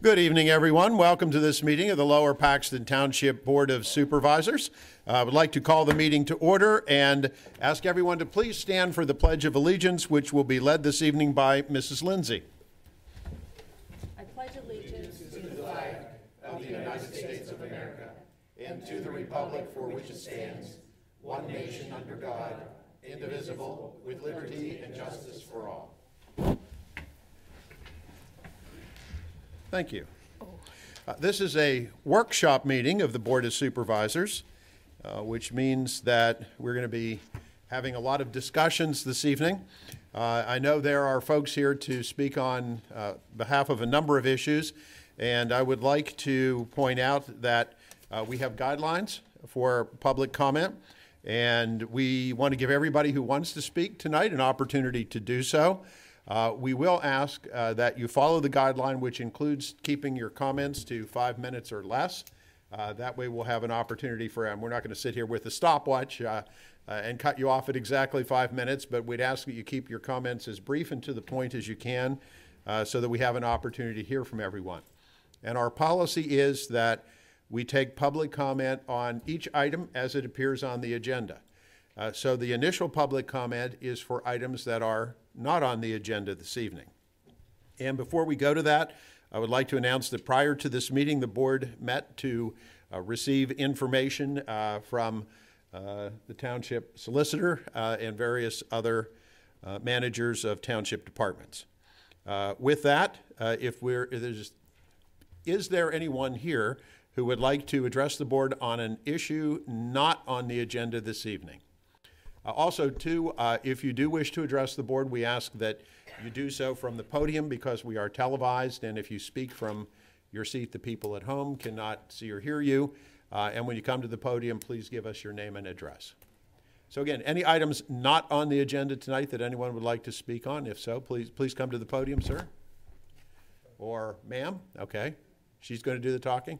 Good evening, everyone. Welcome to this meeting of the Lower Paxton Township Board of Supervisors. I would like to call the meeting to order and ask everyone to please stand for the Pledge of Allegiance, which will be led this evening by Mrs. Lindsay. I pledge allegiance to the flag of the United States of America and to the republic for which it stands, one nation under God, indivisible, with liberty and justice for all. Thank you. This is a workshop meeting of the Board of Supervisors, which means that we're going to be having a lot of discussions this evening. I know there are folks here to speak on behalf of a number of issues, and I would like to point out that we have guidelines for public comment, and we want to give everybody who wants to speak tonight an opportunity to do so. We will ask that you follow the guideline, which includes keeping your comments to 5 minutes or less. That way we'll have an opportunity for, we're not going to sit here with a stopwatch and cut you off at exactly 5 minutes, but we'd ask that you keep your comments as brief and to the point as you can so that we have an opportunity to hear from everyone. And our policy is that we take public comment on each item as it appears on the agenda. So the initial public comment is for items that are not on the agenda this evening. And before we go to that, I would like to announce that prior to this meeting, the board met to receive information from the township solicitor and various other managers of township departments. With that, is there anyone here who would like to address the board on an issue not on the agenda this evening? Also, too, if you do wish to address the board, we ask that you do so from the podium because we are televised, and if you speak from your seat, the people at home cannot see or hear you. And when you come to the podium, please give us your name and address. So again, any items not on the agenda tonight that anyone would like to speak on? If so, please come to the podium, sir. Or ma'am? Okay. She's going to do the talking.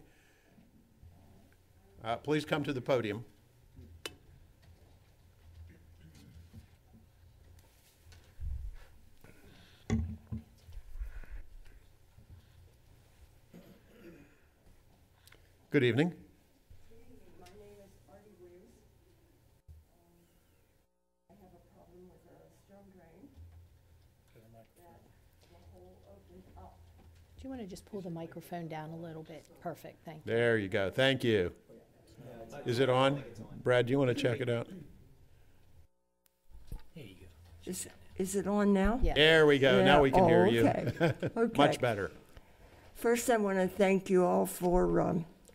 Please come to the podium. Good evening. My name is Artie Reeves. I have a problem with a storm drain that the hole opened up. Do you want to just pull the microphone down a little bit? Perfect, thank you. There you go. Thank you. Is it on? Brad, do you want to check it out? There you go. Is it on now? Yeah. There we go. Yeah. Now we can hear you. Okay. Okay. Much better. First, I want to thank you all for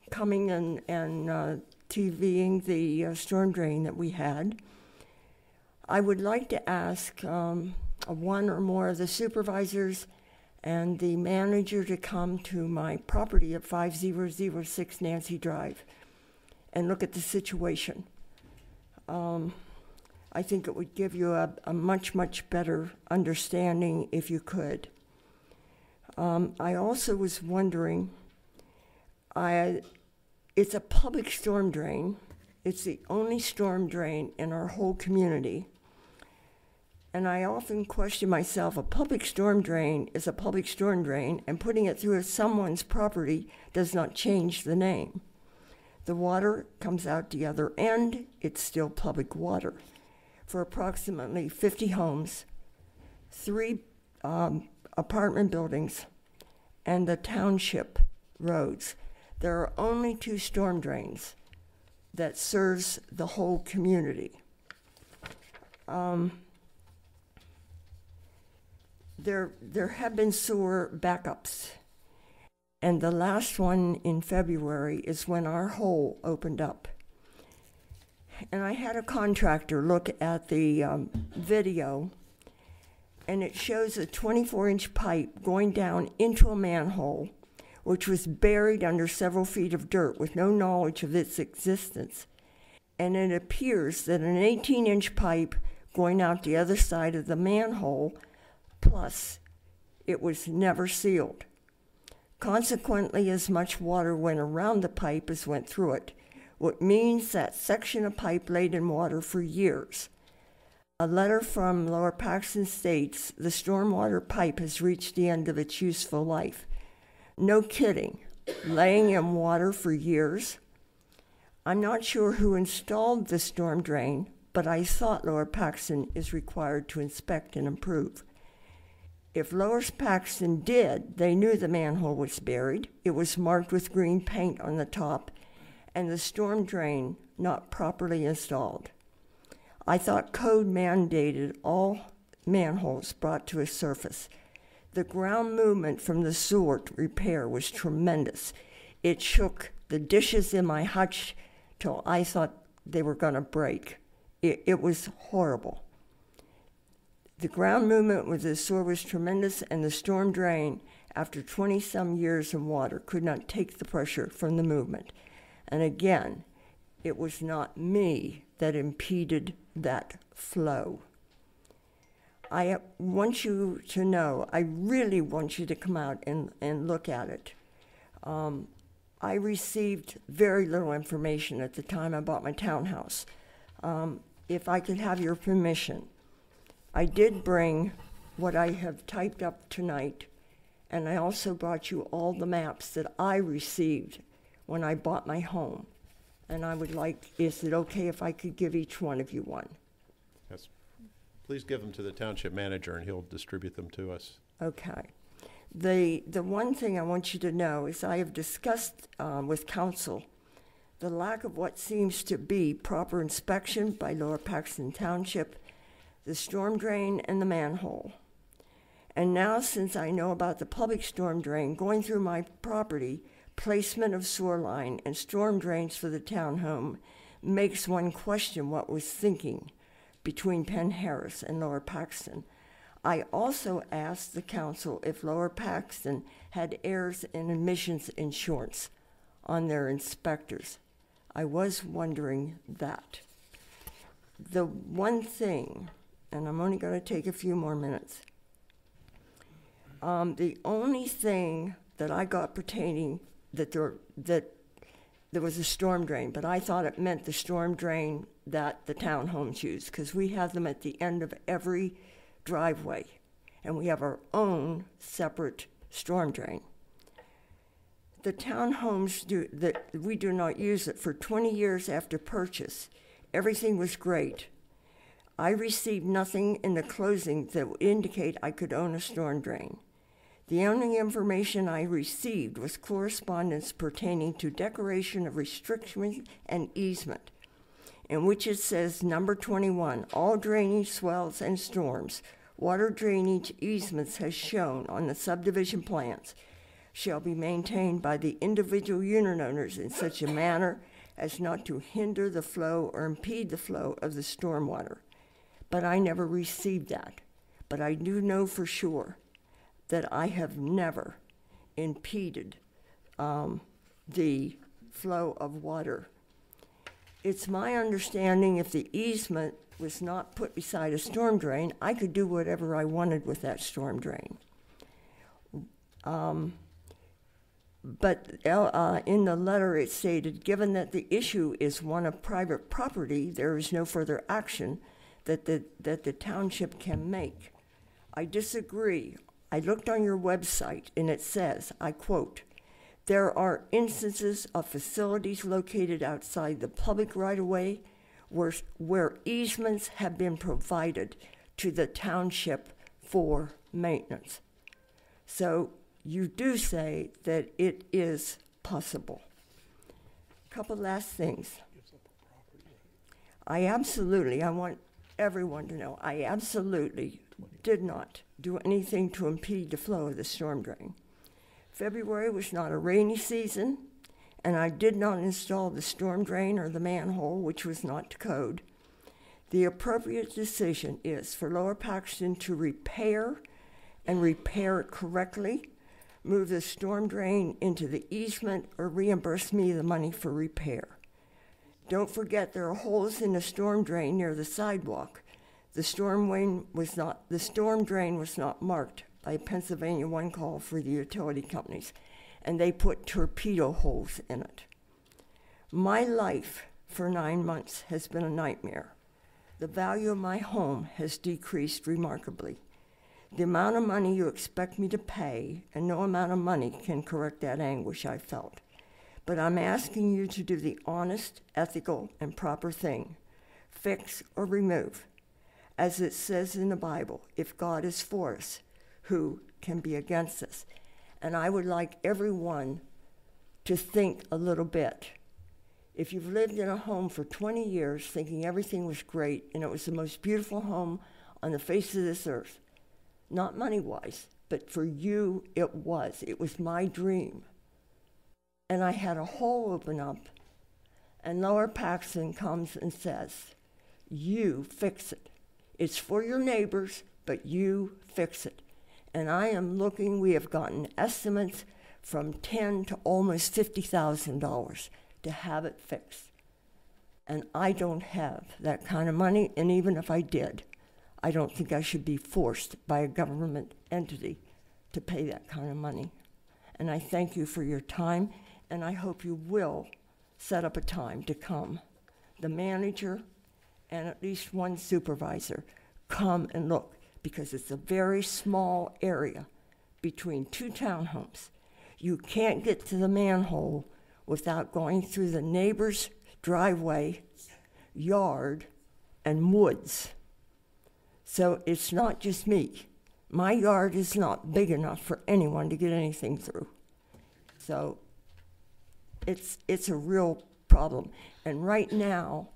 coming and TVing the storm drain that we had. I would like to ask one or more of the supervisors and the manager to come to my property at 5006 Nancy Drive and look at the situation. I think it would give you a much, much better understanding if you could. I also was wondering, it's a public storm drain. It's the only storm drain in our whole community. And I often question myself, a public storm drain is a public storm drain, and putting it through someone's property does not change the name. The water comes out the other end, it's still public water. For approximately 50 homes, 3 apartment buildings, and the township roads, there are only 2 storm drains that serves the whole community. There have been sewer backups, and the last one in February is when our hole opened up. And I had a contractor look at the video, and it shows a 24-inch pipe going down into a manhole, which was buried under several feet of dirt with no knowledge of its existence. And it appears that an 18-inch pipe going out the other side of the manhole, plus it was never sealed. Consequently, as much water went around the pipe as went through it, which means that section of pipe laid in water for years. A letter from Lower Paxton states the stormwater pipe has reached the end of its useful life. No kidding, laying in water for years. I'm not sure who installed the storm drain, but I thought Lower Paxton is required to inspect and improve. If Lower Paxton did, they knew the manhole was buried. It was marked with green paint on the top, and the storm drain not properly installed. I thought code mandated all manholes brought to a surface. The ground movement from the sewer repair was tremendous. It shook the dishes in my hutch till I thought they were going to break. It was horrible. The ground movement with the sewer was tremendous, and the storm drain, after 20-some years of water, could not take the pressure from the movement. And again, it was not me that impeded that flow. I want you to know, I really want you to come out and look at it. I received very little information at the time I bought my townhouse. If I could have your permission, I did bring what I have typed up tonight, and I also brought you all the maps that I received when I bought my home. And I would like, is it okay if I could give each one of you one? Yes. Please give them to the township manager and he'll distribute them to us. Okay. The one thing I want you to know is I have discussed with council the lack of what seems to be proper inspection by Lower Paxton Township, the storm drain and the manhole. And now, since I know about the public storm drain going through my property, placement of sewer line and storm drains for the townhome makes one question what was thinking between Penn Harris and Lower Paxton. I also asked the council if Lower Paxton had errors in emissions insurance on their inspectors. I was wondering that. The one thing, and I'm only going to take a few more minutes, the only thing that I got pertaining that there was a storm drain, but I thought it meant the storm drain that the townhomes use, because we have them at the end of every driveway, and we have our own separate storm drain. The townhomes we do not use it. For 20 years after purchase, everything was great. I received nothing in the closing that would indicate I could own a storm drain. The only information I received was correspondence pertaining to declaration of restriction and easement, in which it says, number 21, all drainage swells and storms, water drainage easements as shown on the subdivision plans shall be maintained by the individual unit owners in such a manner as not to hinder the flow or impede the flow of the stormwater. But I never received that. But I do know for sure that I have never impeded the flow of water. It's my understanding if the easement was not put beside a storm drain, I could do whatever I wanted with that storm drain. But in the letter it stated, given that the issue is one of private property, there is no further action that the township can make. I disagree. I looked on your website and it says, I quote, there are instances of facilities located outside the public right-of-way where easements have been provided to the township for maintenance. So you do say that it is possible. A couple last things. I want everyone to know, I absolutely did not do anything to impede the flow of the storm drain. February was not a rainy season, and I did not install the storm drain or the manhole, which was not to code. The appropriate decision is for Lower Paxton to repair and repair it correctly, move the storm drain into the easement, or reimburse me the money for repair. Don't forget there are holes in the storm drain near the sidewalk. The storm drain was not marked by Pennsylvania One Call for the utility companies, and they put torpedo holes in it. My life for 9 months has been a nightmare. The value of my home has decreased remarkably. the amount of money you expect me to pay, and no amount of money can correct that anguish I felt. But I'm asking you to do the honest, ethical, and proper thing. Fix or remove. As it says in the Bible, if God is for us, who can be against us? And I would like everyone to think a little bit. If you've lived in a home for 20 years thinking everything was great and it was the most beautiful home on the face of this earth, not money-wise, but for you it was. It was my dream. And I had a hole open up, and Lower Paxton comes and says, you fix it. It's for your neighbors, but you fix it. And I am looking, we have gotten estimates from $10,000 to almost $50,000 to have it fixed. And I don't have that kind of money, and even if I did, I don't think I should be forced by a government entity to pay that kind of money. And I thank you for your time, and I hope you will set up a time to come. The manager and at least one supervisor come and look, because it's a very small area between two townhomes. You can't get to the manhole without going through the neighbor's driveway, yard, and woods. So it's not just me. My yard is not big enough for anyone to get anything through. So it's a real problem. And right now,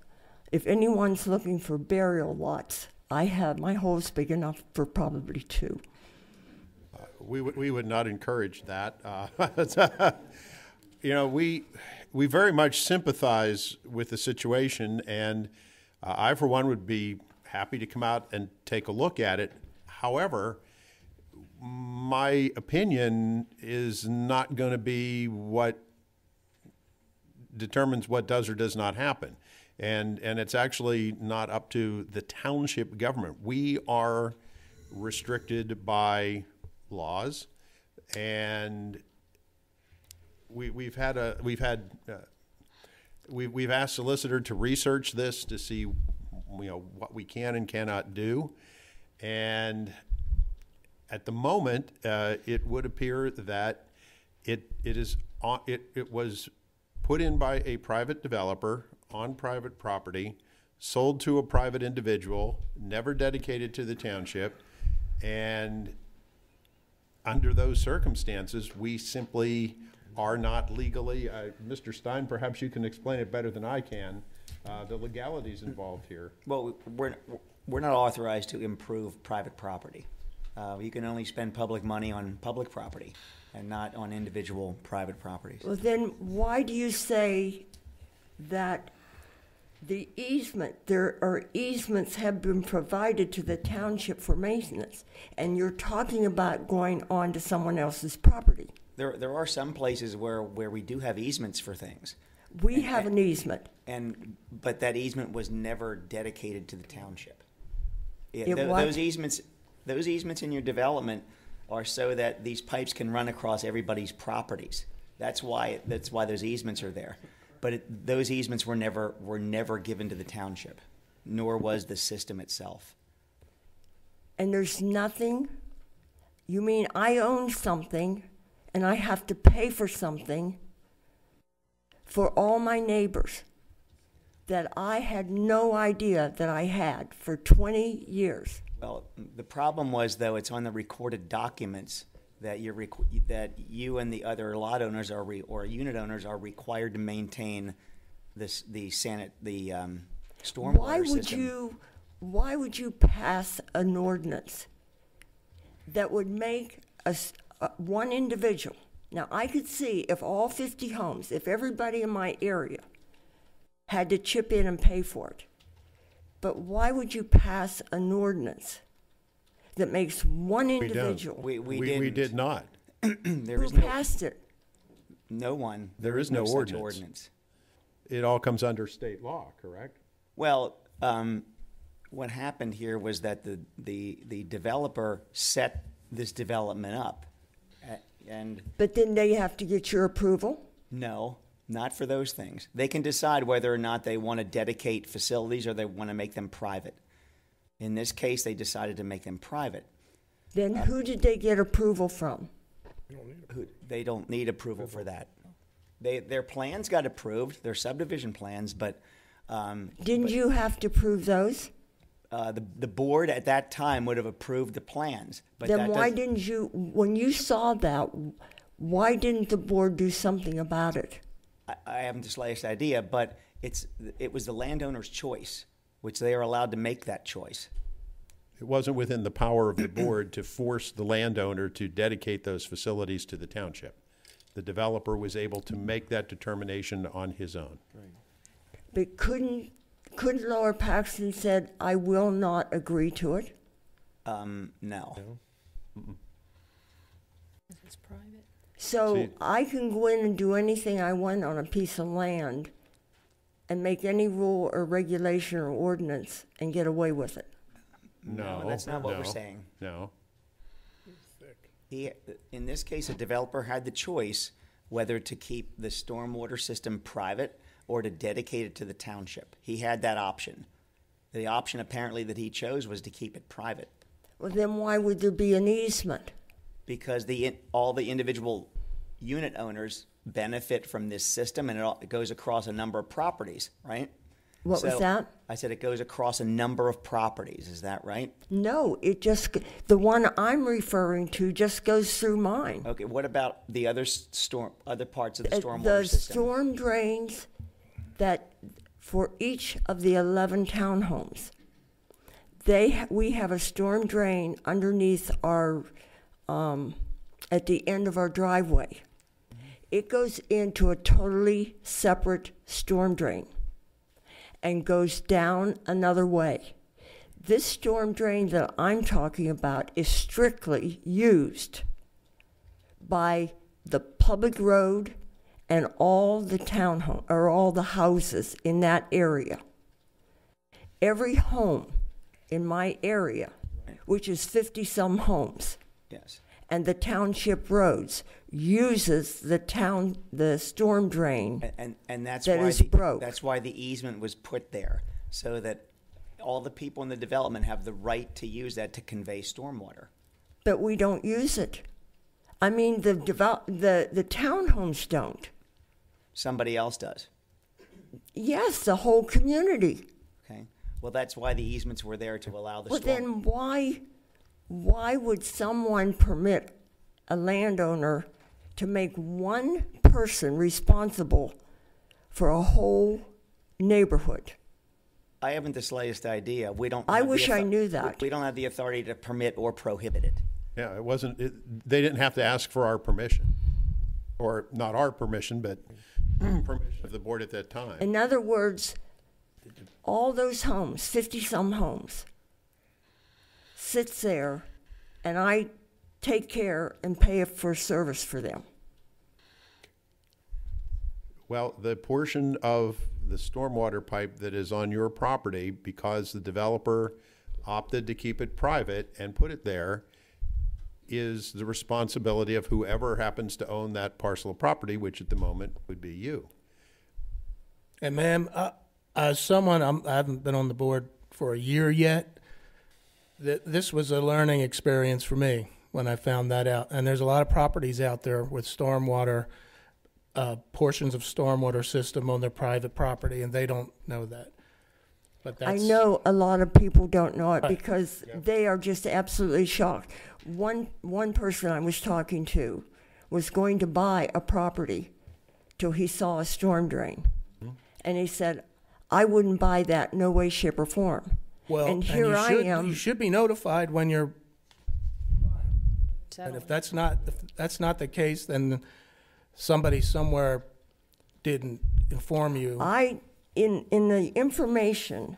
if anyone's looking for burial lots, I have, my hole's big enough for probably two. We would not encourage that. You know, we very much sympathize with the situation, and I, for one, would be happy to come out and take a look at it. However, my opinion is not going to be what determines what does or does not happen. And it's actually not up to the township government. We are restricted by laws, and we've asked solicitor to research this to see, you know, what we can and cannot do. And at the moment, it would appear that it was put in by a private developer on private property, sold to a private individual, never dedicated to the township, and under those circumstances, we simply are not legally, Mr. Stein, perhaps you can explain it better than I can, the legalities involved here. Well, we're not authorized to improve private property. You can only spend public money on public property and not on individual private properties. Well, then why do you say that the easement, there are easements have been provided to the township for maintenance, and you're talking about going on to someone else's property? There are some places where we do have easements for things. We have an easement. But that easement was never dedicated to the township. What? Those easements in your development are so that these pipes can run across everybody's properties. That's why those easements are there. But those easements were never given to the township, nor was the system itself. And there's nothing, you mean I own something and I have to pay for something for all my neighbors that I had no idea that I had for 20 years? Well, the problem was, though, it's on the recorded documents that you and the other lot owners or unit owners are required to maintain the stormwater system. Why would you pass an ordinance that would make one individual? Now, I could see if all 50 homes, if everybody in my area had to chip in and pay for it, but why would you pass an ordinance that makes one individual? We did not. Who passed it? No one. There is no such ordinance. It all comes under state law, correct? Well, what happened here was that the developer set this development up, and But then they have to get your approval? no, not for those things. They can decide whether or not they want to dedicate facilities or they want to make them private. In this case, they decided to make them private. Then who did they get approval from? They don't need approval for that. Their plans got approved, their subdivision plans, but Didn't you have to prove those? the board at that time would have approved the plans. But Then that why does- didn't you, when you saw that, why didn't the board do something about it? I haven't the slightest idea, but it was the landowner's choice, which they are allowed to make that choice. It wasn't within the power of the board to force the landowner to dedicate those facilities to the township. The developer was able to make that determination on his own. But couldn't Lower Paxton said, I will not agree to it? No. It's private. So See- I can go in and do anything I want on a piece of land and make any rule or regulation or ordinance and get away with it. No, that's not what we're no, saying. No. In this case, a developer had the choice whether to keep the stormwater system private or to dedicate it to the township. He had that option. The option apparently that he chose was to keep it private Well, then why would there be an easement? because all the individual unit owners benefit from this system, and it goes across a number of properties, right? What was that? I said it goes across a number of properties. Is that right? No, the one I'm referring to just goes through mine. Okay. What about the other other parts of the stormwater The system? storm drains that, for each of the 11 townhomes, we have a storm drain underneath our, at the end of our driveway. It goes into a totally separate storm drain and goes down another way. This storm drain that I'm talking about is strictly used by the public road and all the townhome or all the houses in that area. Every home in my area, which is 50-some homes, Yes. and the township roads uses the storm drain. And that's That why is broke. that's why the easement was put there, so that all the people in the development have the right to use that to convey stormwater. But we don't use it. I mean, the townhomes don't. Somebody else does. Yes, the whole community. Okay. Well, that's why the easements were there to allow the Well, storm. then why would someone permit a landowner to make one person responsible for a whole neighborhood? I haven't the slightest idea. We don't. I have the wish I knew that. We don't have the authority to permit or prohibit it. Yeah, they didn't have to ask for our permission. Or not our permission, but permission of the board at that time. In other words, all those homes, 50-some homes, sits there, and I take care and pay for service for them. Well, the portion of the stormwater pipe that is on your property, because the developer opted to keep it private and put it there, is the responsibility of whoever happens to own that parcel of property, which at the moment would be you. And ma'am, as someone, I haven't been on the board for a year yet. This was a learning experience for me when I found that out. And there's a lot of properties out there with stormwater, portions of stormwater system on their private property, and they don't know that. But I that's, know a lot of people don't know it Right. because they are just absolutely shocked. One person I was talking to was going to buy a property till he saw a storm drain. And he said, I wouldn't buy that, no way, shape, or form. well, and here I am. You should be notified when you're. And if that's not the case, then somebody somewhere didn't inform you. In the information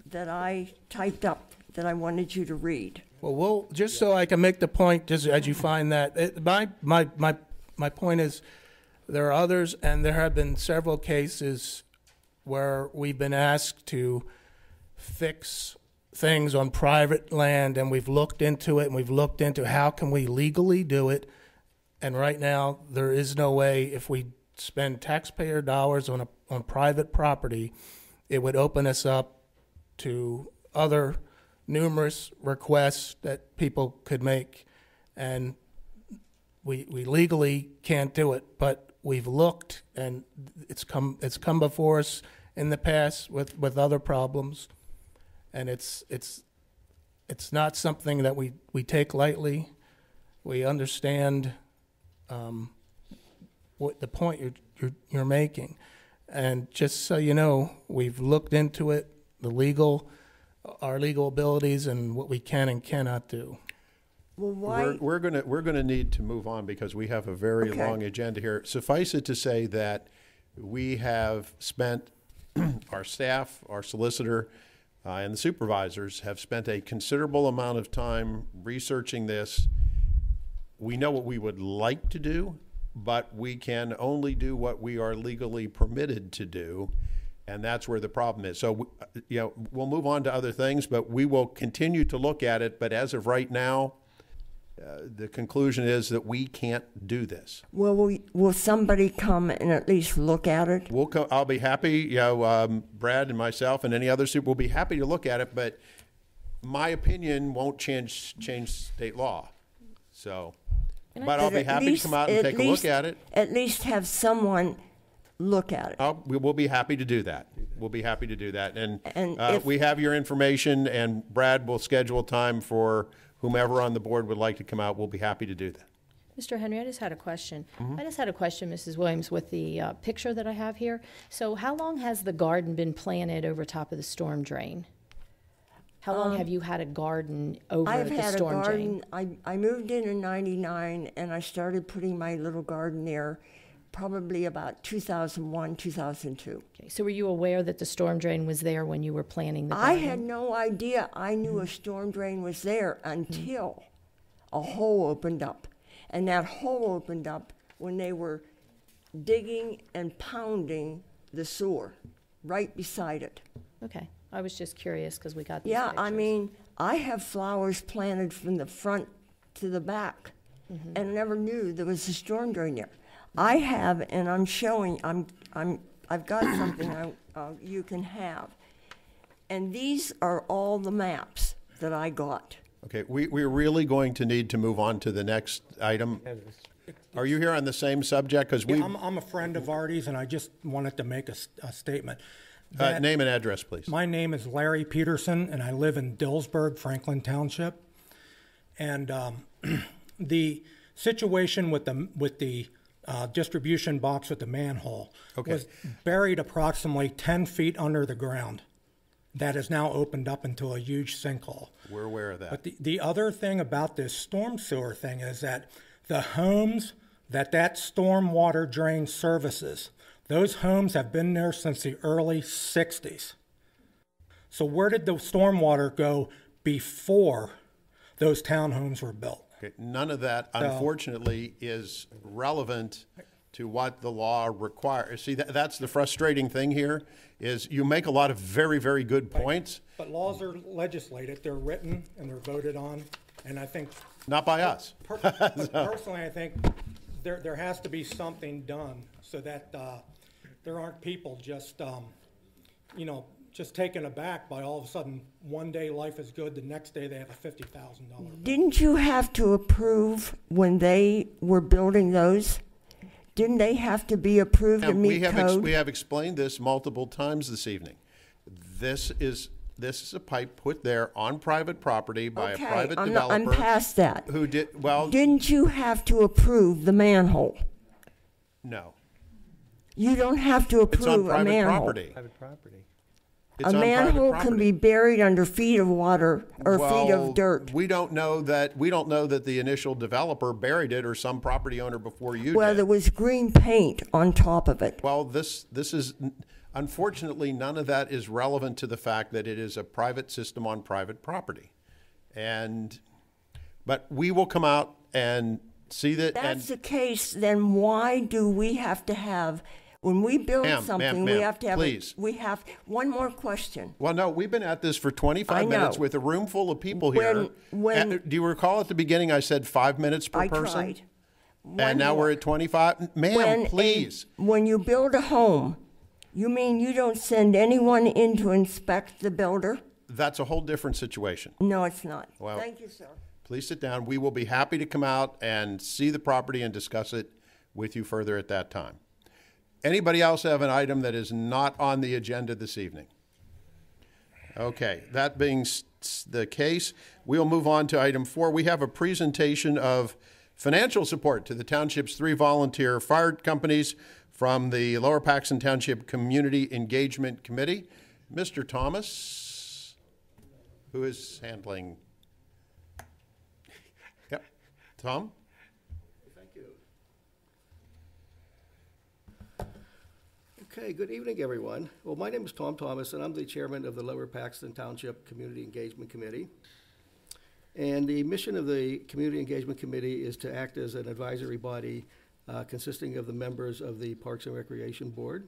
that I typed up that I wanted you to read, Well, just so I can make the point, just as you find that, my point is, there are others, and there have been several cases where we've been asked to fix things on private land, and we've looked into it, and we've looked into how can we legally do it, and right now, there is no way, if we spend taxpayer dollars on private property, it would open us up to other numerous requests that people could make, and we legally can't do it, but we've looked, and it's come before us in the past with other problems, and it's not something that we take lightly. We understand what the point you're making, and just so you know, we've looked into it, our legal abilities, and what we can and cannot do. Well, why? We're gonna need to move on because we have a very Okay. long agenda here. Suffice it to say that we have spent, our staff, our solicitor, and the supervisors have spent a considerable amount of time researching this. We know what we would like to do, but we can only do what we are legally permitted to do, and that's where the problem is. So, we'll move on to other things, but we will continue to look at it. But as of right now, the conclusion is that we can't do this. Well, will somebody come and at least look at it? I'll be happy, Brad and myself and any other super will be happy to look at it, but my opinion won't change state law. So, but I'll be happy to come out and take a look at it. At least have someone look at it. We will be happy to do that. We'll be happy to do that. And if- we have your information, and Brad will schedule time for whomever on the board would like to come out. We'll be happy to do that. Mr. Henry, I just had a question. I just had a question, Mrs. Williams, with the picture that I have here. So how long has the garden been planted over top of the storm drain? How long have you had a garden over I've the had a storm drain? garden, I moved in '99, and I started putting my little garden there probably about 2001, 2002. Okay, so were you aware that the storm drain was there when you were planning the I garden? had no idea. I knew a storm drain was there until a hole opened up. And that hole opened up when they were digging and pounding the sewer right beside it. Okay, I was just curious because we got these Yeah, I pictures. mean, I have flowers planted from the front to the back and never knew there was a storm drain there. I have, and I'm showing, I've got something you can have. And these are all the maps that I got. Okay, we're really going to need to move on to the next item. Are you here on the same subject? Because we, I'm a friend of Artie's, and I just wanted to make a statement. That name and address, please. My name is Larry Peterson, and I live in Dillsburg, Franklin Township. And the situation with the distribution box with the manhole was buried approximately 10 feet under the ground. That has now opened up into a huge sinkhole. We're aware of that. But the other thing about this storm sewer thing is that the homes that storm water drain services, those homes have been there since the early 60s. So where did the storm water go before those townhomes were built? Okay, none of that, unfortunately, is relevant to what the law requires. See, that's the frustrating thing here, is you make a lot of very, very good points. But laws are legislated, they're written, and they're voted on, and I think... Not by us. But personally, I think there has to be something done so that there aren't people just, just taken aback by all of a sudden, one day life is good, the next day they have a $50,000 bill. Didn't you have to approve when they were building those? Didn't they have to be approved to And meet code? we have explained this multiple times this evening. This is a pipe put there on private property by a private developer. I'm past that. Who did, well, Didn't you have to approve the manhole? no. You don't have to It's on approve a private manhole. property. It's A on private manhole can property. be buried under feet of water or feet Well, of dirt. We don't know that the initial developer buried it or some property owner before you Well, did. there was green paint on top of it. Well, this is, unfortunately, none of that is relevant to the fact that it is a private system on private property. But we will come out and see that. That's the case, then why do we have to have, when we build Ma'am, something, ma'am, we have to have, please. one more question. Well, no, we've been at this for 25 I know. minutes with a room full of people here. When- Do you recall at the beginning I said 5 minutes per I person? tried. And now we're at 25? Ma'am, please. When you build a home, you mean you don't send anyone in to inspect the builder? That's a whole different situation. No, it's not. Well- Thank you, sir. Please sit down. We will be happy to come out and see the property and discuss it with you further at that time. Anybody else have an item that is not on the agenda this evening? Okay, that being the case, we'll move on to item 4. We have a presentation of financial support to the township's 3 volunteer fire companies from the Lower Paxton Township Community Engagement Committee. Mr. Thomas, who is handling? Yep, Tom? Thank you. Okay, good evening, everyone. Well, my name is Tom Thomas, and I'm the chairman of the Lower Paxton Township Community Engagement Committee. And the mission of the Community Engagement Committee is to act as an advisory body consisting of the members of the Parks and Recreation Board,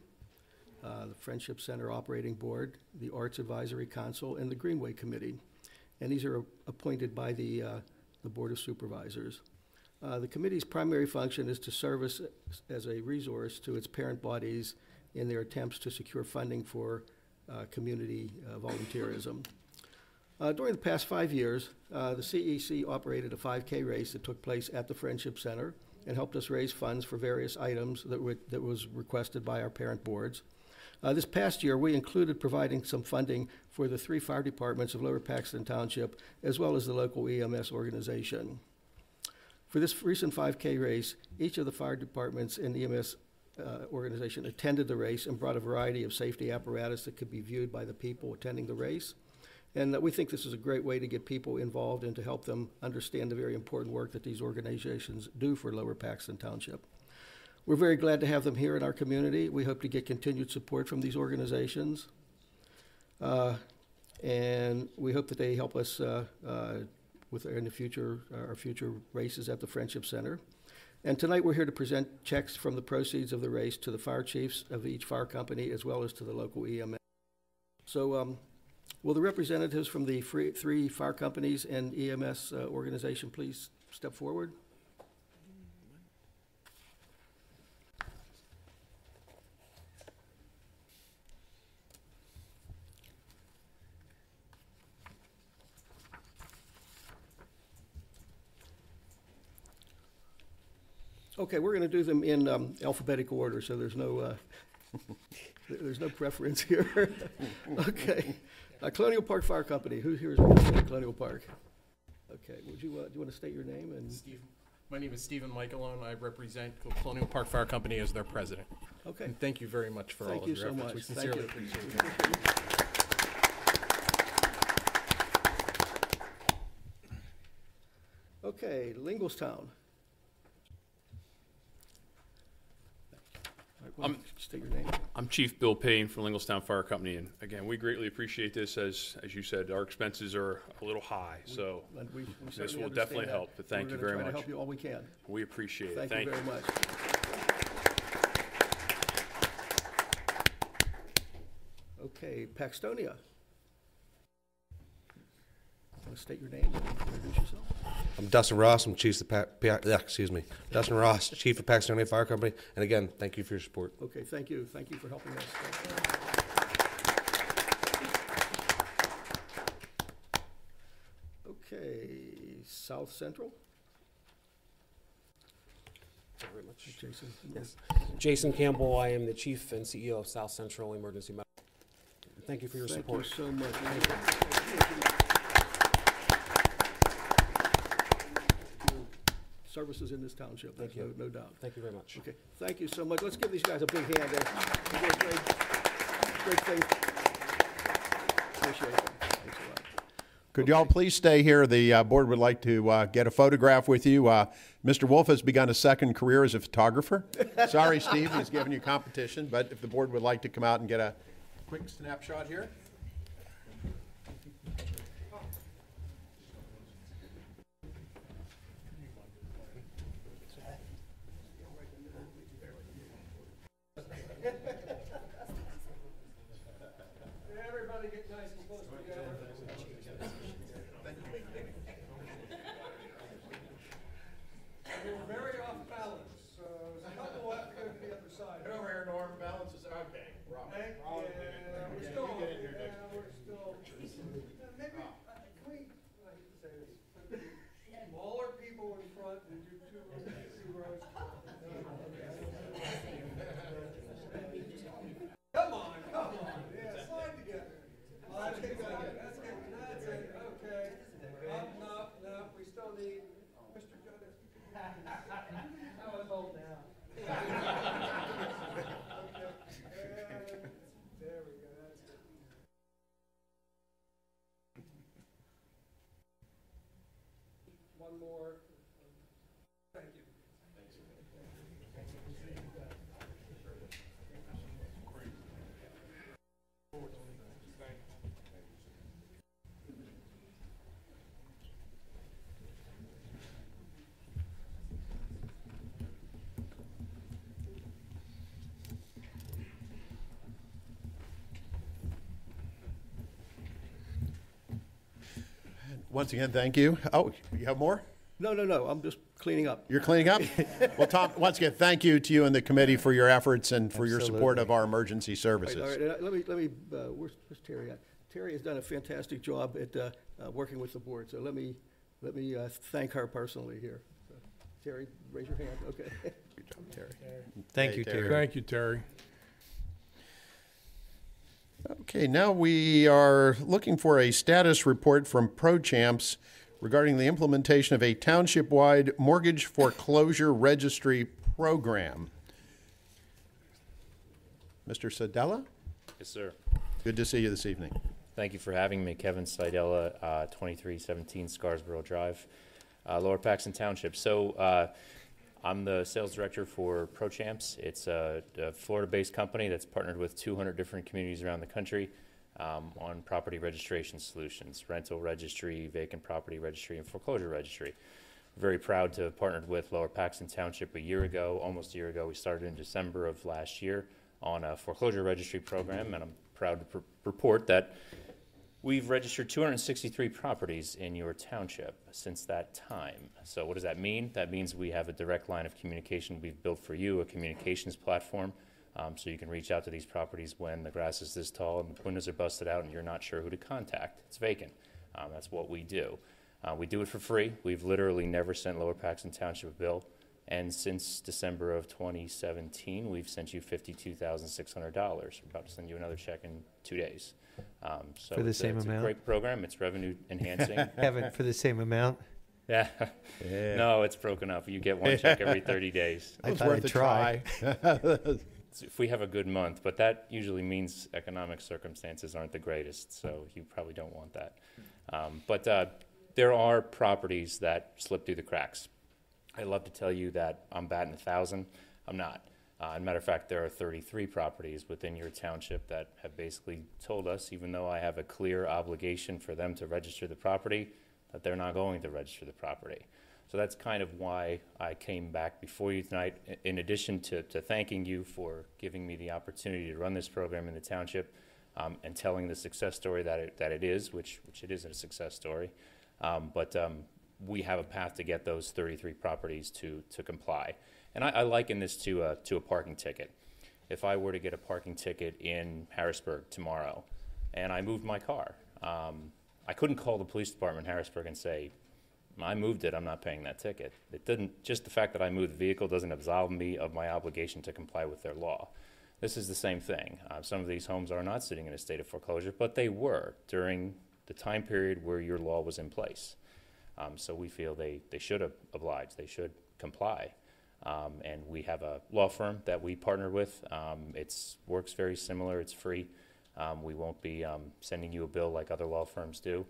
the Friendship Center Operating Board, the Arts Advisory Council, and the Greenway Committee. And these are appointed by the Board of Supervisors. The committee's primary function is to serve as a resource to its parent bodies in their attempts to secure funding for community volunteerism. During the past 5 years, the CEC operated a 5K race that took place at the Friendship Center and helped us raise funds for various items that was requested by our parent boards. This past year, we included providing some funding for the 3 fire departments of Lower Paxton Township, as well as the local EMS organization. For this recent 5K race, each of the fire departments and EMS organization attended the race and brought a variety of safety apparatus that could be viewed by the people attending the race. And we think this is a great way to get people involved and to help them understand the very important work that these organizations do for Lower Paxton Township. We're very glad to have them here in our community. We hope to get continued support from these organizations. And we hope that they help us with in the future, our future races at the Friendship Center. And tonight we're here to present checks from the proceeds of the race to the fire chiefs of each fire company as well as to the local EMS. So will the representatives from the 3 fire companies and EMS organization please step forward? Okay, we're going to do them in alphabetical order, so there's no preference here. Okay, Colonial Park Fire Company. Who here is representing Colonial Park? Okay, do you want to state your name and? My name is Stephen Michelone. I represent Colonial Park Fire Company as their president. Okay. And thank you very much for all of your efforts. We sincerely appreciate it. Okay, Linglestown. State your name. I'm Chief Bill Payne from Linglestown Fire Company, and again, we greatly appreciate this. As you said, our expenses are a little high, so We this certainly will definitely understand that. help. But thank you We're very gonna try much. to help you all we can. We appreciate it. Thank you very much. Okay, Paxtonia. Want to state your name and introduce yourself? I'm Dustin Ross. I'm Dustin Ross, Chief of Paxtonia Fire Company. And again, thank you for your support. Okay, thank you. Thank you for helping us. Okay, South Central. Thank you very much. Jason. Yes. Jason Campbell, I am the Chief and CEO of South Central Emergency Medical. Thank you for your support. Thank you so much. Services in this township, there's no doubt. Thank you very much. Okay, thank you so much. Let's give these guys a big hand. They did a great thing. Appreciate it. Thanks a lot. Could y'all please stay here? The board would like to get a photograph with you. Mr. Wolf has begun a second career as a photographer. Sorry, Steve, he's giving you competition, but if the board would like to come out and get a quick snapshot here. Everybody get nice and close together. We're very off balance, so there's a couple left to go to the other side. Get over here, Norm. Balance is okay. Hey, yeah, we're still. Once again, thank you. Oh, you have more? No, I'm just cleaning up. You're cleaning up? Well, Tom, once again, thank you to you and the committee for your efforts and for your support of our emergency services. All right, let me, where's Terry at? Terry has done a fantastic job at working with the board, so let me thank her personally here. So, Terry, raise your hand, okay. Good job, Terry. Thank you, Terry. Thank you, Terry. Okay, now we are looking for a status report from ProChamps regarding the implementation of a township-wide mortgage foreclosure registry program. Mr. Sadella? Yes, sir. Good to see you this evening. Thank you for having me. Kevin Seidella, 2317 Scarsboro Drive, Lower Paxton Township. So I'm the sales director for ProChamps. It's a Florida-based company that's partnered with 200 different communities around the country on property registration solutions, rental registry, vacant property registry, and foreclosure registry. Very proud to have partnered with Lower Paxton Township almost a year ago. We started in December of last year on a foreclosure registry program, and I'm proud to report that we've registered 263 properties in your township since that time. So what does that mean? That means we have a direct line of communication we've built for you, a communications platform, so you can reach out to these properties when the grass is this tall and the windows are busted out and you're not sure who to contact. It's vacant. That's what we do. We do it for free. We've literally never sent Lower Paxton Township a bill. And since December of 2017, we've sent you $52,600. We're about to send you another check in 2 days. So For the same it's amount? a great program. It's revenue enhancing. Kevin, for the same amount? Yeah. No, it's broken up. You get one check every 30 days. I It's thought worth I'd a try. If we have a good month, but that usually means economic circumstances aren't the greatest, so you probably don't want that. But there are properties that slip through the cracks. I'd love to tell you that I'm batting 1,000. I'm not. As a matter of fact, there are 33 properties within your township that have basically told us, even though I have a clear obligation for them to register the property, that they're not going to register the property. So that's kind of why I came back before you tonight, in addition to thanking you for giving me the opportunity to run this program in the township and telling the success story that it is, which it is a success story. We have a path to get those 33 properties to comply. And I liken this to a parking ticket. If I were to get a parking ticket in Harrisburg tomorrow and I moved my car, I couldn't call the police department in Harrisburg and say, I moved it, I'm not paying that ticket. It didn't, just the fact that I moved the vehicle doesn't absolve me of my obligation to comply with their law. This is the same thing. Some of these homes are not sitting in a state of foreclosure, but they were during the time period where your law was in place. So we feel they should oblige, they should comply. And we have a law firm that we partner with. It works very similar, it's free. We won't be sending you a bill like other law firms do.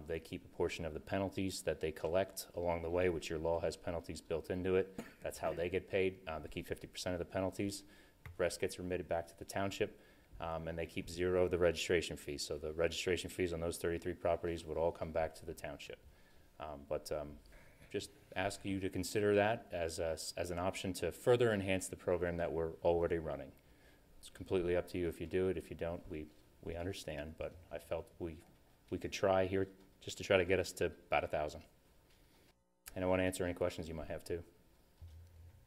They keep a portion of the penalties that they collect along the way, which your law has penalties built into it. That's how they get paid. They keep 50% of the penalties. The rest gets remitted back to the township, and they keep zero of the registration fees. So the registration fees on those 33 properties would all come back to the township. Just ask you to consider that as an option to further enhance the program that we're already running. It's completely up to you if you do it. If you don't, we understand, but I felt we could try here just to try to get us to about 1,000. And I want to answer any questions you might have too.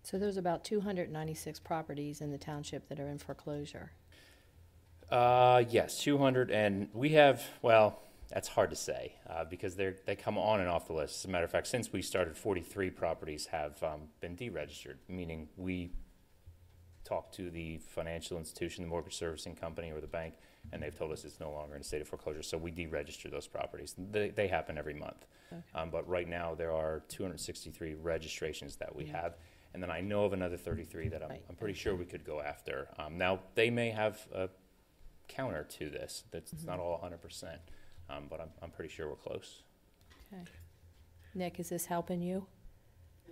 So there's about 296 properties in the township that are in foreclosure. Yes, 200, and we have, well, that's hard to say because they come on and off the list. As a matter of fact, since we started, 43 properties have been deregistered, meaning we talked to the financial institution, the mortgage servicing company, or the bank, and they've told us it's no longer in a state of foreclosure, so we deregister those properties. They happen every month. Okay. But right now there are 263 registrations that we have, and then I know of another 33 that I'm pretty sure we could go after. Now, they may have a counter to this. That's not all 100%, but I'm pretty sure we're close. Okay. Nick, is this helping you?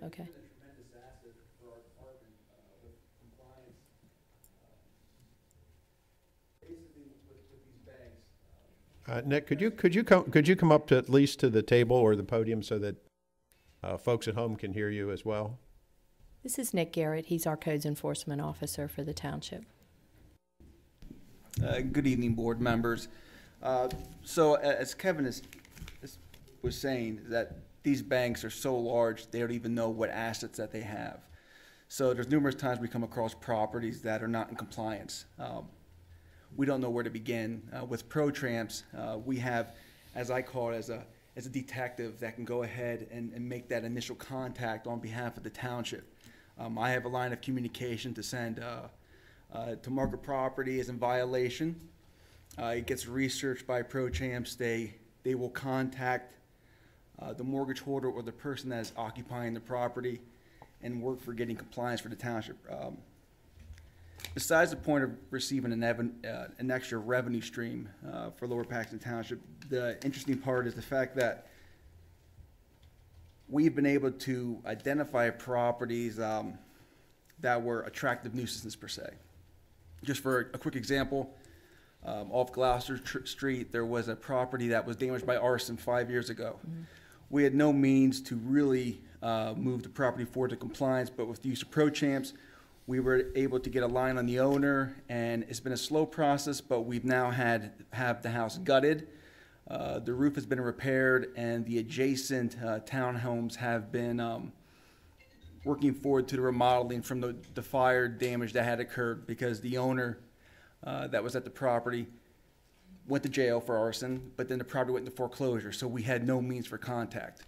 Okay. Nick, could you come up to at least to the table or the podium so that folks at home can hear you as well? This is Nick Garrett. He's our codes enforcement officer for the township. Good evening, board members. So as Kevin has was saying, is that these banks are so large, they don't even know what assets that they have. So there's numerous times we come across properties that are not in compliance. We don't know where to begin. With ProTramps, we have, as I call it, as a detective that can go ahead and make that initial contact on behalf of the township. I have a line of communication to send to market property is in violation. It gets researched by ProTramps. They will contact the mortgage holder or the person that is occupying the property and work for getting compliance for the township. Besides the point of receiving an extra revenue stream for Lower Paxton Township, the interesting part is the fact that we've been able to identify properties that were attractive nuisances per se. Just for a quick example, off Gloucester Street, there was a property that was damaged by arson 5 years ago. Mm-hmm. We had no means to really move the property forward to compliance, but with the use of ProChamps, we were able to get a line on the owner, and it's been a slow process, but we've now have the house gutted. The roof has been repaired, and the adjacent townhomes have been working forward to the remodeling from the fire damage that had occurred, because the owner that was at the property went to jail for arson, but then the property went into foreclosure, so we had no means for contact.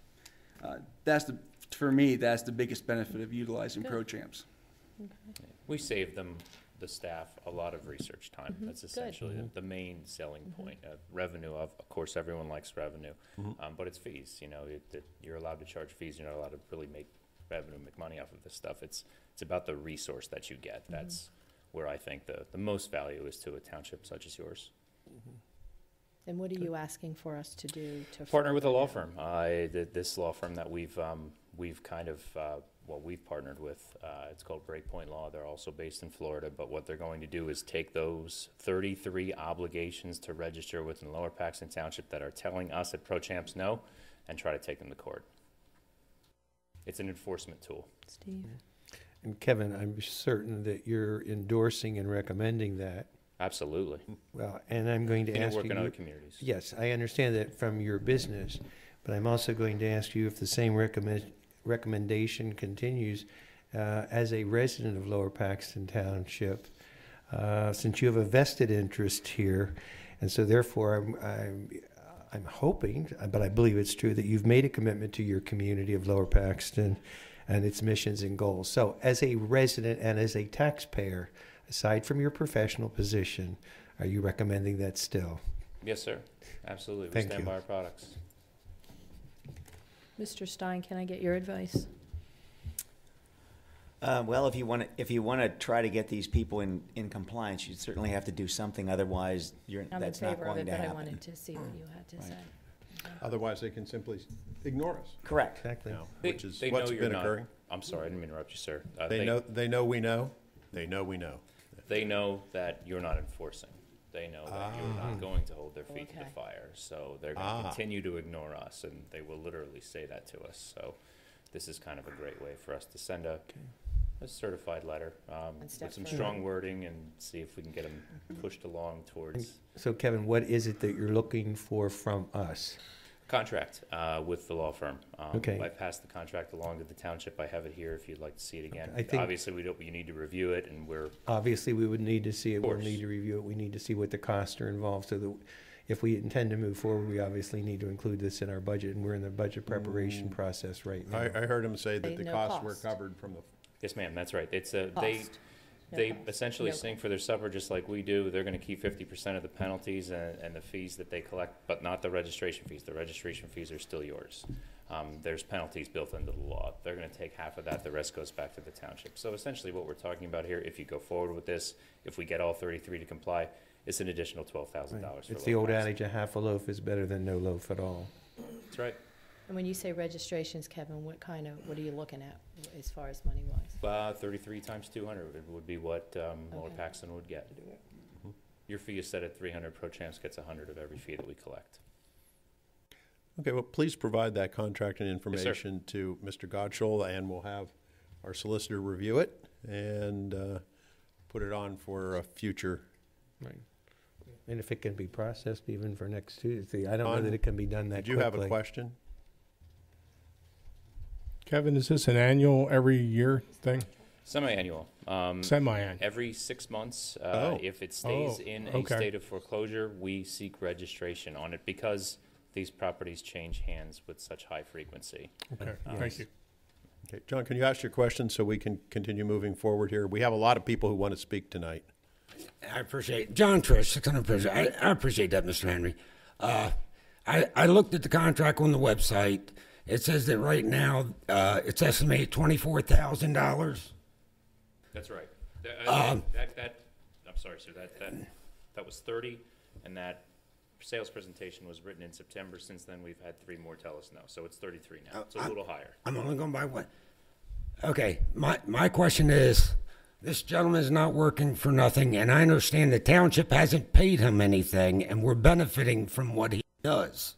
For me, that's the biggest benefit of utilizing ProChamps. Okay. We save them, the staff, a lot of research time. Mm-hmm. That's essentially the main selling point. Revenue, of course, everyone likes revenue, but it's fees. You know, you're allowed to charge fees. You're not allowed to really make revenue, make money off of this stuff. It's about the resource that you get. That's where I think the most value is to a township such as yours. And what are you asking for us to do to partner with a law firm? This law firm that we've kind of we've partnered with. It's called Breakpoint Law. They're also based in Florida, but what they're going to do is take those 33 obligations to register within Lower Paxton Township that are telling us at ProChamps no, and try to take them to court. It's an enforcement tool. Steve. And Kevin, I'm certain that you're endorsing and recommending that. Absolutely. Well, and I'm going to ask you. Work in other communities. Yes, I understand that from your business, but I'm also going to ask you if the same recommendation continues as a resident of Lower Paxton Township, since you have a vested interest here, and so therefore I'm hoping, but I believe it's true, that you've made a commitment to your community of Lower Paxton and its missions and goals. So as a resident and as a taxpayer, aside from your professional position, are you recommending that still? Yes, sir. Absolutely. Thank we stand you. by our products. Mr. Stein, can I get your advice? Well, if you want to try to get these people in compliance, you certainly have to do something. Otherwise, that's not going to happen. I wanted to see what you had to say. Otherwise, they can simply ignore us. Correct. Exactly. You know, which is they what's know been you're occurring. I'm sorry, I didn't mean to interrupt you, sir. They know we know. They know we know. They know that you're not enforcing. They know that you're not going to hold their feet to the fire. So they're going to continue to ignore us, and they will literally say that to us. So this is kind of a great way for us to send a certified letter with some strong wording and see if we can get them pushed along towards. So Kevin, what is it that you're looking for from us? Contract with the law firm. Okay. I passed the contract along to the township. I have it here if you'd like to see it again. I think obviously you need to review it, and we're obviously we would need to see it. We'll need to review it. We need to see what the costs are involved. So that if we intend to move forward, we obviously need to include this in our budget, and we're in the budget preparation process right now. I heard him say that the No costs were cost. covered from the. Yes, ma'am. That's right. It's a Cost. they essentially sing for their supper just like we do. They're going to keep 50% of the penalties and the fees that they collect, but not the registration fees. The registration fees are still yours. There's penalties built into the law. They're going to take half of that. The rest goes back to the township. So essentially what we're talking about here, if you go forward with this, if we get all 33 to comply, it's an additional $12,000. It's the old adage, a half a loaf is better than no loaf at all. That's right. And when you say registrations, Kevin, what are you looking at as far as money-wise? 33 times 200 would be what Lower Paxton would get. Your fee is set at 300. ProChamps gets 100 of every fee that we collect. Okay, well, please provide that contract and information to Mr. Gottschall, and we'll have our solicitor review it and put it on for a future. Right. And if it can be processed even for next Tuesday, I don't know that it can be done that quickly. Did you have a question? Kevin, is this an annual, every year thing? Semi-annual. Semi-annual. Every 6 months. Oh. If it stays Oh, in a okay. state of foreclosure, we seek registration on it because these properties change hands with such high frequency. Okay, thank you. Okay, John, can you ask your question so we can continue moving forward here? We have a lot of people who want to speak tonight. I appreciate John Trish, 600 President. I appreciate that, Mr. Henry. I looked at the contract on the website. It says that right now it's estimated $24,000. That's right. Um, I'm sorry, sir. That was 30, and that sales presentation was written in September. Since then, we've had 3 more tell us no, so it's 33 now. It's a little higher. I'm only going by one. Okay, my question is, this gentleman is not working for nothing, and I understand the township hasn't paid him anything, and we're benefiting from what he does.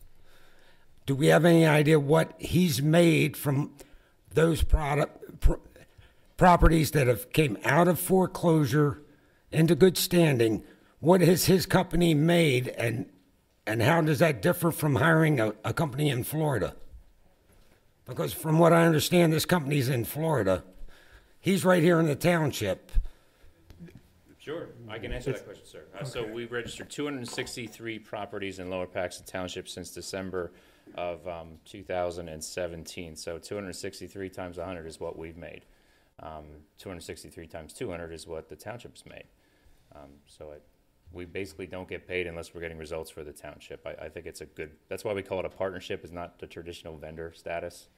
Do we have any idea what he's made from those properties that have came out of foreclosure into good standing? What has his company made, and how does that differ from hiring a company in Florida? Because from what I understand, this company's in Florida. He's right here in the township. Sure, I can answer that question, sir. So we registered 263 properties in Lower Paxton Township since December of 2017. So 263 times 100 is what we've made. 263 times 200 is what the township's made. We basically don't get paid unless we're getting results for the township. I think it's a good, that's why we call it a partnership. It's not the traditional vendor status.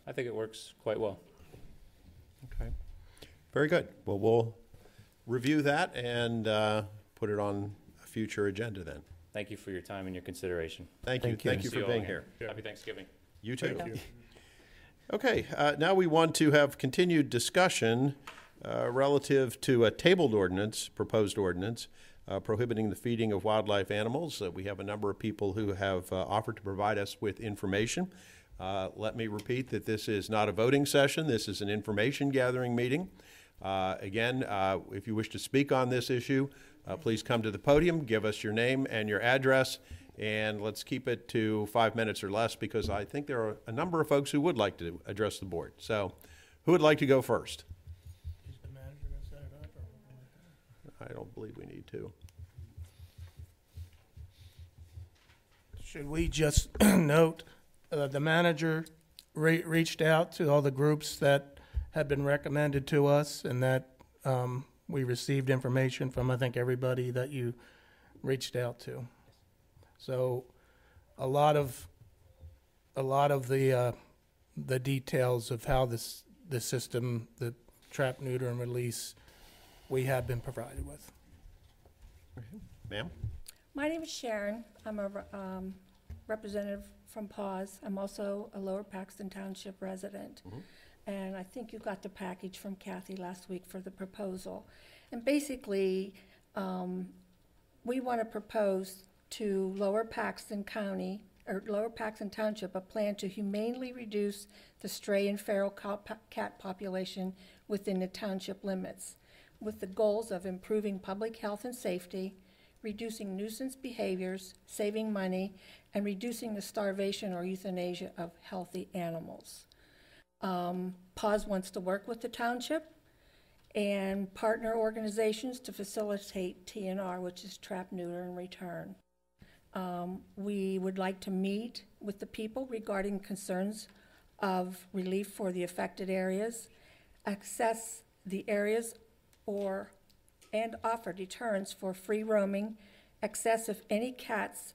I think it works quite well. Okay. Very good. Well, we'll review that and put it on a future agenda then. Thank you for your time and your consideration. Thank you. Thank you See for all being again. here. Happy Thanksgiving. You too. Thank you. Okay, now we want to have continued discussion relative to a tabled ordinance, proposed ordinance, prohibiting the feeding of wildlife animals. We have a number of people who have offered to provide us with information. Let me repeat that this is not a voting session. This is an information gathering meeting. Again, if you wish to speak on this issue, please come to the podium, give us your name and your address, and let's keep it to 5 minutes or less because I think there are a number of folks who would like to address the board. So who would like to go first? Is the manager going to set it up? Or? I don't believe we need to. Should we just note the manager reached out to all the groups that had been recommended to us and that we received information from, I think, everybody that you reached out to. So a lot of the details of how the system, the trap, neuter, and release, we have been provided with. Ma'am? My name is Sharon. I'm a representative from PAWS. I'm also a Lower Paxton Township resident. And I think you got the package from Kathy last week for the proposal. And basically, we want to propose to Lower Paxton County, or Lower Paxton Township, a plan to humanely reduce the stray and feral cat population within the township limits, with the goals of improving public health and safety, reducing nuisance behaviors, saving money, and reducing the starvation or euthanasia of healthy animals. PAWS wants to work with the township and partner organizations to facilitate TNR, which is trap, neuter, and return. We would like to meet with the people regarding concerns of relief for the affected areas, assess the areas and offer deterrents for free roaming, assess if any cats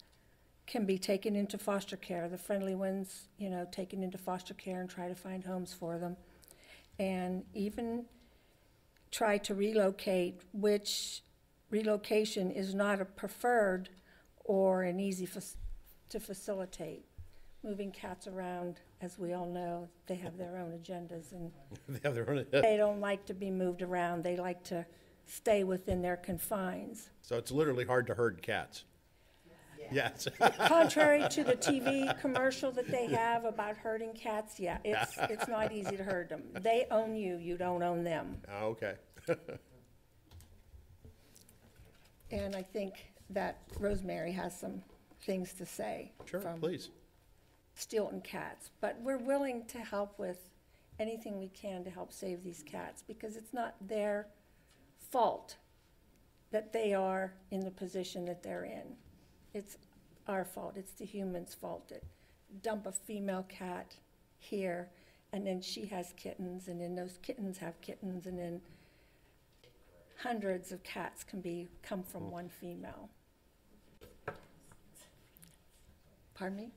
can be taken into foster care, the friendly ones, taken into foster care and try to find homes for them, and even try to relocate, which relocation is not a preferred or an easy to facilitate. Moving cats around, as we all know, they have their own agendas, and They have their own. they don't like to be moved around. They like to stay within their confines. So it's literally hard to herd cats. Yes. Contrary to the TV commercial that they have about herding cats, yeah, it's not easy to herd them. They own you, you don't own them. Oh, okay. And I think that Rosemary has some things to say. Sure, from please. Stilton cats, but we're willing to help with anything we can to help save these cats, because it's not their fault that they are in the position that they're in. It's our fault. It's the human's fault that dump a female cat here, and then she has kittens, and then those kittens have kittens, and then hundreds of cats come from one female. Pardon me?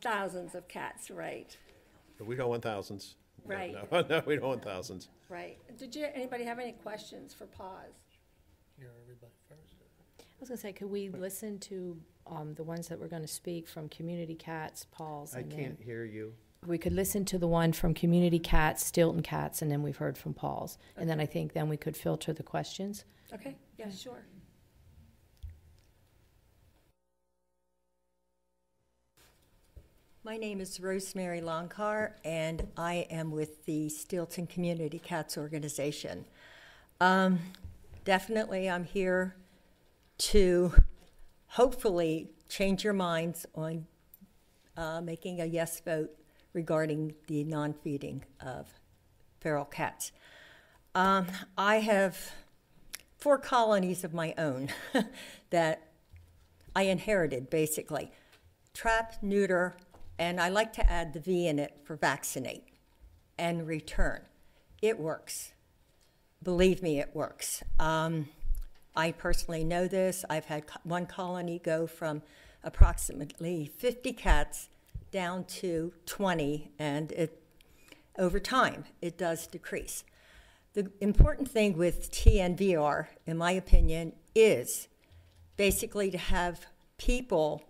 Thousands of cats, right. We don't want thousands. No, Right. No, no, we don't want thousands. Right. Anybody have any questions for Pause? I was gonna say, could we listen to the ones that were gonna speak from Community Cats, Paul's? I and then can't hear you. we could listen to the one from Community Cats, Stilton Cats, and then we've heard from Paul's. And then I think then we could filter the questions. Okay, yeah, sure. My name is Rosemary Longcar, and I am with the Stilton Community Cats Organization. Definitely, I'm here to hopefully change your minds on making a yes vote regarding the non-feeding of feral cats. I have 4 colonies of my own that I inherited, basically. Trap, neuter, and I like to add the V in it for vaccinate and return. It works. Believe me, it works. I personally know this. I've had one colony go from approximately 50 cats down to 20, and over time, it does decrease. The important thing with TNVR, in my opinion, is basically to have people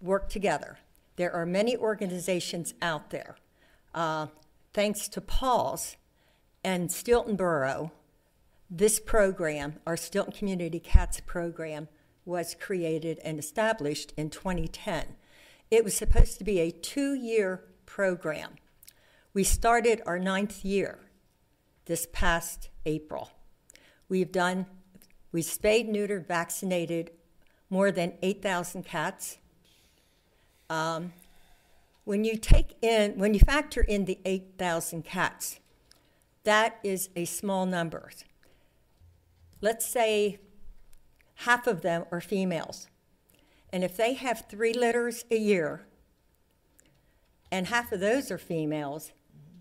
work together. There are many organizations out there. Thanks to Paul's and Stilton Borough, this program, our Stilton Community Cats program, was created and established in 2010. It was supposed to be a 2-year program. We started our 9th year this past April. We spayed, neutered, vaccinated more than 8,000 cats. When you factor in the 8,000 cats, that is a small number. Let's say half of them are females. And if they have 3 litters a year, and half of those are females,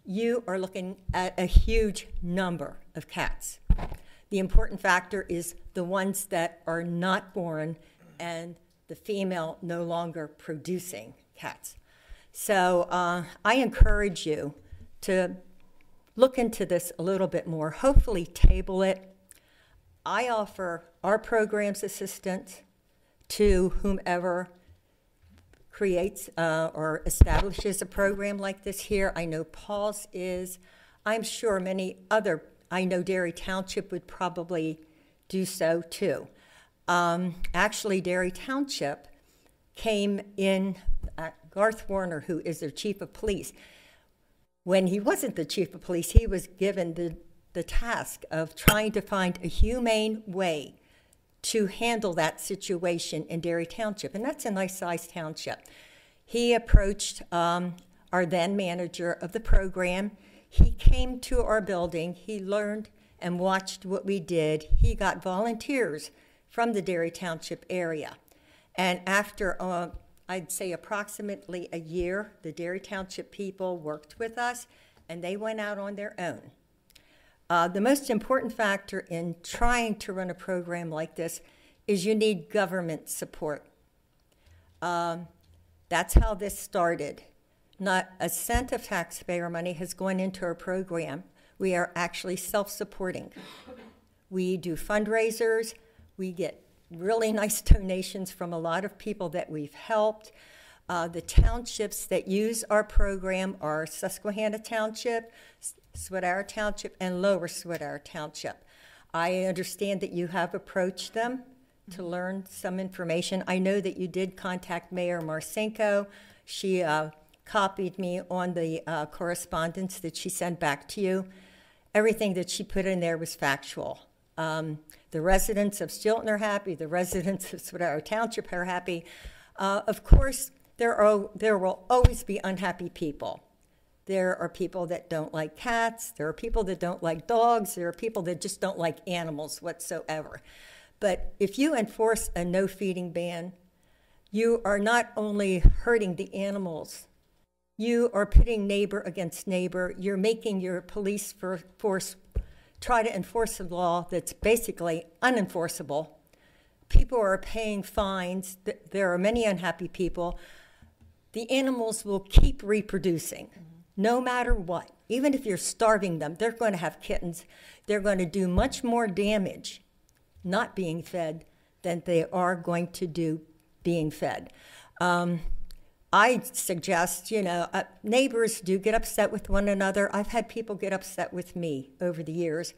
you are looking at a huge number of cats. The important factor is the ones that are not born and the female no longer producing cats. So I encourage you to look into this a little bit more, hopefully table it. I offer our program's assistance to whomever creates or establishes a program like this here. I know Paul's is. I'm sure I know Derry Township would probably do so too. Actually, Derry Township came in, Garth Warner, who is their chief of police. When he wasn't the chief of police, he was given the task of trying to find a humane way to handle that situation in Derry Township, and that's a nice-sized township. He approached our then manager of the program. He came to our building. He learned and watched what we did. He got volunteers from the Derry Township area. And after, I'd say approximately a year, the Derry Township people worked with us, and they went out on their own. The most important factor in trying to run a program like this is you need government support. That's how this started. Not a cent of taxpayer money has gone into our program. We are actually self-supporting. We do fundraisers. We get really nice donations from a lot of people that we've helped. The townships that use our program are Susquehanna Township, Swedara Township, and Lower Swedara Township. I understand that you have approached them to learn some information. I know that you did contact Mayor Marcinko. She copied me on the correspondence that she sent back to you. Everything that she put in there was factual. The residents of Stilton are happy. The residents of Swedara Township are happy. Of course, there will always be unhappy people. There are people that don't like cats. There are people that don't like dogs. There are people that just don't like animals whatsoever. But if you enforce a no feeding ban, you are not only hurting the animals, you are pitting neighbor against neighbor. You're making your police force try to enforce a law that's basically unenforceable. People are paying fines. There are many unhappy people. The animals will keep reproducing, no matter what. Even if you're starving them, they're going to have kittens. They're going to do much more damage not being fed than they are going to do being fed. I suggest, neighbors do get upset with one another. I've had people get upset with me over the years.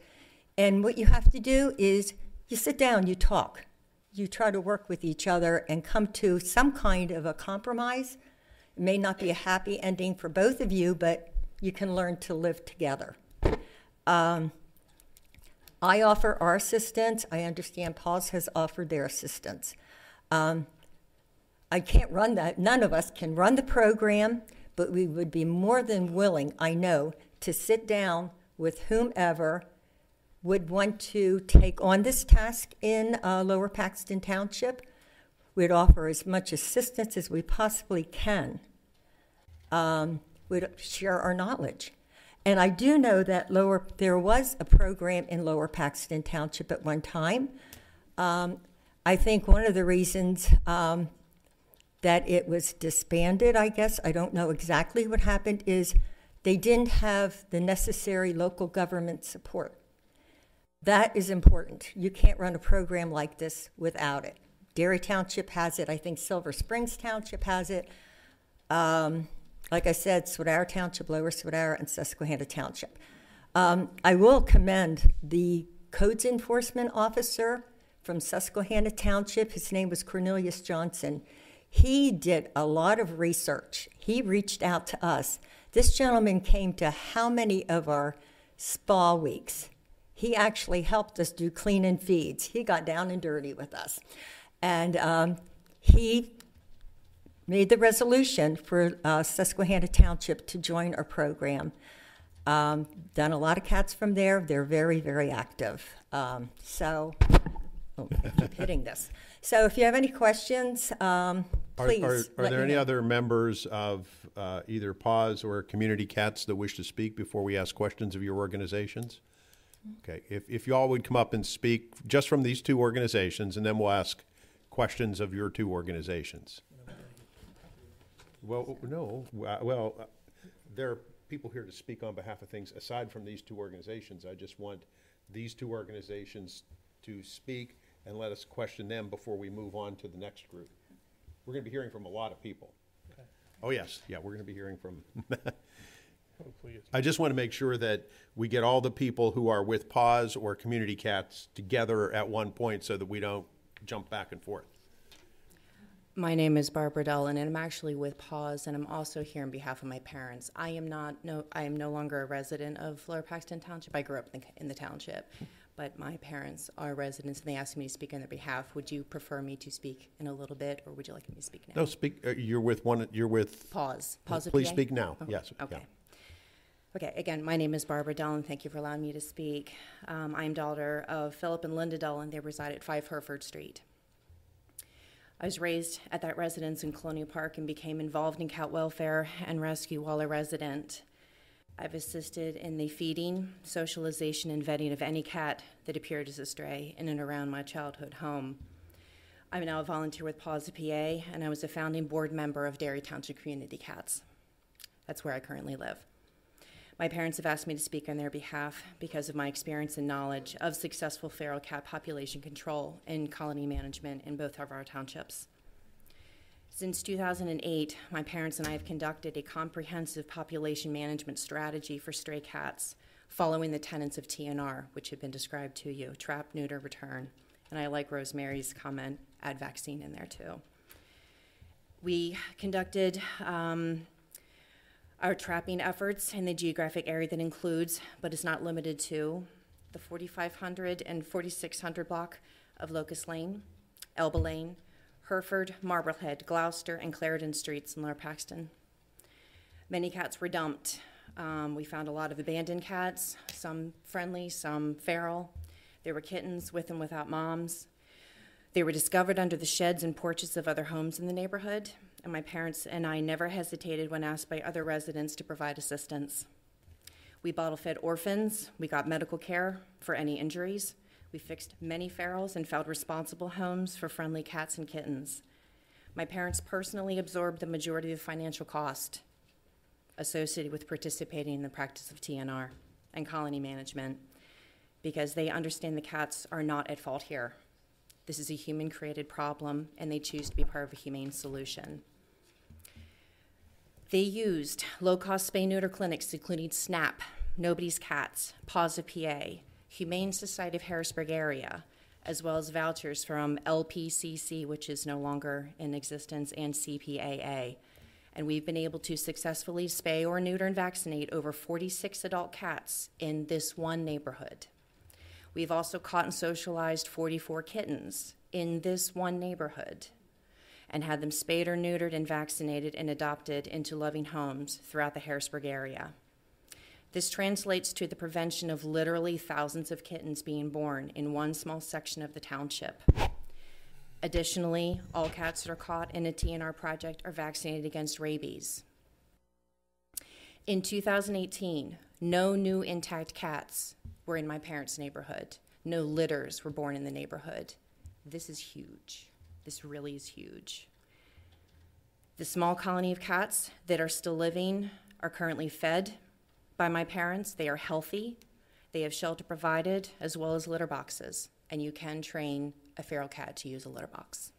And what you have to do is you sit down, you talk. You try to work with each other and come to some kind of a compromise. It may not be a happy ending for both of you, but you can learn to live together. I offer our assistance. I understand PAWS has offered their assistance. I can't run that. None of us can run the program, but we would be more than willing, I know, to sit down with whomever would want to take on this task in Lower Paxton Township. We'd offer as much assistance as we possibly can. We'd share our knowledge. And I do know that there was a program in Lower Paxton Township at one time. I think one of the reasons that it was disbanded, I guess, I don't know exactly what happened, is they didn't have the necessary local government support. That is important. You can't run a program like this without it. Derry Township has it. I think Silver Springs Township has it. Like I said, Swedara Township, Lower Swedara, and Susquehanna Township. I will commend the codes enforcement officer from Susquehanna Township. His name was Cornelius Johnson. He did a lot of research. He reached out to us. This gentleman came to how many of our spa weeks? He actually helped us do clean and feeds. He got down and dirty with us. And he made the resolution for Susquehanna Township to join our program. Done a lot of cats from there. They're very, very active. I keep hitting this. So if you have any questions, please Are there any other members of either PAWS or Community Cats that wish to speak before we ask questions of your organizations? Okay, if you all would come up and speak just from these two organizations, and then we'll ask questions of your two organizations. Well, no, there are people here to speak on behalf of things aside from these two organizations. I just want these two organizations to speak and let us question them before we move on to the next group. We're going to be hearing from a lot of people. Okay. Oh, yes. Yeah, we're going to be hearing from... I just want to make sure that we get all the people who are with PAWS or Community Cats together at one point so that we don't jump back and forth. My name is Barbara Dolan, and I'm actually with PAWS, and I'm also here on behalf of my parents. I am no longer a resident of Lower Paxton Township. I grew up in the township, but my parents are residents, and they asked me to speak on their behalf. Would you prefer me to speak in a little bit, or would you like me to speak now? No, speak. You're with PAWS. PAWS. Please speak now. Okay. Yes. Okay. Yeah. Okay, again, my name is Barbara Dolan. Thank you for allowing me to speak. I'm daughter of Philip and Linda Dolan. They reside at 5 Hereford Street. I was raised at that residence in Colonial Park and became involved in cat welfare and rescue while a resident. I've assisted in the feeding, socialization, and vetting of any cat that appeared as a stray in and around my childhood home. I'm now a volunteer with PAWS PA, and I was a founding board member of Derry Township Community Cats. That's where I currently live. My parents have asked me to speak on their behalf because of my experience and knowledge of successful feral cat population control and colony management in both of our townships. Since 2008, my parents and I have conducted a comprehensive population management strategy for stray cats following the tenets of TNR, which have been described to you: trap, neuter, return. And I like Rosemary's comment, add vaccine in there too. We conducted our trapping efforts in the geographic area that includes, but is not limited to, the 4500 and 4600 block of Locust Lane, Elba Lane, Hereford, Marblehead, Gloucester, and Clarendon Streets in Lower Paxton. Many cats were dumped. We found a lot of abandoned cats, some friendly, some feral. There were kittens with and without moms. They were discovered under the sheds and porches of other homes in the neighborhood, and my parents and I never hesitated when asked by other residents to provide assistance. We bottle-fed orphans, we got medical care for any injuries, we fixed many ferals and found responsible homes for friendly cats and kittens. My parents personally absorbed the majority of the financial cost associated with participating in the practice of TNR and colony management because they understand the cats are not at fault here. This is a human-created problem, and they choose to be part of a humane solution. They used low-cost spay-neuter clinics, including SNAP, Nobody's Cats, Paws of PA, Humane Society of Harrisburg Area, as well as vouchers from LPCC, which is no longer in existence, and CPAA. And we've been able to successfully spay or neuter and vaccinate over 46 adult cats in this one neighborhood. We've also caught and socialized 44 kittens in this one neighborhood and had them spayed or neutered and vaccinated and adopted into loving homes throughout the Harrisburg area. This translates to the prevention of literally thousands of kittens being born in one small section of the township. Additionally, all cats that are caught in a TNR project are vaccinated against rabies. In 2018, no new intact cats were in my parents' neighborhood. No litters were born in the neighborhood. This is huge. This really is huge. The small colony of cats that are still living are currently fed by my parents. They are healthy. They have shelter provided as well as litter boxes, and you can train a feral cat to use a litter box.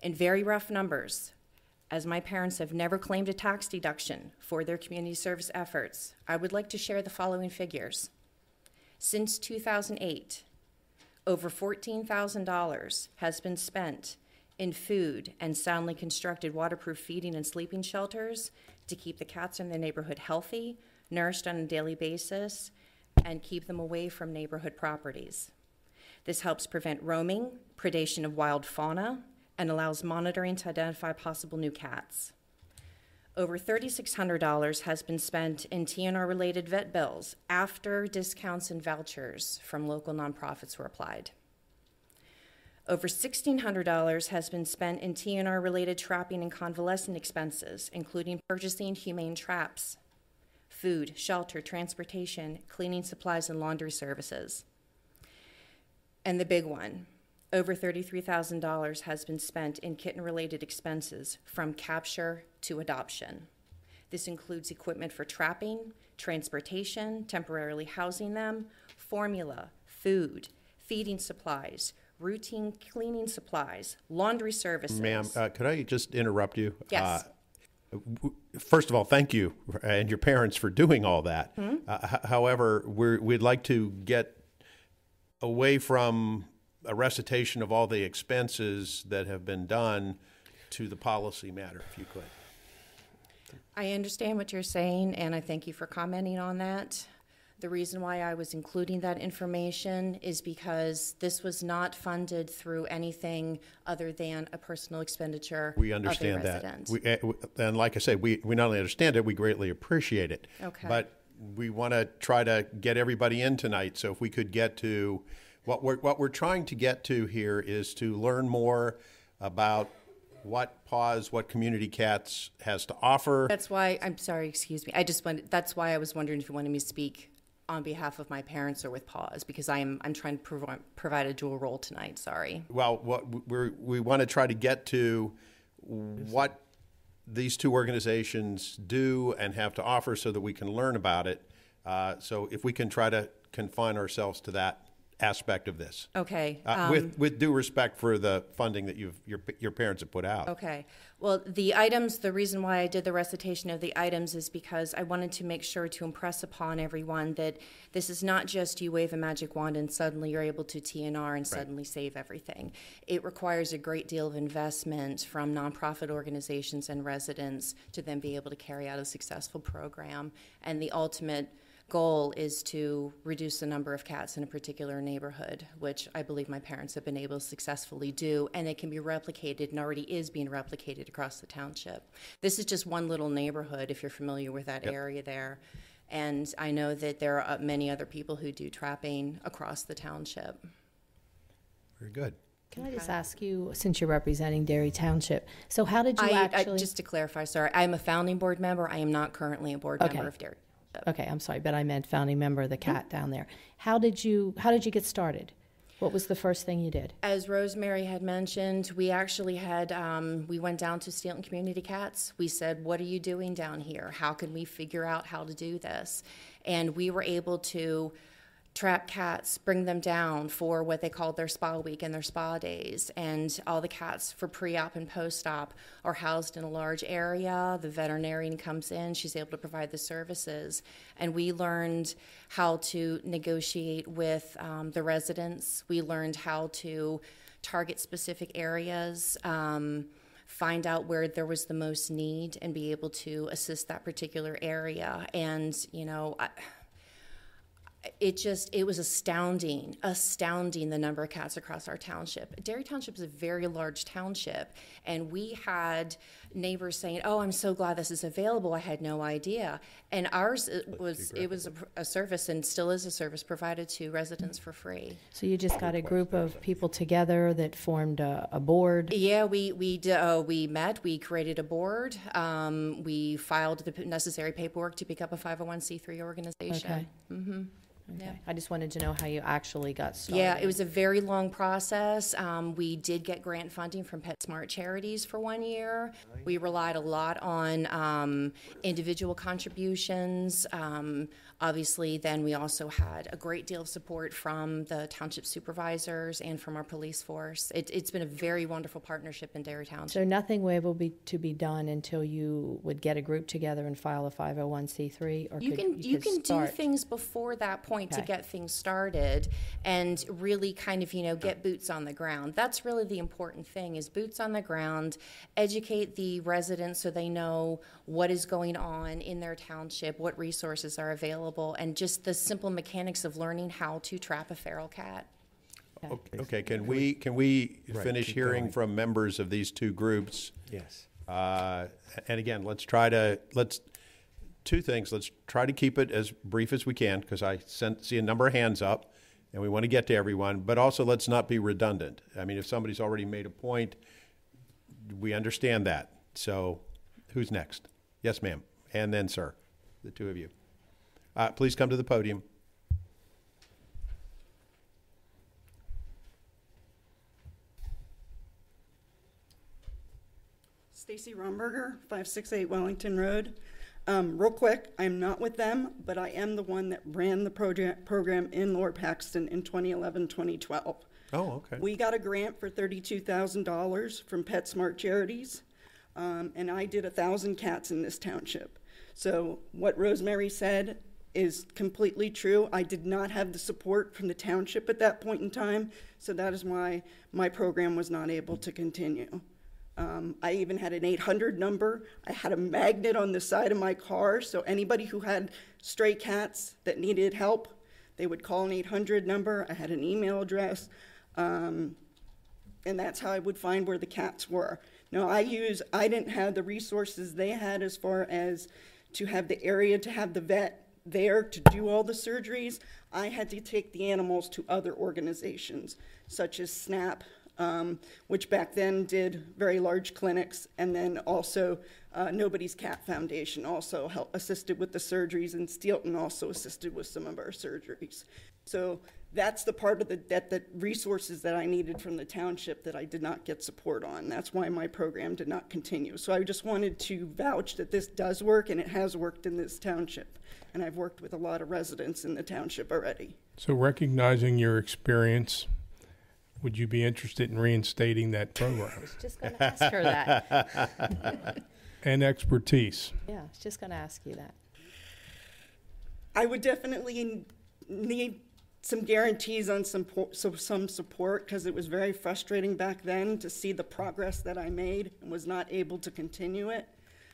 In very rough numbers, as my parents have never claimed a tax deduction for their community service efforts, I would like to share the following figures. Since 2008, over $14,000 has been spent in food and soundly constructed waterproof feeding and sleeping shelters to keep the cats in the neighborhood healthy, nourished on a daily basis, and keep them away from neighborhood properties. This helps prevent roaming, predation of wild fauna, and allows monitoring to identify possible new cats. Over $3,600 has been spent in TNR-related vet bills after discounts and vouchers from local nonprofits were applied. Over $1,600 has been spent in TNR-related trapping and convalescent expenses, including purchasing humane traps, food, shelter, transportation, cleaning supplies, and laundry services. And the big one, over $33,000 has been spent in kitten-related expenses from capture to adoption. This includes equipment for trapping, transportation, temporarily housing them, formula, food, feeding supplies, routine cleaning supplies, laundry services. Ma'am, could I just interrupt you? Yes. First of all, thank you and your parents for doing all that. However, we'd like to get away from a recitation of all the expenses that have been done to the policy matter, if you could. I understand what you're saying, and I thank you for commenting on that. The reason why I was including that information is because this was not funded through anything other than a personal expenditure We understand of a resident. that. And like I say, we not only understand it, we greatly appreciate it. Okay. But we want to try to get everybody in tonight, so if we could get to what we're trying to get to here is to learn more about what PAWS, what Community Cats has to offer. That's why, I'm sorry, excuse me. That's why I was wondering if you wanted me to speak on behalf of my parents or with PAWS, because I'm trying to provide a dual role tonight, sorry. Well, we want to try to get to what these two organizations do and have to offer so that we can learn about it. So if we can try to confine ourselves to that aspect of this. Okay. With due respect for the funding that your parents have put out. Okay. Well, the items, the reason why I did the recitation of the items is because I wanted to make sure to impress upon everyone that this is not just you wave a magic wand and suddenly you're able to TNR and suddenly save everything. It requires a great deal of investment from nonprofit organizations and residents to then be able to carry out a successful program. And the ultimate goal is to reduce the number of cats in a particular neighborhood, which I believe my parents have been able to successfully do, and it can be replicated and already is being replicated across the township. This is just one little neighborhood, if you're familiar with that area there. And I know that there are many other people who do trapping across the township. Very good. Can I just ask you, since you're representing Dairy Township, so how did you actually? Just to clarify, sorry, I'm a founding board member. I am not currently a board member of Dairy. Okay, I'm sorry, but I meant founding member of the CAT down there. How did you get started? What was the first thing you did? As Rosemary had mentioned, we actually had, we went down to Steelton Community Cats. We said, what are you doing down here? How can we figure out how to do this? And we were able to trap cats, bring them down for what they called their spa week and their spa days. And all the cats for pre-op and post-op are housed in a large area. The veterinarian comes in, she's able to provide the services. And we learned how to negotiate with the residents. We learned how to target specific areas, find out where there was the most need and be able to assist that particular area. And, you know, it was astounding the number of cats across our township. Dairy Township is a very large township, and we had neighbors saying, oh, I'm so glad this is available, I had no idea. And ours was a service, and still is a service, provided to residents for free. So you just got a group of people together that formed a board? Yeah, we met, we created a board, we filed the necessary paperwork to pick up a 501c3 organization. Okay. Mm-hmm. Okay. Yeah. I just wanted to know how you actually got started. Yeah, it was a very long process. We did get grant funding from PetSmart Charities for 1 year. We relied a lot on individual contributions. Obviously, then we also had a great deal of support from the township supervisors and from our police force. It's been a very wonderful partnership in Dairy Township. So nothing was able to be done until you would get a group together and file a 501c3? Or You can do things before that point to get things started and really kind of, get boots on the ground. That's really the important thing, is boots on the ground, educate the residents so they know what is going on in their township, what resources are available, and just the simple mechanics of learning how to trap a feral cat. Okay, can we finish hearing from members of these two groups? Yes. And again, let's try to keep it as brief as we can, because I see a number of hands up, and we want to get to everyone, but also let's not be redundant. I mean, if somebody's already made a point, we understand that. So who's next? Yes, ma'am. And then sir, the two of you. Please come to the podium. Stacy Romberger, 568 Wellington Road. Real quick, I'm not with them, but I am the one that ran the program in Lower Paxton in 2011-2012. Oh, okay. We got a grant for $32,000 from PetSmart Charities, and I did 1,000 cats in this township. So what Rosemary said is completely true. I did not have the support from the township at that point in time, so that is why my program was not able to continue. I even had an 800 number. I had a magnet on the side of my car, so anybody who had stray cats that needed help, they would call an 800 number. I had an email address, and that's how I would find where the cats were. Now, I didn't have the resources they had as far as to have the area to have the vet there to do all the surgeries. I had to take the animals to other organizations, such as SNAP, which back then did very large clinics, and then also Nobody's Cat Foundation also assisted with the surgeries, and Steelton also assisted with some of our surgeries. So that's the part of the resources that I needed from the township that I did not get support on. That's why my program did not continue. So I just wanted to vouch that this does work, and it has worked in this township. And I've worked with a lot of residents in the township already. So recognizing your experience, would you be interested in reinstating that program? I was just going to ask her that. And expertise. Yeah, I was just going to ask you that. I would definitely need some guarantees on some support, because it was very frustrating back then to see the progress that I made and was not able to continue it.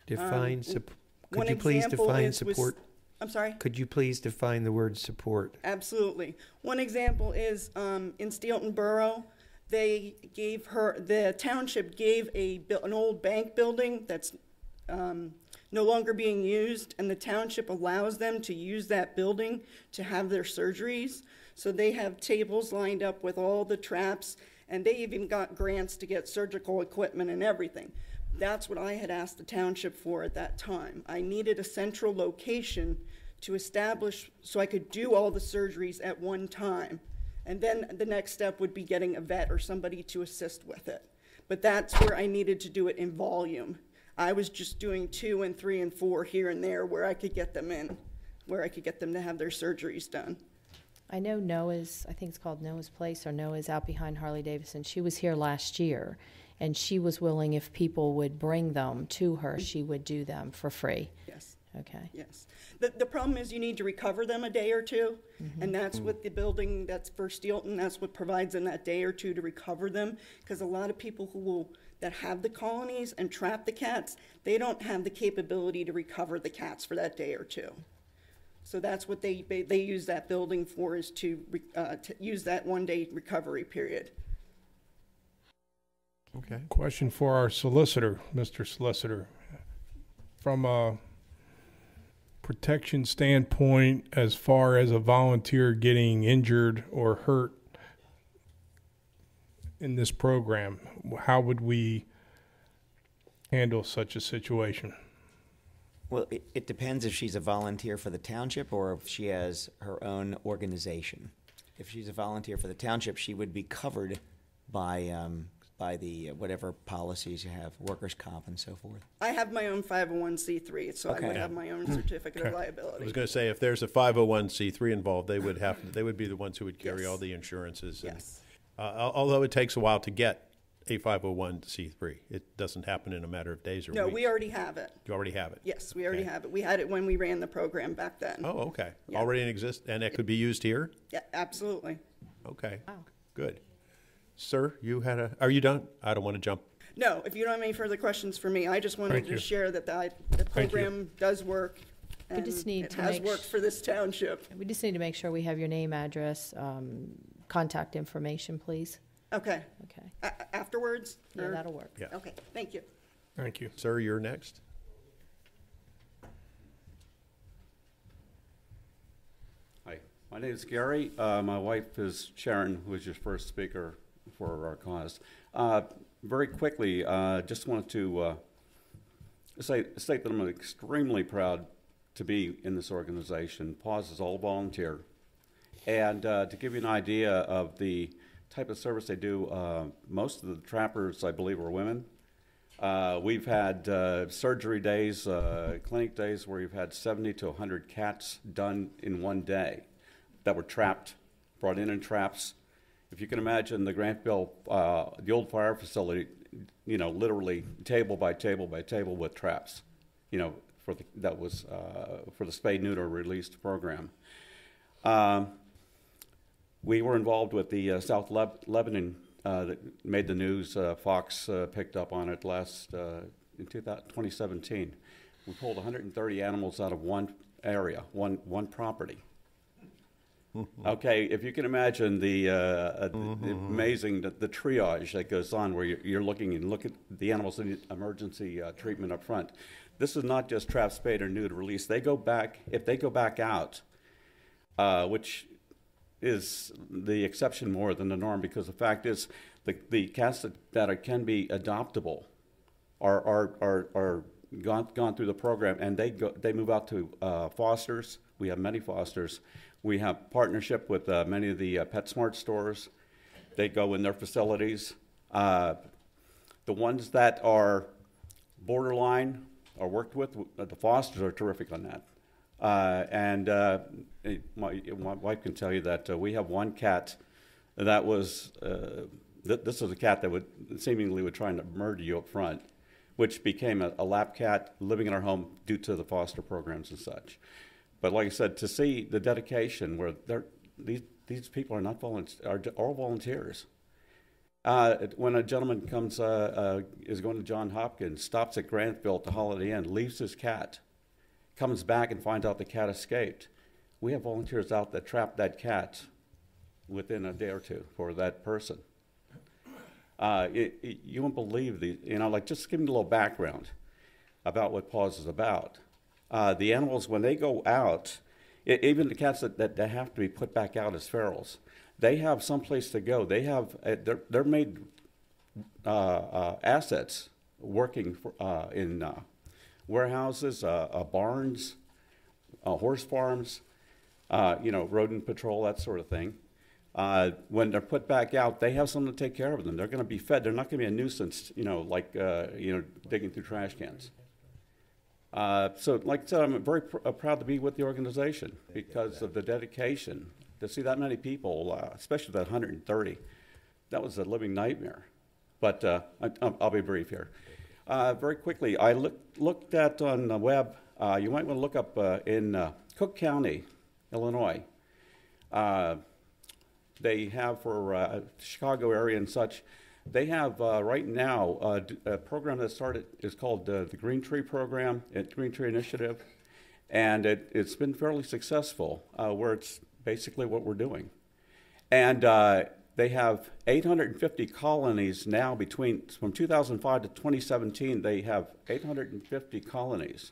Could you please define support? I'm sorry? Could you please define the word support? Absolutely. One example is in Steelton Borough, the township gave an old bank building that's no longer being used, and the township allows them to use that building to have their surgeries. So they have tables lined up with all the traps, and they even got grants to get surgical equipment and everything. That's what I had asked the township for at that time. I needed a central location to establish so I could do all the surgeries at one time. And then the next step would be getting a vet or somebody to assist with it. But that's where I needed to do it in volume. I was just doing 2 and 3 and 4 here and there where I could get them in, where I could get them to have their surgeries done. I know Noah's, I think it's called Noah's Place, or Noah's out behind Harley Davidson. She was here last year, and she was willing, if people would bring them to her, she would do them for free. Yes. Okay. Yes. The problem is you need to recover them a day or two, and that's what the building that's for Steelton, that's what provides them that day or two to recover them, because a lot of people that have the colonies and trap the cats, they don't have the capability to recover the cats for that day or two. So that's what they use that building for, is to use that 1-day recovery period. Okay. Question for our solicitor, Mr. Solicitor. From a protection standpoint, as far as a volunteer getting injured or hurt in this program, how would we handle such a situation? Well, it depends if she's a volunteer for the township or if she has her own organization. If she's a volunteer for the township, she would be covered by the whatever policies you have, workers' comp and so forth. I have my own 501c3, so Okay. I would have my own certificate of liability. I was going to say, if there's a 501c3 involved, they would be the ones who would carry Yes. all the insurances. Yes. Although it takes a while to get a 501c3, it doesn't happen in a matter of days or No, weeks. we already have it. You already have it. Yes, we already Okay. have it. We had it when we ran the program back then. Oh, okay. Yeah. Already in exist, and it could be used here. Yeah, absolutely. Okay. Good. Sir, are you done? I don't want to jump. No, if you don't have any further questions for me, I just wanted Thank to you. share that the program does work. We And just need it to has make worked for this township. We just need to make sure we have your name, address, contact information, please. Okay. Okay. Afterwards? Yeah, or- that'll work. Yeah. Okay, thank you. Thank you. Sir, you're next. Hi, my name is Gary. My wife is Sharon, who was your first speaker for our cause. Very quickly, just wanted to state that I'm extremely proud to be in this organization. PAWS is all volunteer. And to give you an idea of the type of service they do, most of the trappers, I believe, are women. We've had surgery days, clinic days where we've had 70 to 100 cats done in one day that were trapped, brought in traps. If you can imagine the Grantville, the old fire facility, literally table by table by table with traps, that was for the spay neuter released program. We were involved with the South Lebanon that made the news. Fox picked up on it in 2017. We pulled 130 animals out of one area, one property. Okay, if you can imagine the amazing the triage that goes on, where you're looking and look at the animals in emergency treatment up front. This is not just trap, spayed, or neuter release. They go back, if they go back out, which is the exception more than the norm, because the fact is the cats that can be adoptable are gone through the program, and they move out to fosters. We have many fosters. We have partnership with many of the PetSmart stores. They go in their facilities. The ones that are borderline are worked with, the fosters are terrific on that. My wife can tell you that we have one cat that was, this was a cat that seemingly would try to murder you up front, which became a lap cat living in our home due to the foster programs and such. But like I said, to see the dedication where these people are not are all volunteers. When a gentleman comes, is going to Johns Hopkins, stops at Grantville at the Holiday Inn, leaves his cat, comes back and finds out the cat escaped, we have volunteers out that trap that cat within a day or two for that person. You won't believe just give me a little background about what PAWS is about. The animals, when they go out, even the cats that have to be put back out as ferals, they have some place to go. They have, they're made assets working in warehouses, barns, horse farms, rodent patrol, that sort of thing. When they're put back out, they have someone to take care of them. They're going to be fed. They're not going to be a nuisance, digging through trash cans. So, like I said, I'm very proud to be with the organization because of the dedication. To see that many people, especially that 130, that was a living nightmare. But I'll be brief here. Very quickly, I looked at on the web, you might want to look up in Cook County, Illinois. They have for Chicago area and such, they have right now a program that started, is called the Green Tree Program, Green Tree Initiative, and it's been fairly successful where it's basically what we're doing. And they have 850 colonies now from 2005 to 2017, they have 850 colonies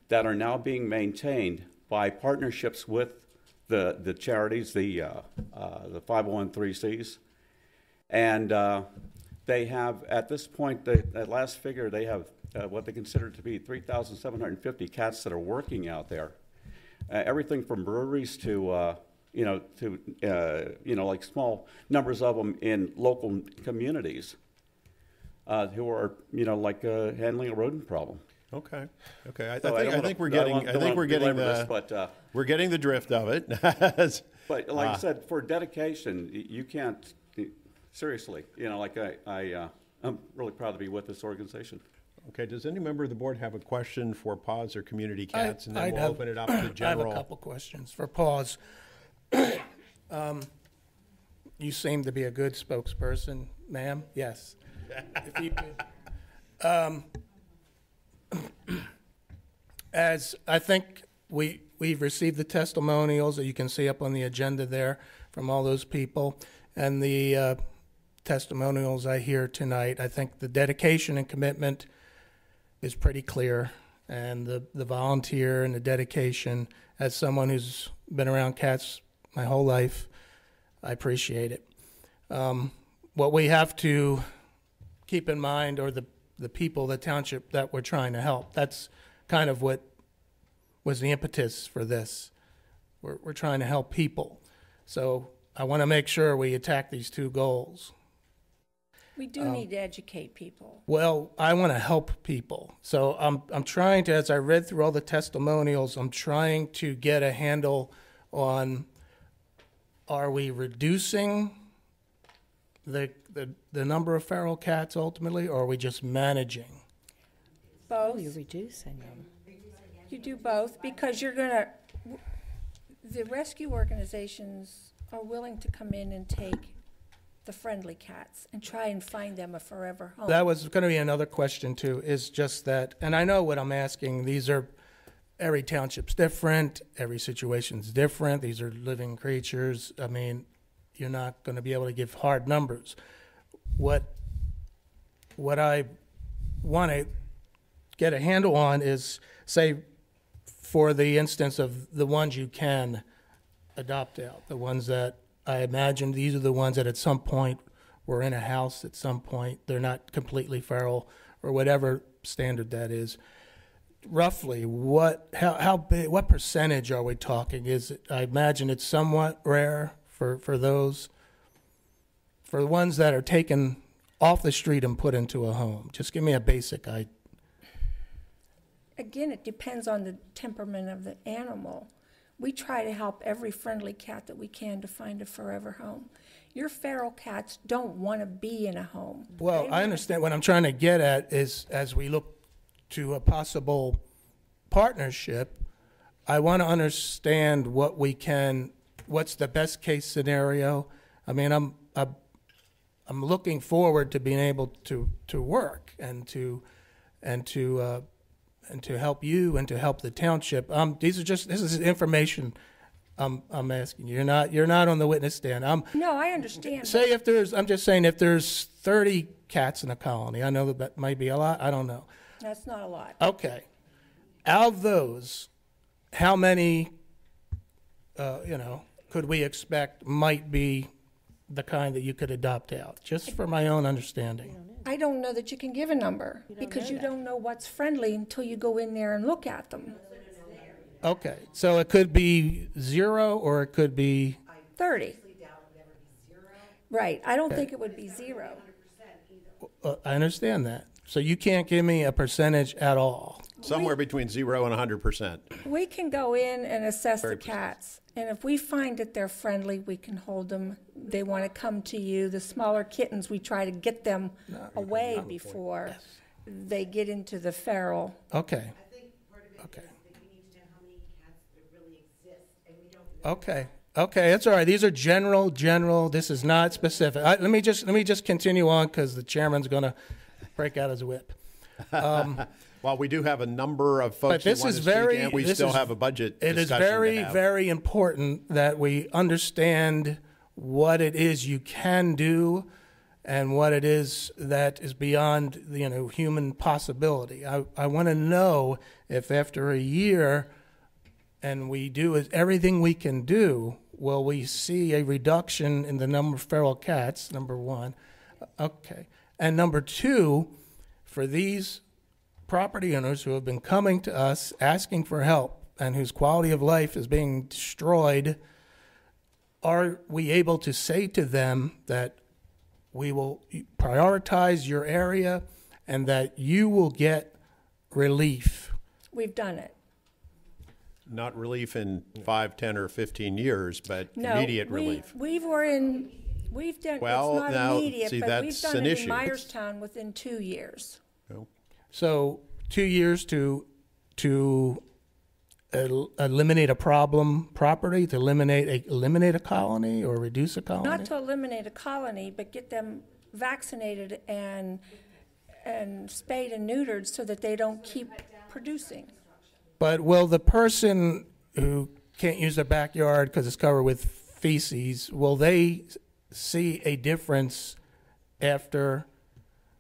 that are now being maintained by partnerships with the charities, the 501(c)(3)s. And they have, at this point, that last figure, they have what they consider to be 3,750 cats that are working out there. Everything from breweries to like small numbers of them in local communities who are, handling a rodent problem. Okay. Okay. I So think we're getting we're getting the drift of it. But like I said, for dedication, you can't seriously. I'm really proud to be with this organization. Okay. Does any member of the board have a question for PAWS or Community Cats, and then I'd we'll open it up to general? I have a couple questions for PAWS. You seem to be a good spokesperson, ma'am. Yes. If you could. As I think we've received the testimonials that you can see up on the agenda there from all those people, and the testimonials I hear tonight, I think the dedication and commitment is pretty clear, and the volunteer and the dedication, as someone who's been around cats my whole life, I appreciate it. What we have to keep in mind are the people, the township that we're trying to help. That's kind of what was the impetus for this. We're trying to help people. So I want to make sure we attack these two goals. We do need to educate people. Well, I want to help people. So I'm trying to, as I read through all the testimonials, I'm trying to get a handle on, are we reducing the number of feral cats ultimately, or are we just managing? Both. You're reducing them. You do both because the rescue organizations are willing to come in and take the friendly cats and try and find them a forever home. That was going to be another question too, is just that, and I know what I'm asking, every township's different, every situation's different, these are living creatures. I mean, you're not going to be able to give hard numbers. What I want to get a handle on is, say, for the instance of the ones you can adopt out, the ones that I imagine these are the ones that at some point were in a house at some point, they're not completely feral or whatever standard that is. Roughly, how big, what percentage are we talking? I imagine it's somewhat rare for those, for the ones that are taken off the street and put into a home. Just give me a basic idea. Again, it depends on the temperament of the animal. We try to help every friendly cat that we can to find a forever home. Your feral cats don't want to be in a home. Well, I understand. What I'm trying to get at is, as we look to a possible partnership, I want to understand what's the best case scenario. I mean, I'm looking forward to being able to work and to to help you and to help the township. This is information I'm asking you. You're not on the witness stand. No, I understand. Say if there's, I'm just saying if there's 30 cats in a colony, I know that might be a lot, I don't know. That's not a lot. Okay. Out of those, how many, could we expect might be the kind that you could adopt out? Just for my own understanding. I don't know that you can give a number because you don't know what's friendly until you go in there and look at them. Okay, so it could be 0 or it could be 30. Right. I don't think it would be 0. I understand that. So you can't give me a percentage at all. Somewhere between 0 and 100%. We can go in and assess the cats, and if we find that they're friendly, we can hold them. They want to come to you. The smaller kittens, we try to get them away before they get into the feral. Okay. Okay. Okay, that's all right. These are general. This is not specific. Let me just continue on because the chairman's going to break out his whip. Well, we do have a number of folks But this who want is to speak, very. and we this still is- have a budget It is discussion to very, have. very important that we understand what it is you can do, and what it is that is beyond human possibility. I want to know if after a year, and we do everything we can do, will we see a reduction in the number of feral cats? Number one, okay, and number two, for these property owners who have been coming to us asking for help and whose quality of life is being destroyed, are we able to say to them that we will prioritize your area and that you will get relief? We've done it. Not relief in 5, 10, or 15 years, but No, immediate relief. We've done, Well, it's not now, immediate, see, but we've that's done an it issue. in Myerstown within 2 years. So 2 years to eliminate a problem property, to eliminate a colony or reduce a colony? Not to eliminate a colony, but get them vaccinated and spayed and neutered so that they don't keep producing. But will the person who can't use their backyard because it's covered with feces, will they see a difference after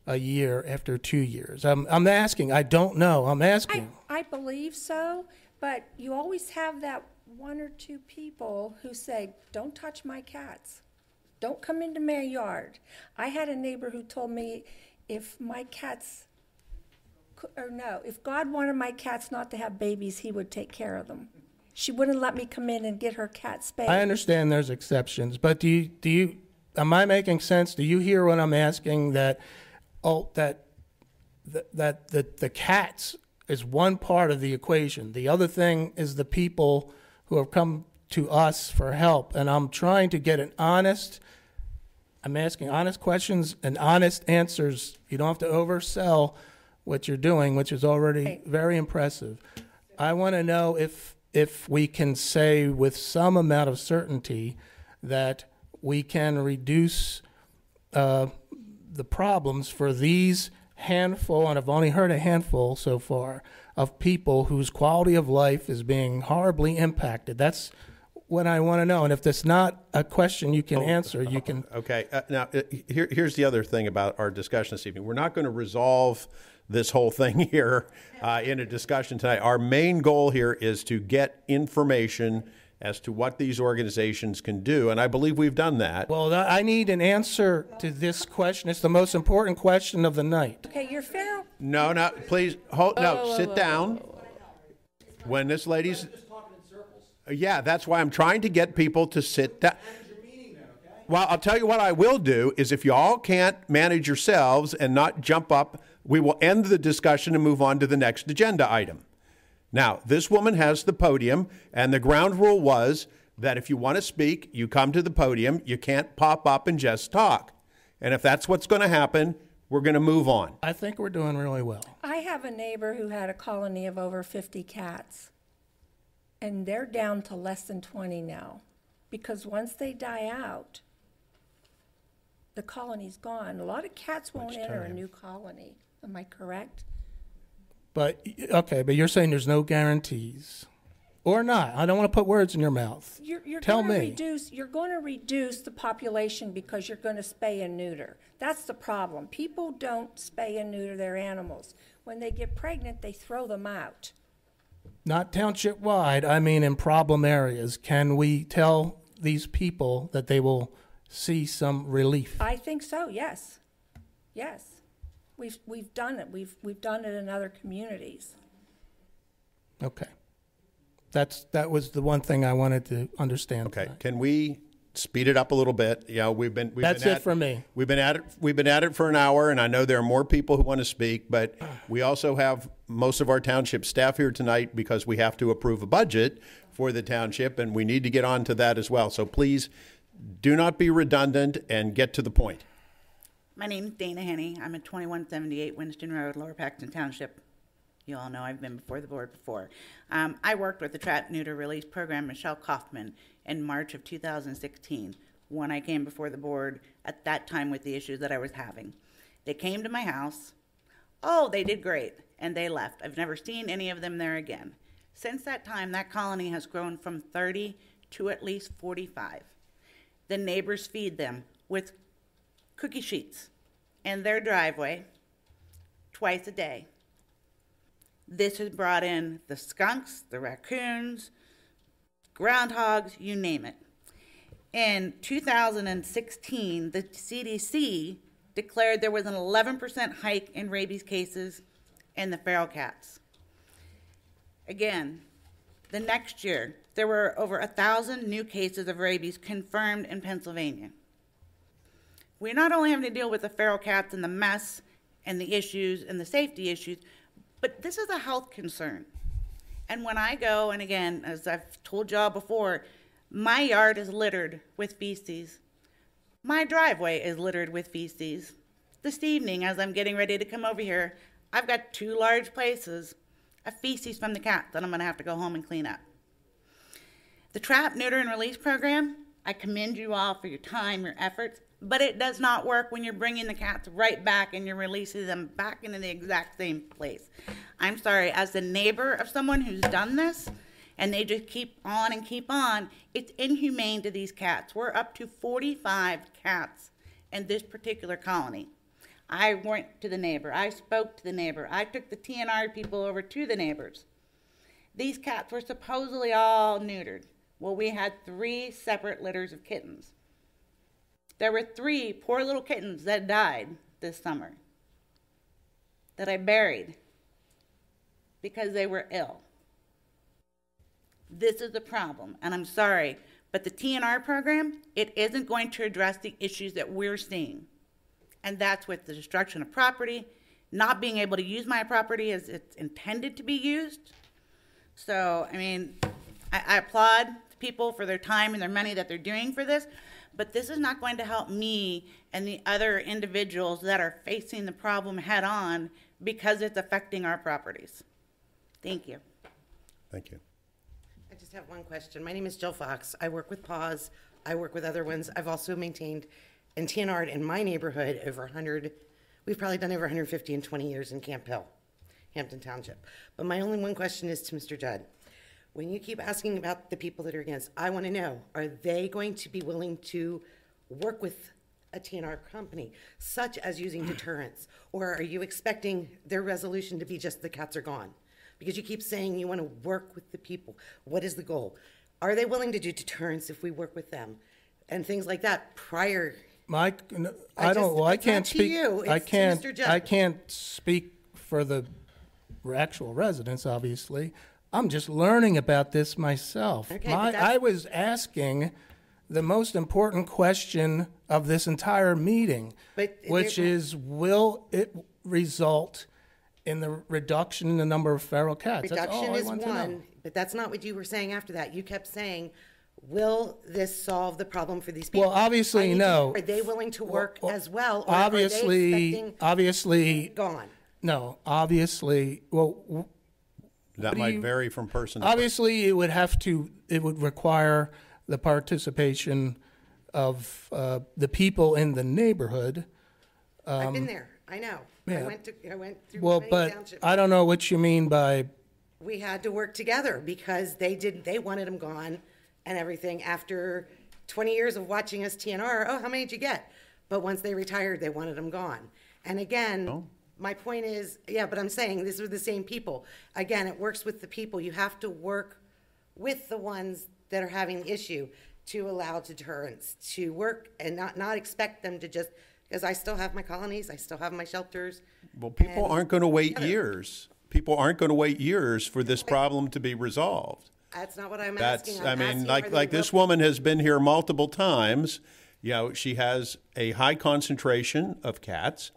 a year, after 2 years? I'm asking. I don't know. I'm asking. I believe so, but you always have that 1 or 2 people who say, don't touch my cats. Don't come into my yard. I had a neighbor who told me if my cats, if God wanted my cats not to have babies, he would take care of them. She wouldn't let me come in and get her cat spayed. I understand there's exceptions, but do you, am I making sense? Do you hear what I'm asking? That the cats is one part of the equation. The other thing is the people who have come to us for help, and I'm trying to get I'm asking honest questions and honest answers. You don't have to oversell what you're doing, which is already very impressive. I want to know if we can say with some amount of certainty that we can reduce the problems for these handful, and I've only heard a handful so far, of people whose quality of life is being horribly impacted. That's what I want to know. And if that's not a question you can answer, you can... Okay. Now, here's the other thing about our discussion this evening. We're not going to resolve this whole thing here in a discussion tonight. Our main goal here is to get information as to what these organizations can do, and I believe we've done that. Well, I need an answer to this question. It's the most important question of the night. Okay, you're fair. No, please, sit down. When this lady's... Yeah, that's why I'm trying to get people to sit down. Well, I'll tell you what I will do is if you all can't manage yourselves and not jump up, we will end the discussion and move on to the next agenda item. Now, this woman has the podium, and the ground rule was that if you want to speak, you come to the podium. You can't pop up and just talk. And if that's what's going to happen, we're going to move on. I think we're doing really well. I have a neighbor who had a colony of over 50 cats, and they're down to less than 20 now, because once they die out, the colony's gone. A lot of cats won't enter a new colony. Am I correct? But, okay, but you're saying there's no guarantees. Or not. I don't want to put words in your mouth. Tell me. You're going to reduce the population because you're going to spay and neuter. That's the problem. People don't spay and neuter their animals. When they get pregnant, they throw them out. Not township-wide, I mean in problem areas. Can we tell these people that they will see some relief? I think so, yes. Yes. We've done it. We've done it in other communities. Okay. That was the one thing I wanted to understand. Okay, can we speed it up a little bit? Yeah, That's it for me. We've been at it for an hour, and I know there are more people who want to speak, but we also have most of our township staff here tonight because we have to approve a budget for the township, and we need to get on to that as well. So please do not be redundant and get to the point. My name is Dana Henney. I'm at 2178 Winston Road, Lower Paxton Township. You all know I've been before the board before. I worked with the Trap Neuter Release Program, Michelle Kaufman, in March of 2016 when I came before the board at that time with the issues that I was having. They came to my house. Oh, they did great, and they left. I've never seen any of them there again. Since that time, that colony has grown from 30 to at least 45. The neighbors feed them with cookie sheets in their driveway twice a day. This has brought in the skunks, the raccoons, groundhogs, you name it. In 2016, the CDC declared there was an 11% hike in rabies cases in the feral cats. Again, the next year, there were over 1,000 new cases of rabies confirmed in Pennsylvania. We're not only having to deal with the feral cats and the mess and the issues and the safety issues, but this is a health concern. And when I go, and again, as I've told y'all before, my yard is littered with feces. My driveway is littered with feces. This evening, as I'm getting ready to come over here, I've got 2 large places of feces from the cat that I'm gonna have to go home and clean up. The Trap, Neuter, and Release program, I commend you all for your time, your efforts, but it does not work when you're bringing the cats right back and you're releasing them back into the exact same place. I'm sorry, as the neighbor of someone who's done this, and they just keep on and keep on, it's inhumane to these cats. We're up to 45 cats in this particular colony. I went to the neighbor, I spoke to the neighbor, I took the TNR people over to the neighbors. These cats were supposedly all neutered. Well, we had 3 separate litters of kittens. There were 3 poor little kittens that died this summer that I buried because they were ill. This is the problem, and I'm sorry, but the TNR program, it isn't going to address the issues that we're seeing. And that's with the destruction of property, not being able to use my property as it's intended to be used. So, I mean, I applaud people for their time and their money that they're doing for this, but this is not going to help me and the other individuals that are facing the problem head on because it's affecting our properties. Thank you. Thank you. I just have one question. My name is Jill Fox. I work with PAWS. I work with other ones. I've also maintained and TNR'd in my neighborhood over 100. We've probably done over 150 in 20 years in Camp Hill, Hampton Township. But my only one question is to Mr. Judd. When you keep asking about the people that are against, I want to know, are they going to be willing to work with a TNR company, such as using deterrence? Or are you expecting their resolution to be just the cats are gone? Because you keep saying you want to work with the people. What is the goal? Are they willing to do deterrence if we work with them? And things like that prior. Mike, I can't speak. I can't speak for the actual residents, obviously. I'm just learning about this myself. Okay, I was asking the most important question of this entire meeting, which is, will it result in the reduction in the number of feral cats? Reduction is one, but that's not what you were saying after that. You kept saying, will this solve the problem for these people? Well, obviously, no. Are they willing to work as well? Or obviously, are they expecting gone? No, obviously, well. That might vary from person to obviously, it would require the participation of the people in the neighborhood. I've been there. I know. Yeah. I went through Well, many but townships. I don't know what you mean by, We had to work together because they wanted them gone and everything after 20 years of watching us TNR. Oh, how many did you get? But once they retired, they wanted them gone. And again, my point is, yeah, but I'm saying this was the same people. Again, it works with the people. You have to work with the ones that are having the issue to allow deterrence, to work and not expect them to just, because I still have my colonies, I still have my shelters. Well, people and aren't going to wait together. years. People aren't going to wait years for this problem to be resolved. That's not what I'm That's, asking. I I'm mean, asking like are they this woman has been here multiple times. You know, she has a high concentration of cats,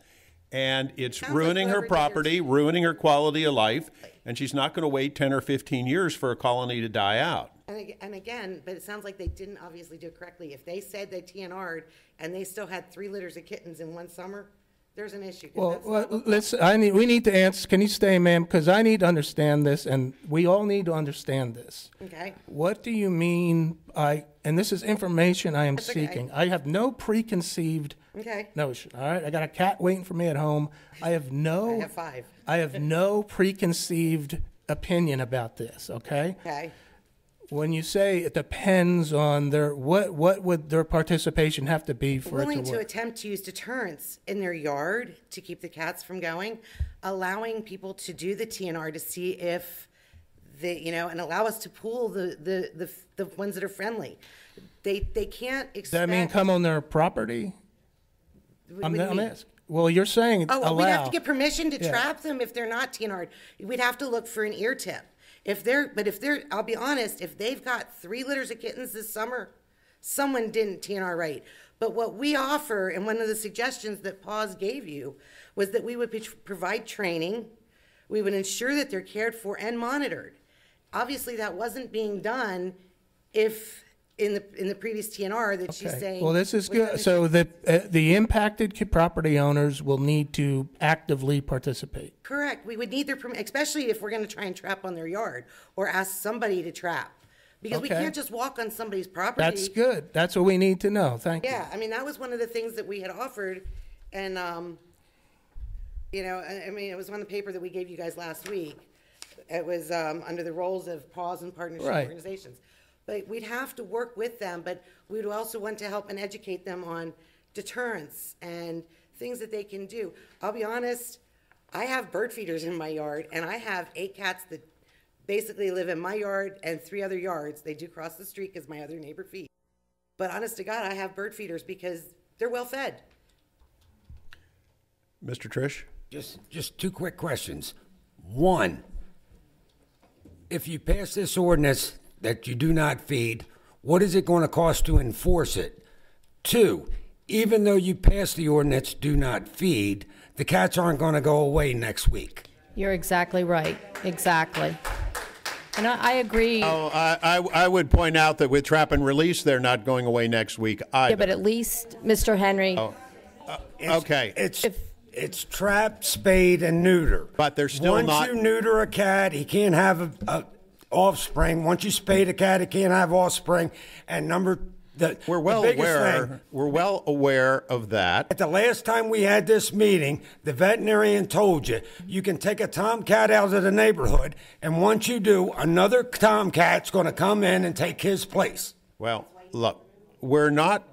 and it's Sounds like ruining her whoever did property, ruining her quality of life, and she's not going to wait 10 or 15 years for a colony to die out. And again, but it sounds like they didn't obviously do it correctly. If they said they TNR'd and they still had 3 litters of kittens in one summer, there's an issue. 'Cause that's not what- we need to answer, can you stay, ma'am? Because I need to understand this, and we all need to understand this. Okay. What do you mean by, and this is information I am That's okay. seeking. I have no preconceived Okay. notion, all right? I got a cat waiting for me at home. I have I have 5. I have no preconceived opinion about this, okay? Okay. When you say it depends on their, what would their participation have to be for it Willing to to work? attempt to use deterrence in their yard to keep the cats from going, allowing people to do the TNR to see if and allow us to pool the ones that are friendly. They can't expect. Does that mean come on their property? What I'm do you mean? asking. Well, you're saying Oh, well, allow. we'd have to get permission to Yeah. trap them if they're not TNR'd. We'd have to look for an ear tip. If they're, I'll be honest, if they've got 3 litters of kittens this summer, someone didn't TNR right. But what we offer, and one of the suggestions that PAWS gave you, was that we would provide training, we would ensure that they're cared for and monitored. Obviously, that wasn't being done if, in the previous TNR that she's saying. Well, this is was done good. in- So the impacted property owners will need to actively participate. Correct. We would need their permission, especially if we're going to try and trap on their yard or ask somebody to trap. Because we Okay. can't just walk on somebody's property. That's good. That's what we need to know. Thank you. Yeah, I mean, that was one of the things that we had offered. And, I mean, it was on the paper that we gave you guys last week. It was under the roles of PAWS and partnership Right. organizations. But we'd have to work with them, but we'd also want to help and educate them on deterrence and things that they can do. I'll be honest, I have bird feeders in my yard, and I have 8 cats that basically live in my yard and 3 other yards. They do cross the street because my other neighbor feeds. But honest to God, I have bird feeders because they're well fed. Mr. Trish? Just 2 quick questions. 1, if you pass this ordinance that you do not feed, what is it going to cost to enforce it? 2, even though you pass the ordinance, do not feed, the cats aren't going to go away next week. You're exactly right. Exactly. And I agree. Oh, I would point out that with trap and release, they're not going away next week either. Yeah, but at least, Mr. Henry, Okay. It's trap, spade, and neuter. But they're still Once not. you neuter a cat, he can't have a offspring. Once you spade a cat, he can't have offspring. And We're well the biggest aware. thing, We're well aware of that. at the last time we had this meeting, the veterinarian told you you can take a tomcat out of the neighborhood, and once you do, another tomcat's going to come in and take his place. Well, look, we're not.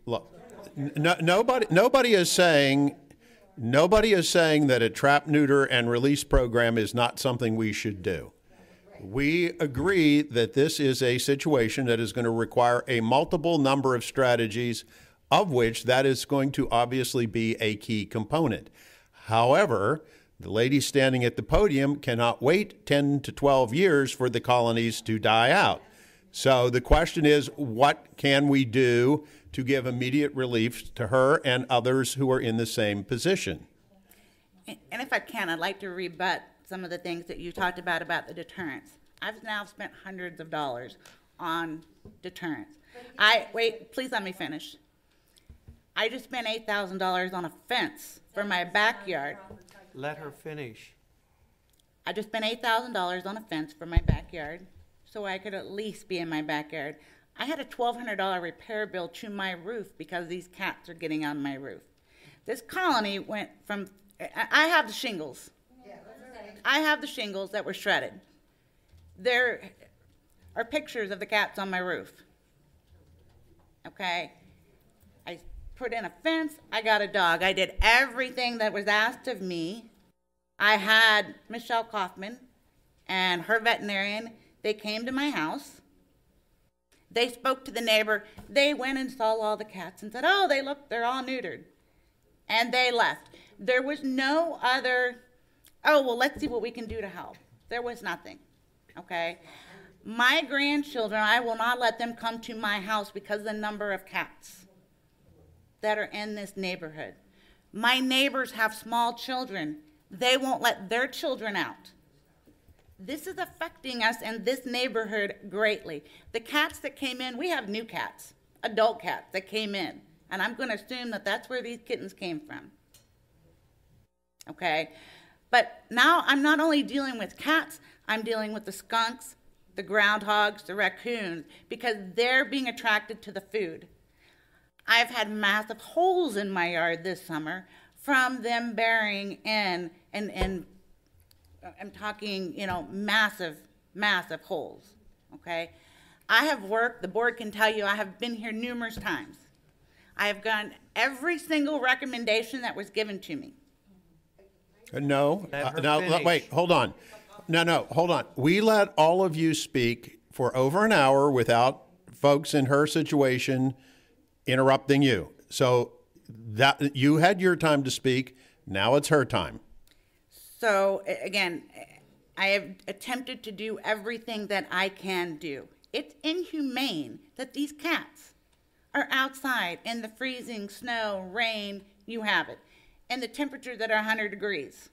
Look, nobody is saying. Nobody is saying that a trap, neuter, and release program is not something we should do. We agree that this is a situation that is going to require a multiple number of strategies, of which that is going to obviously be a key component. However, the lady standing at the podium cannot wait 10 to 12 years for the colonies to die out. So the question is, what can we do to give immediate relief to her and others who are in the same position? And if I can, I'd like to rebut some of the things that you talked about the deterrence. I've now spent hundreds of dollars on deterrence. Wait, please let me finish. I just spent $8,000 on a fence for my backyard. Let her finish. I just spent $8,000 on a fence for my backyard so I could at least be in my backyard. I had a $1,200 repair bill to my roof because these cats are getting on my roof. This colony went from, I have the shingles. I have the shingles that were shredded. There are pictures of the cats on my roof. Okay? I put in a fence, I got a dog. I did everything that was asked of me. I had Michelle Kaufman and her veterinarian. They came to my house. They spoke to the neighbor. They went and saw all the cats and said, oh, they're all neutered. And they left. There was no other, oh, well, let's see what we can do to help. There was nothing, okay? My grandchildren, I will not let them come to my house because of the number of cats that are in this neighborhood. My neighbors have small children. They won't let their children out. This is affecting us in this neighborhood greatly. The cats that came in, we have new cats, adult cats that came in. And I'm going to assume that that's where these kittens came from. Okay? But now I'm not only dealing with cats, I'm dealing with the skunks, the groundhogs, the raccoons, because they're being attracted to the food. I've had massive holes in my yard this summer from them burying in, and I'm talking, massive, massive holes, okay? I have worked, the board can tell you, I have been here numerous times. I have gotten every single recommendation that was given to me. No, now, finish. wait, hold on. No, hold on. We let all of you speak for over an hour without folks in her situation interrupting you. So that you had your time to speak. Now it's her time. So again, I have attempted to do everything that I can do. It's inhumane that these cats are outside in the freezing snow, rain, you have it, and the temperatures that are 100 degrees.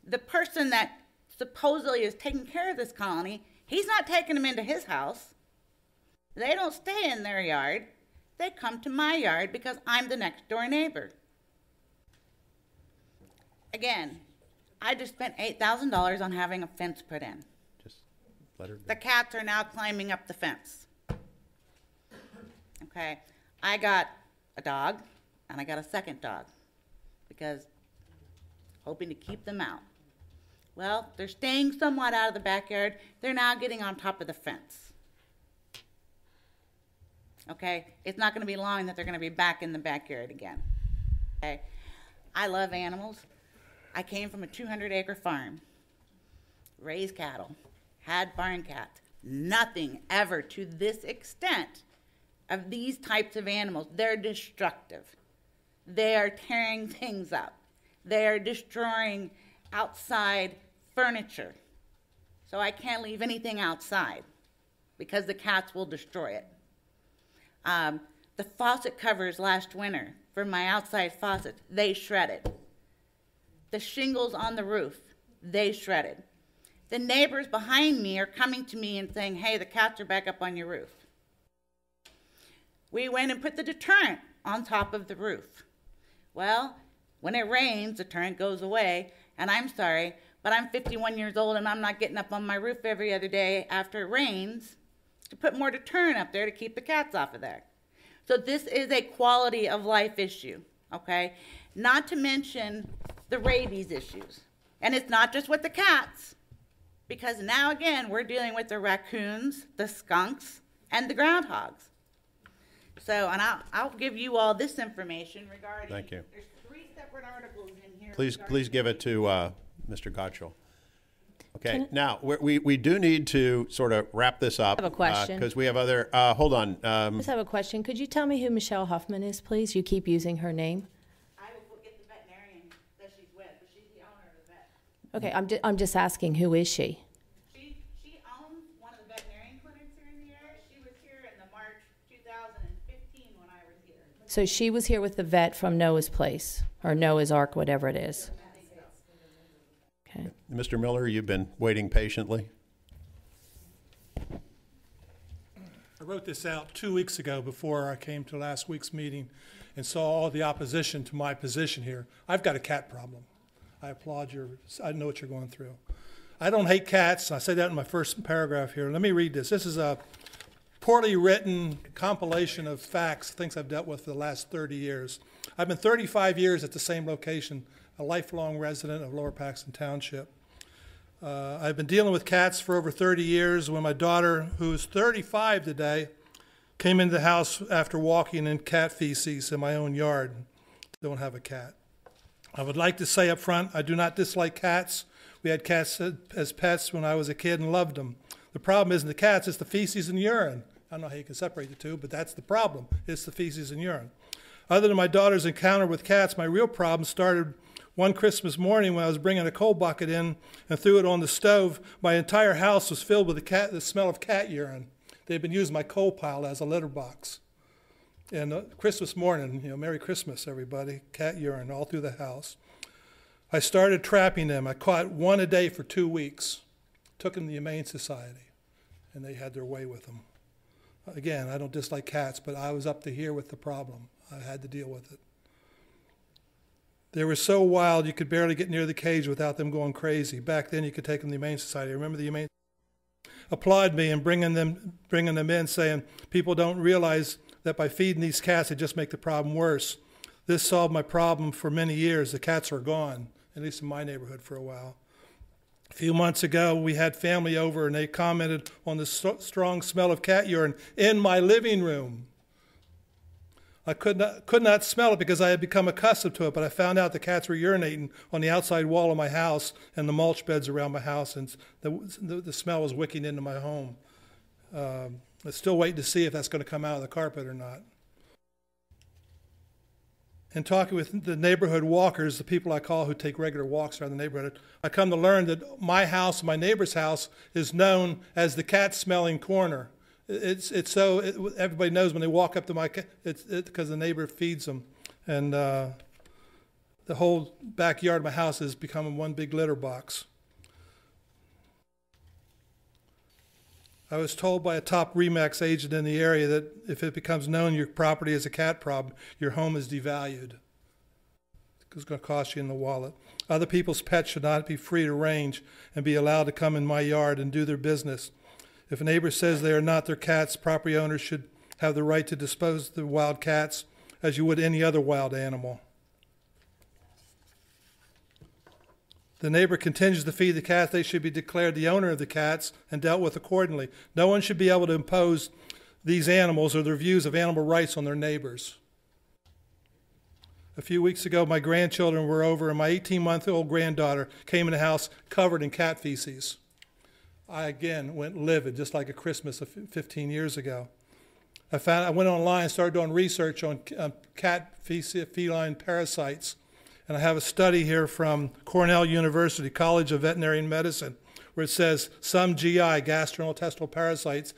The person that supposedly is taking care of this colony, he's not taking them into his house. They don't stay in their yard. They come to my yard because I'm the next door neighbor. Again, I just spent $8,000 on having a fence put in. Just let her. The cats are now climbing up the fence. Okay, I got a dog and I got a second dog because hoping to keep them out. Well, they're staying somewhat out of the backyard. They're now getting on top of the fence. Okay, it's not going to be long that they're going to be back in the backyard again. Okay, I love animals. I came from a 200-acre farm, raised cattle, had barn cats. Nothing ever to this extent of these types of animals. They're destructive. They are tearing things up. They are destroying outside furniture. So I can't leave anything outside because the cats will destroy it. The faucet covers last winter for my outside faucet, they shredded. The shingles on the roof, they shredded. The neighbors behind me are coming to me and saying, hey, the cats are back up on your roof. We went and put the deterrent on top of the roof. Well, when it rains, the deterrent goes away, and I'm sorry, but I'm 51 years old and I'm not getting up on my roof every other day after it rains to put more deterrent up there to keep the cats off of there. So this is a quality of life issue, okay? Not to mention the rabies issues. And it's not just with the cats, because now again, we're dealing with the raccoons, the skunks, and the groundhogs. So, and I'll give you all this information regarding. Thank you. There's 3 separate articles in here. Please give it to Mr. Gottschall. Okay, now we do need to sort of wrap this up. I have a question. Because we have other. Hold on. I just have a question. Could you tell me who Michelle Huffman is, please? You keep using her name. I will get the veterinarian that she's with, but she's the owner of the vet. Okay, I'm just asking, who is she? She owns one of the veterinarian clinics here in the area. She was here in the March 2015 when I was here. So she was here with the vet from Noah's Place, or Noah's Ark, whatever it is. Okay. Mr. Miller, you've been waiting patiently. I wrote this out 2 weeks ago before I came to last week's meeting and saw all the opposition to my position here. I've got a cat problem. I applaud I know what you're going through. I don't hate cats. I say that in my first paragraph here. Let me read this. This is poorly written compilation of facts, things I've dealt with for the last 30 years. I've been 35 years at the same location, a lifelong resident of Lower Paxton Township. I've been dealing with cats for over 30 years. When my daughter, who's 35 today, came into the house after walking in cat feces in my own yard. Don't have a cat. I would like to say up front, I do not dislike cats. We had cats as pets when I was a kid and loved them. The problem isn't the cats, it's the feces and urine. I don't know how you can separate the two, but that's the problem. It's the feces and urine. Other than my daughter's encounter with cats, my real problem started one Christmas morning when I was bringing a coal bucket in and threw it on the stove. My entire house was filled with the smell of cat urine. They'd been using my coal pile as a litter box. And Christmas morning, Merry Christmas, everybody, cat urine all through the house. I started trapping them. I caught one a day for 2 weeks, took them to the Humane Society, and they had their way with them. Again, I don't dislike cats, but I was up to here with the problem. I had to deal with it. They were so wild you could barely get near the cage without them going crazy. Back then, you could take them to the Humane Society. I remember the Humane applaud me and bringing them in, saying people don't realize that by feeding these cats, they just make the problem worse. This solved my problem for many years. The cats were gone, at least in my neighborhood for a while. A few months ago, we had family over, and they commented on the strong smell of cat urine in my living room. I could not smell it because I had become accustomed to it, but I found out the cats were urinating on the outside wall of my house and the mulch beds around my house, and the smell was wicking into my home. I'm still waiting to see if that's going to come out of the carpet or not. In talking with the neighborhood walkers, the people I call who take regular walks around the neighborhood, I come to learn that my house, my neighbor's house, is known as the cat-smelling corner. Everybody knows when they walk up to my cat, it's because the neighbor feeds them. And the whole backyard of my house is becoming one big litter box. I was told by a top RE/MAX agent in the area that if it becomes known your property is a cat problem, your home is devalued. It's going to cost you in the wallet. Other people's pets should not be free to range and be allowed to come in my yard and do their business. If a neighbor says they are not their cats, property owners should have the right to dispose of the wild cats as you would any other wild animal. The neighbor continues to feed the cats, they should be declared the owner of the cats and dealt with accordingly. No one should be able to impose these animals or their views of animal rights on their neighbors. A few weeks ago, my grandchildren were over, and my 18-month-old granddaughter came in the house covered in cat feces. I, again, went livid, just like a Christmas of 15 years ago. I went online and started doing research on cat feline parasites. And I have a study here from Cornell University College of Veterinary Medicine, where it says some GI, gastrointestinal parasites,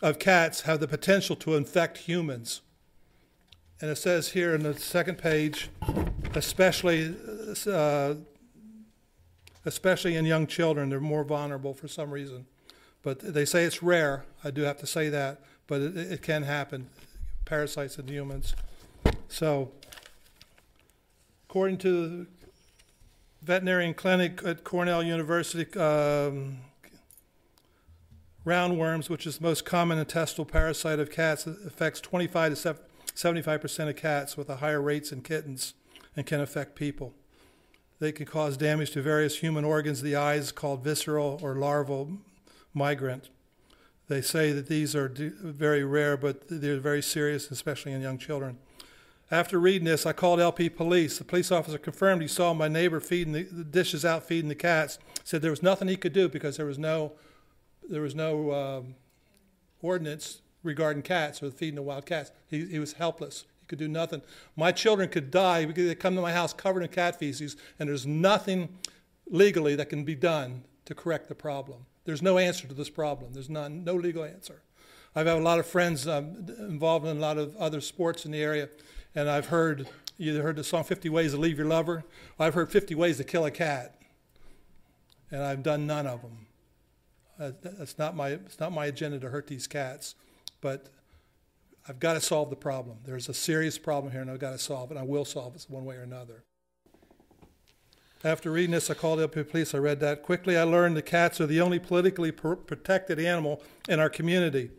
of cats have the potential to infect humans. And it says here in the second page, especially in young children, they're more vulnerable for some reason. But they say it's rare. I do have to say that, but it can happen, parasites in humans. So, according to the veterinarian clinic at Cornell University, roundworms, which is the most common intestinal parasite of cats, affects 25 to 75% of cats with a higher rates in kittens and can affect people. They can cause damage to various human organs of the eyes called visceral or larval migrant. They say that these are very rare, but they're very serious, especially in young children. After reading this, I called LP Police. The police officer confirmed he saw my neighbor feeding the dishes out, feeding the cats. Said there was nothing he could do because there was no ordinance regarding cats or feeding the wild cats. He was helpless. He could do nothing. My children could die because they come to my house covered in cat feces, and there's nothing legally that can be done to correct the problem. There's no answer to this problem. There's no legal answer. I've had a lot of friends involved in a lot of other sports in the area. And I've heard, you heard the song 50 Ways to Leave Your Lover? I've heard 50 Ways to Kill a Cat. And I've done none of them. It's not my agenda to hurt these cats. But I've got to solve the problem. There's a serious problem here, and I've got to solve it. And I will solve it one way or another. After reading this, I called up the police. I read that. Quickly, I learned the cats are the only politically protected animal in our community.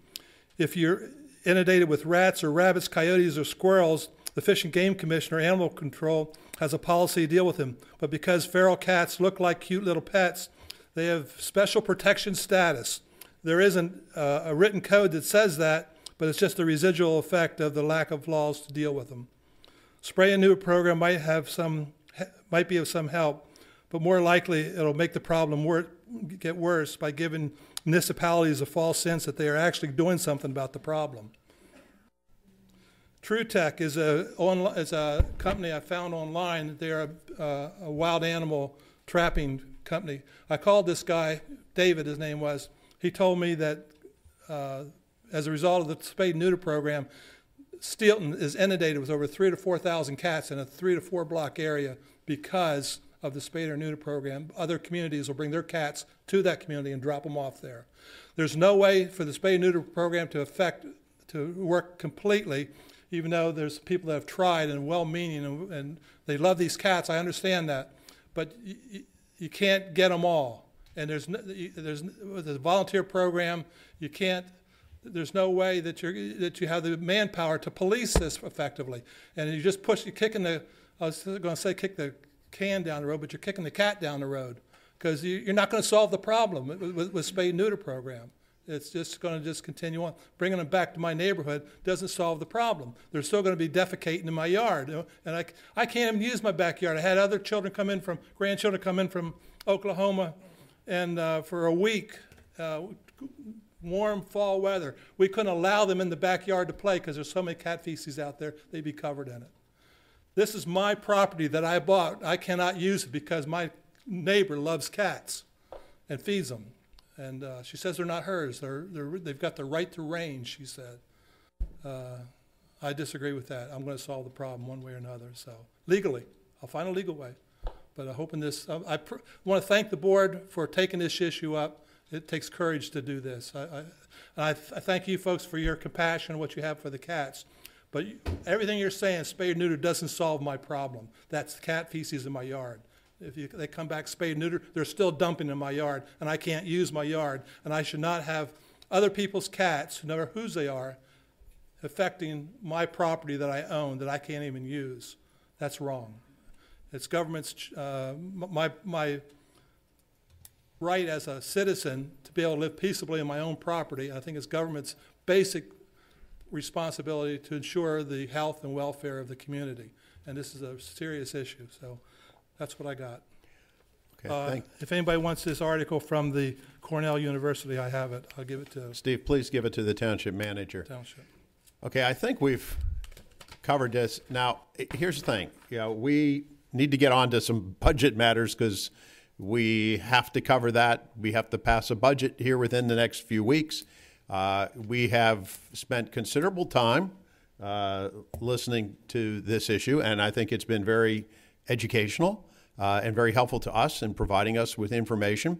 If you're inundated with rats or rabbits, coyotes, or squirrels, the Fish and Game Commission or Animal Control has a policy to deal with them. But because feral cats look like cute little pets, they have special protection status. There isn't a written code that says that, but it's just the residual effect of the lack of laws to deal with them. Spray and neuter program might be of some help, but more likely it'll make the problem get worse by giving municipalities a false sense that they are actually doing something about the problem. TruTech is a company I found online. They're a wild animal trapping company. I called this guy, David, his name was. He told me that as a result of the spay and neuter program, Steelton is inundated with over 3,000 to 4,000 cats in a 3 to 4 block area because of the spay or neuter program. Other communities will bring their cats to that community and drop them off there. There's no way for the spay and neuter program to work completely, even though there's people that have tried and well-meaning and they love these cats. I understand that, but you can't get them all. And with a volunteer program, you can't. There's no way that you have the manpower to police this effectively. And you just kick the can down the road, but you're kicking the cat down the road because you're not going to solve the problem with spay and neuter program. It's just going to continue on. Bringing them back to my neighborhood doesn't solve the problem. They're still going to be defecating in my yard, and I can't even use my backyard. I had other grandchildren come in from Oklahoma, and for a week, warm fall weather, we couldn't allow them in the backyard to play because there's so many cat feces out there, they'd be covered in it. This is my property that I bought. I cannot use it because my neighbor loves cats and feeds them. And she says they're not hers. They've got the right to range, she said. I disagree with that. I'm going to solve the problem one way or another. So legally, I'll find a legal way. But I'm hoping this, I want to thank the board for taking this issue up. It takes courage to do this. I thank you folks for your compassion and what you have for the cats. But everything you're saying, spay or neuter, doesn't solve my problem. That's cat feces in my yard. If they come back spay and neuter, they're still dumping in my yard, and I can't use my yard. And I should not have other people's cats, no matter whose they are, affecting my property that I own that I can't even use. That's wrong. It's government's, my right as a citizen to be able to live peaceably in my own property. I think it's government's basic responsibility to ensure the health and welfare of the community. And this is a serious issue. So that's what I got. Okay, if anybody wants this article from the Cornell University, I have it. I'll give it to Steve, please give it to the township manager. Okay, I think we've covered this. Now, here's the thing. We need to get on to some budget matters because we have to cover that. We have to pass a budget here within the next few weeks. We have spent considerable time listening to this issue, and I think it's been very educational and very helpful to us in providing us with information.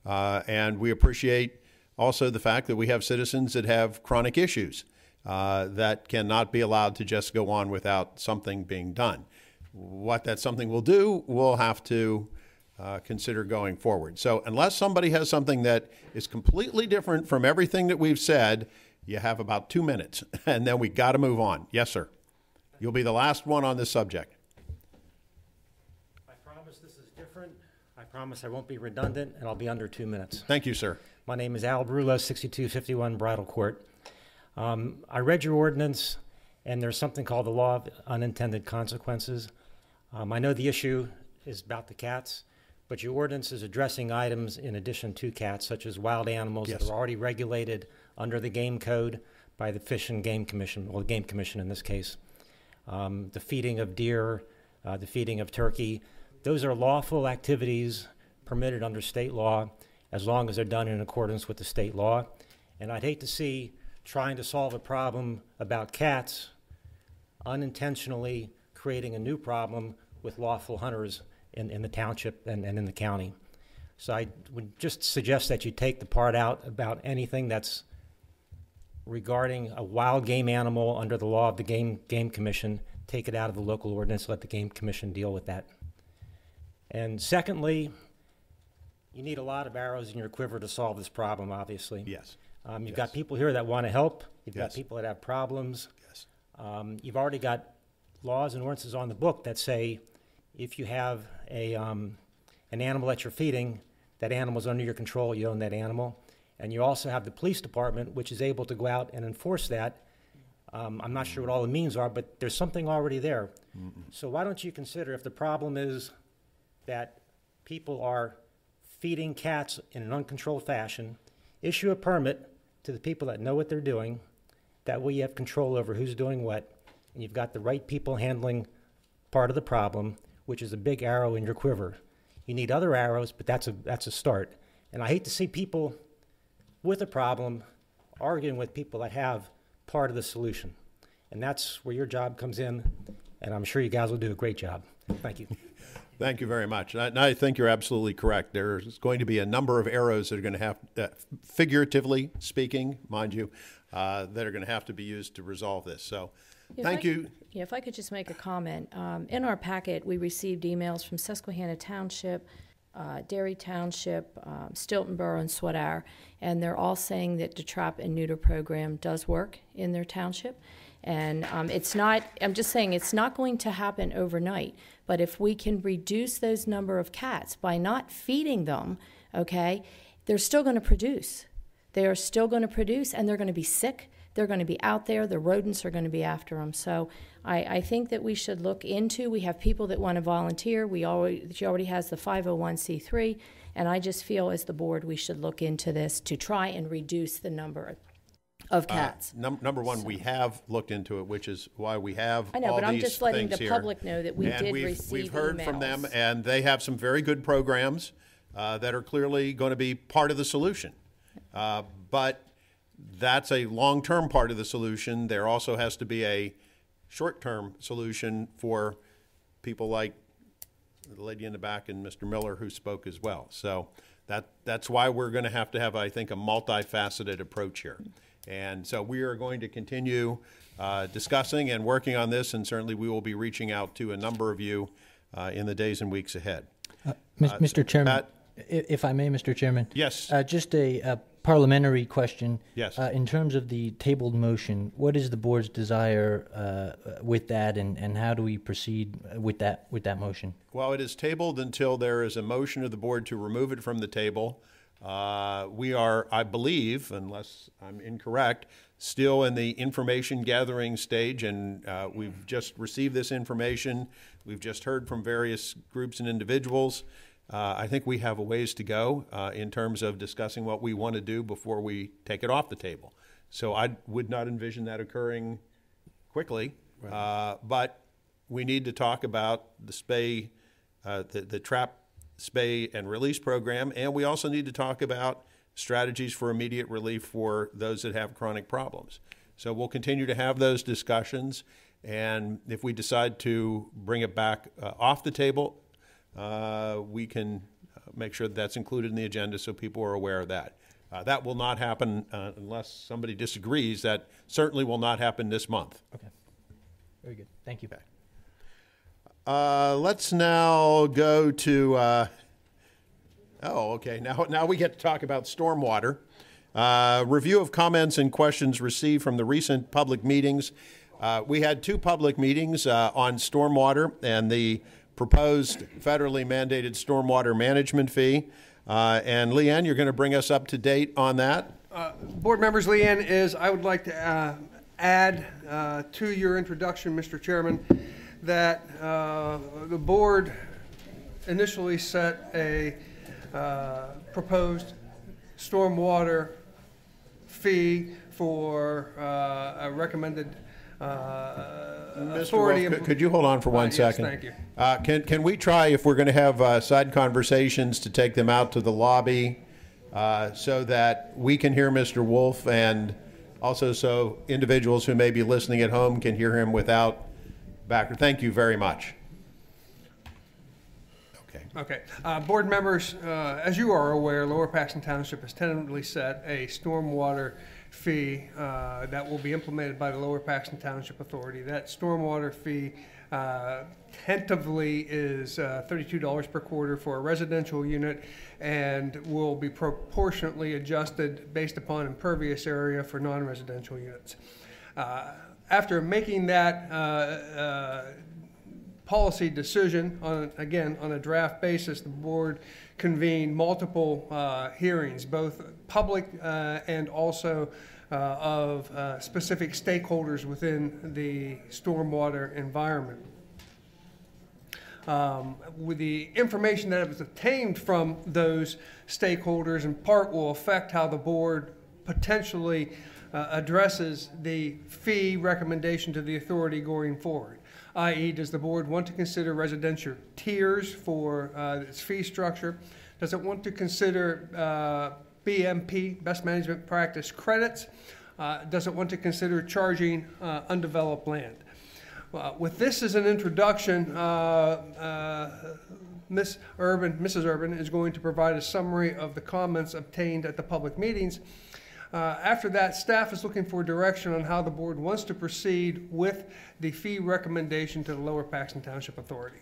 And we appreciate also the fact that we have citizens that have chronic issues that cannot be allowed to just go on without something being done. What that something will do, we'll have to consider going forward. So unless somebody has something that is completely different from everything that we've said, you have about 2 minutes, and then we got to move on. Yes, sir. You'll be the last one on this subject. I promise this is different. I promise I won't be redundant, and I'll be under 2 minutes. Thank you, sir. My name is Al Brullo, 6251 Bridle Court. I read your ordinance, and there's something called the law of unintended consequences. I know the issue is about the cats, but your ordinance is addressing items in addition to cats, such as wild animals that are already regulated under the game code by the Fish and Game Commission, or the Game Commission in this case. The feeding of deer, the feeding of turkey, those are lawful activities permitted under state law as long as they're done in accordance with the state law. And I'd hate to see trying to solve a problem about cats unintentionally creating a new problem with lawful hunters in the township and in the county. So I would just suggest that you take the part out about anything that's regarding a wild game animal under the law of the Game Commission. Take it out of the local ordinance, let the Game Commission deal with that. And secondly, you need a lot of arrows in your quiver to solve this problem, obviously. Yes. You've got people here that want to help. You've Yes. got people that have problems. Yes. You've already got laws and ordinances on the book that say if you have an animal that you're feeding, that animal's under your control, you own that animal. And you also have the police department, which is able to go out and enforce that. I'm not sure what all the means are, but there's something already there. So why don't you consider, if the problem is that people are feeding cats in an uncontrolled fashion, issue a permit to the people that know what they're doing. That way you have control over who's doing what, and you've got the right people handling part of the problem, which is a big arrow in your quiver. You need other arrows, but that's a start. And I hate to see people with a problem arguing with people that have part of the solution. And that's where your job comes in, and I'm sure you guys will do a great job. Thank you. Thank you very much. I think you're absolutely correct. There's going to be a number of arrows that are going to have, figuratively speaking, mind you, that are going to have to be used to resolve this. So thank you. Yeah, if I could just make a comment. In our packet, we received emails from Susquehanna Township, Derry Township, Stilton Borough, and Sweater, and they're all saying that the trap and neuter program does work in their township. And it's not, I'm just saying, it's not going to happen overnight. But if we can reduce those number of cats by not feeding them, okay, they're still going to produce. They are still going to produce, and they're going to be sick. They're going to be out there. The rodents are going to be after them. So I think that we should look into, we have people that want to volunteer. She already has the 501c3. And I just feel as the board, we should look into this to try and reduce the number of cats. Number one, we have looked into it, which is why we have I know, all but I'm these just letting things the here. public know that we And did we've receive heard from them, emails. and they have some very good programs that are clearly going to be part of the solution. But that's a long-term part of the solution. There also has to be a short-term solution for people like the lady in the back and Mr. Miller who spoke as well. So that's why we're going to have, I think, a multifaceted approach here. And so we are going to continue discussing and working on this, and certainly we will be reaching out to a number of you in the days and weeks ahead. Mr. Chairman, Pat? if I may, Mr. Chairman. Yes. Just a parliamentary question. Yes. In terms of the tabled motion, what is the board's desire with that, and how do we proceed with that motion? Well, it is tabled until there is a motion of the board to remove it from the table. We are, I believe, unless I'm incorrect, still in the information gathering stage, and we've just received this information. We've just heard from various groups and individuals. I think we have a ways to go in terms of discussing what we want to do before we take it off the table. So I would not envision that occurring quickly, but we need to talk about the spay, the trap spay and release program, and we also need to talk about strategies for immediate relief for those that have chronic problems. So we'll continue to have those discussions, and if we decide to bring it back off the table, we can make sure that that's included in the agenda so people are aware of that. That will not happen unless somebody disagrees. That certainly will not happen this month. Okay. Very good. Thank you. Okay. Let's now go to, okay, now we get to talk about stormwater. Review of comments and questions received from the recent public meetings. We had two public meetings on stormwater and the proposed federally mandated stormwater management fee. And Leanne, you're going to bring us up to date on that? Board members, Leanne, I would like to add to your introduction, Mr. Chairman, that the board initially set a proposed stormwater fee for a recommended authority. Mr. Wolf, could you hold on for 1 second? Yes, thank you. Can we try, if we're going to have side conversations, to take them out to the lobby so that we can hear Mr. Wolf, and also so individuals who may be listening at home can hear him without background? Thank you very much. Okay. Board members, as you are aware, Lower Paxton Township has tentatively set a stormwater fee that will be implemented by the Lower Paxton Township Authority. That stormwater fee tentatively is $32 per quarter for a residential unit and will be proportionately adjusted based upon impervious area for non-residential units. After making that policy decision, on a draft basis, the board convened multiple hearings, both public and also of specific stakeholders within the stormwater environment. With the information that was obtained from those stakeholders in part will affect how the board potentially addresses the fee recommendation to the authority going forward, i.e. does the board want to consider residential tiers for its fee structure? Does it want to consider BMP, best management practice credits? Does it want to consider charging undeveloped land? With this as an introduction, Mrs. Urban is going to provide a summary of the comments obtained at the public meetings. After that, staff is looking for direction on how the board wants to proceed with the fee recommendation to the Lower Paxton Township Authority.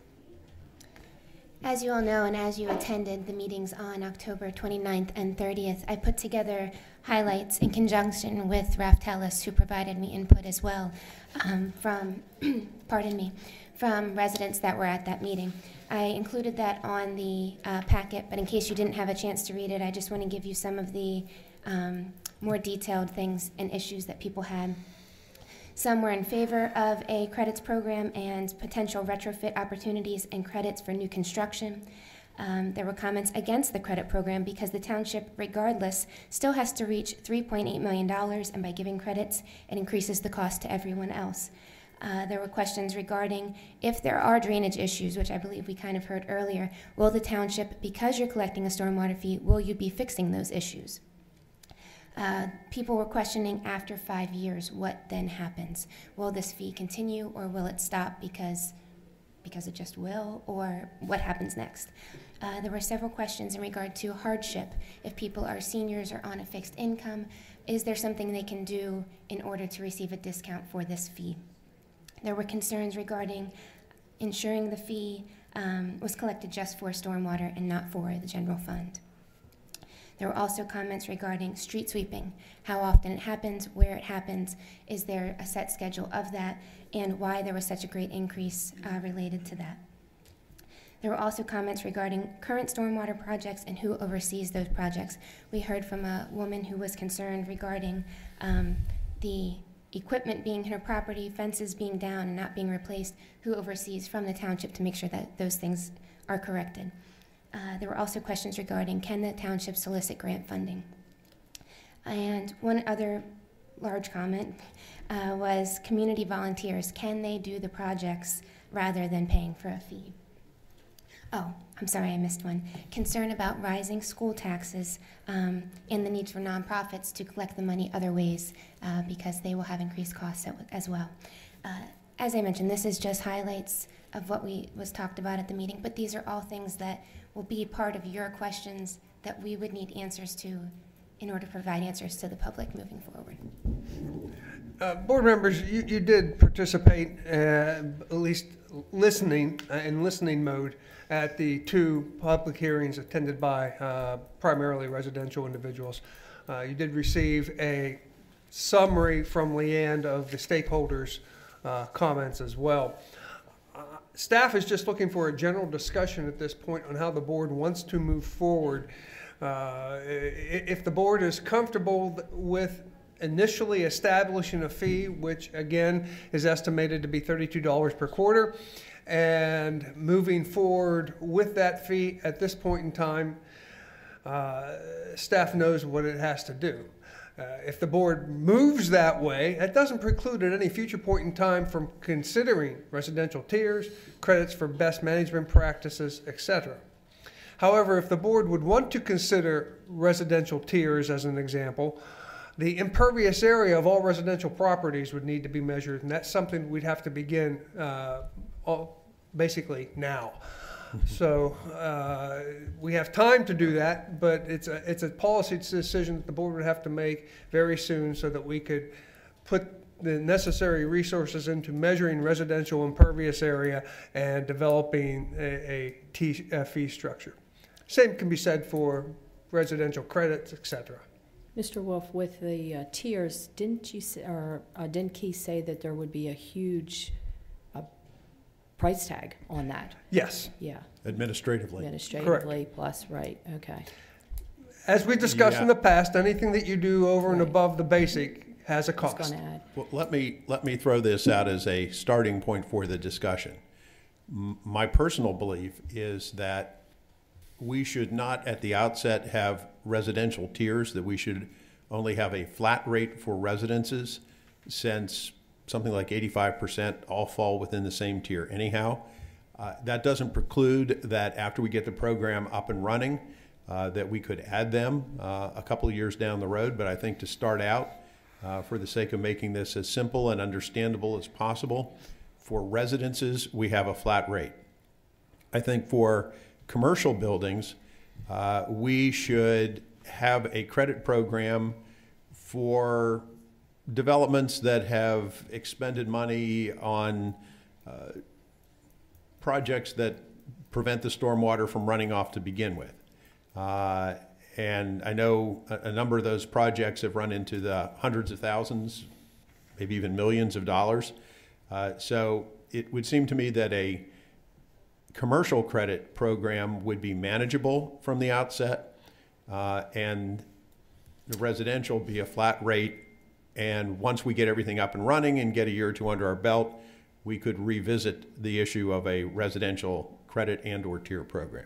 As you all know, and as you attended the meetings on October 29th and 30th, I put together highlights in conjunction with Ralph Tellis, who provided me input as well from, from residents that were at that meeting. I included that on the packet, but in case you didn't have a chance to read it, I just want to give you some of the more detailed things and issues that people had. Some were in favor of a credits program and potential retrofit opportunities and credits for new construction. There were comments against the credit program because the township, regardless, still has to reach $3.8 million, and by giving credits, it increases the cost to everyone else. There were questions regarding if there are drainage issues, which I believe we kind of heard earlier, will the township, because you're collecting a stormwater fee, will you be fixing those issues? People were questioning after 5 years, what then happens? Will this fee continue, or will it stop because it just will, or what happens next? There were several questions in regard to hardship. If people are seniors or on a fixed income, is there something they can do in order to receive a discount for this fee? There were concerns regarding ensuring the fee was collected just for stormwater and not for the general fund. There were also comments regarding street sweeping, how often it happens, where it happens, is there a set schedule of that, and why there was such a great increase related to that. There were also comments regarding current stormwater projects and who oversees those projects. We heard from a woman who was concerned regarding the equipment being in her property, fences being down and not being replaced, who oversees from the township to make sure that those things are corrected. There were also questions regarding, can the township solicit grant funding? And one other large comment was community volunteers. Can they do the projects rather than paying for a fee? Oh, I'm sorry, I missed one. Concern about rising school taxes and the need for nonprofits to collect the money other ways because they will have increased costs as well. As I mentioned, this is just highlights of what was talked about at the meeting, but these are all things that will be part of your questions that we would need answers to in order to provide answers to the public moving forward. Board members, you did participate, at least listening, in listening mode at the two public hearings attended by primarily residential individuals. You did receive a summary from Leanne of the stakeholders' comments as well. Staff is just looking for a general discussion at this point on how the board wants to move forward. If the board is comfortable with initially establishing a fee, which again is estimated to be $32 per quarter, and moving forward with that fee at this point in time, staff knows what it has to do. If the board moves that way, that doesn't preclude at any future point in time from considering residential tiers, credits for best management practices, etc. However, if the board would want to consider residential tiers as an example, the impervious area of all residential properties would need to be measured, and that's something we'd have to begin basically now. So we have time to do that, but it's a policy decision that the board would have to make very soon so that we could put the necessary resources into measuring residential impervious area and developing a fee structure. Same can be said for residential credits, etc. Mr. Wolf, with the tiers, didn't you say, or didn't Keith say that there would be a huge price tag on that? Yes. Yeah. Administratively. Administratively plus, right, okay. As we discussed in Yeah. the past, anything that you do over and above the basic has a It's cost. gonna add. Well, let me throw this out as a starting point for the discussion. My personal belief is that we should not at the outset have residential tiers, that we should only have a flat rate for residences, since something like 85% all fall within the same tier anyhow. That doesn't preclude that after we get the program up and running, that we could add them a couple of years down the road. But I think to start out, for the sake of making this as simple and understandable as possible, for residences, we have a flat rate. I think for commercial buildings, we should have a credit program for developments that have expended money on projects that prevent the stormwater from running off to begin with. And I know a number of those projects have run into the hundreds of thousands, maybe even millions of dollars. So it would seem to me that a commercial credit program would be manageable from the outset, and the residential be a flat rate. And once we get everything up and running and get a year or two under our belt, we could revisit the issue of a residential credit and/or tier program.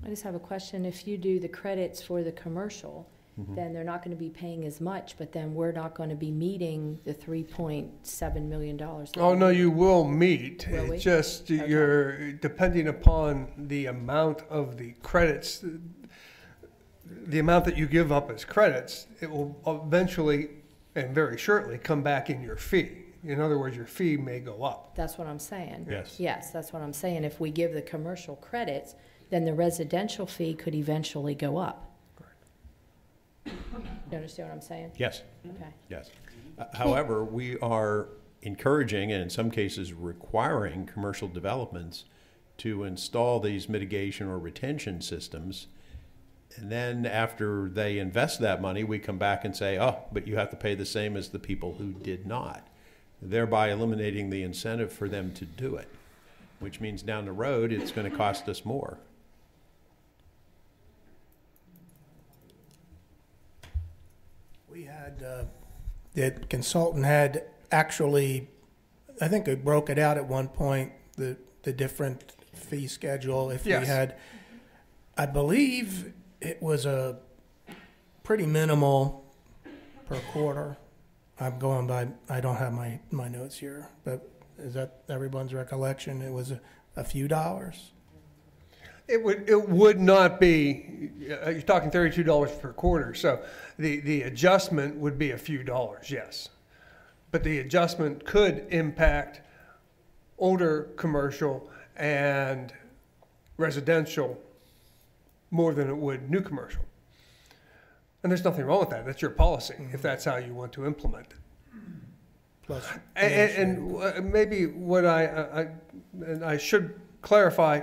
I just have a question. If you do the credits for the commercial, then they're not going to be paying as much, but then we're not going to be meeting the $3.7 million. Oh, no, you will meet. Will we? It's just Okay. you're depending upon the amount of the credits, the amount that you give up as credits, it will eventually and very shortly come back in your fee. In other words, your fee may go up. That's what I'm saying. Yes. Yes, that's what I'm saying. If we give the commercial credits, then the residential fee could eventually go up. You understand what I'm saying? Yes. Okay. Yes. However, we are encouraging and in some cases requiring commercial developments to install these mitigation or retention systems. And then after they invest that money, we come back and say, oh, but you have to pay the same as the people who did not, thereby eliminating the incentive for them to do it, which means down the road it's going to cost us more. We had, the consultant had actually, I think they broke it out at one point, the different fee schedule. If we Yes. had, I believe it was a pretty minimal per quarter. I'm going by, I don't have my notes here, but is that everyone's recollection? It was a few dollars? It would not be, you're talking $32 per quarter, so the adjustment would be a few dollars, yes. But the adjustment could impact older commercial and residential more than it would new commercial. And there's nothing wrong with that. That's your policy, if that's how you want to implement it. Plus, And maybe what I should clarify,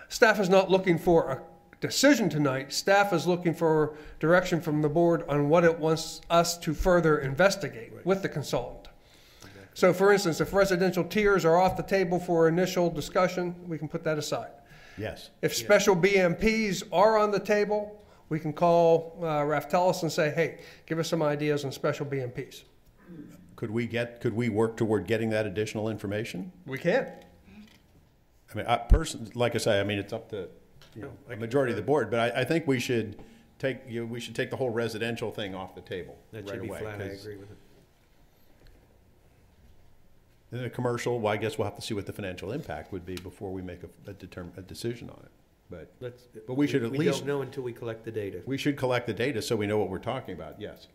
staff is not looking for a decision tonight. Staff is looking for direction from the board on what it wants us to further investigate with the consultant. So for instance, if residential tiers are off the table for initial discussion, we can put that aside. Yes. If special BMPs are on the table, we can call Raftellus and say, hey, give us some ideas on special BMPs. Could we work toward getting that additional information? We can. I mean, like I say, I mean, it's up to the majority of the board, but I think we should take the whole residential thing off the table That right should be away. flat, I 'Cause agree with it. then the commercial, well, I guess we'll have to see what the financial impact would be before we make a decision on it. But we should at We least don't know until we collect the data. we should collect the data so we know what we're talking about. Yes.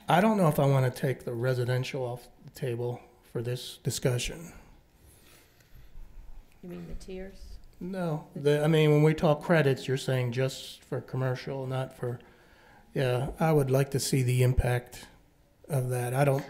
I don't know if I want to take the residential off the table for this discussion. You mean the tiers? No, I mean, when we talk credits, you're saying just for commercial, not for, yeah, I would like to see the impact of that. I don't,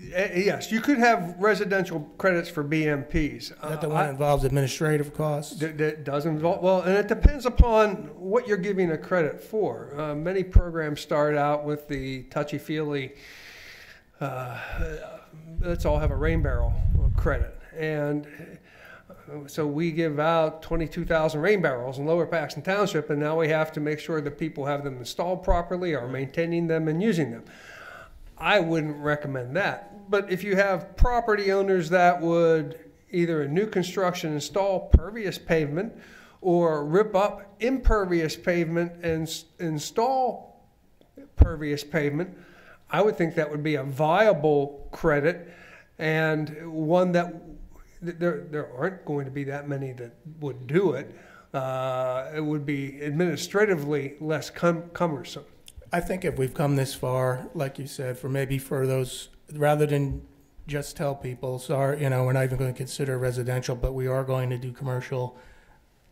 Yes, you could have residential credits for BMPs. Is that the one that involves administrative costs? That does involve, well, and it depends upon what you're giving a credit for. Many programs start out with the touchy-feely, let's all have a rain barrel credit. And so we give out 22,000 rain barrels in Lower Paxton Township, and now we have to make sure that people have them installed properly, are maintaining them and using them. I wouldn't recommend that. But if you have property owners that would either in new construction install pervious pavement or rip up impervious pavement and install pervious pavement, I would think that would be a viable credit, and one that there aren't going to be that many that would do it. It would be administratively less cumbersome. I think if we've come this far, like you said, for those, rather than just tell people, sorry, we're not even going to consider residential, but we are going to do commercial,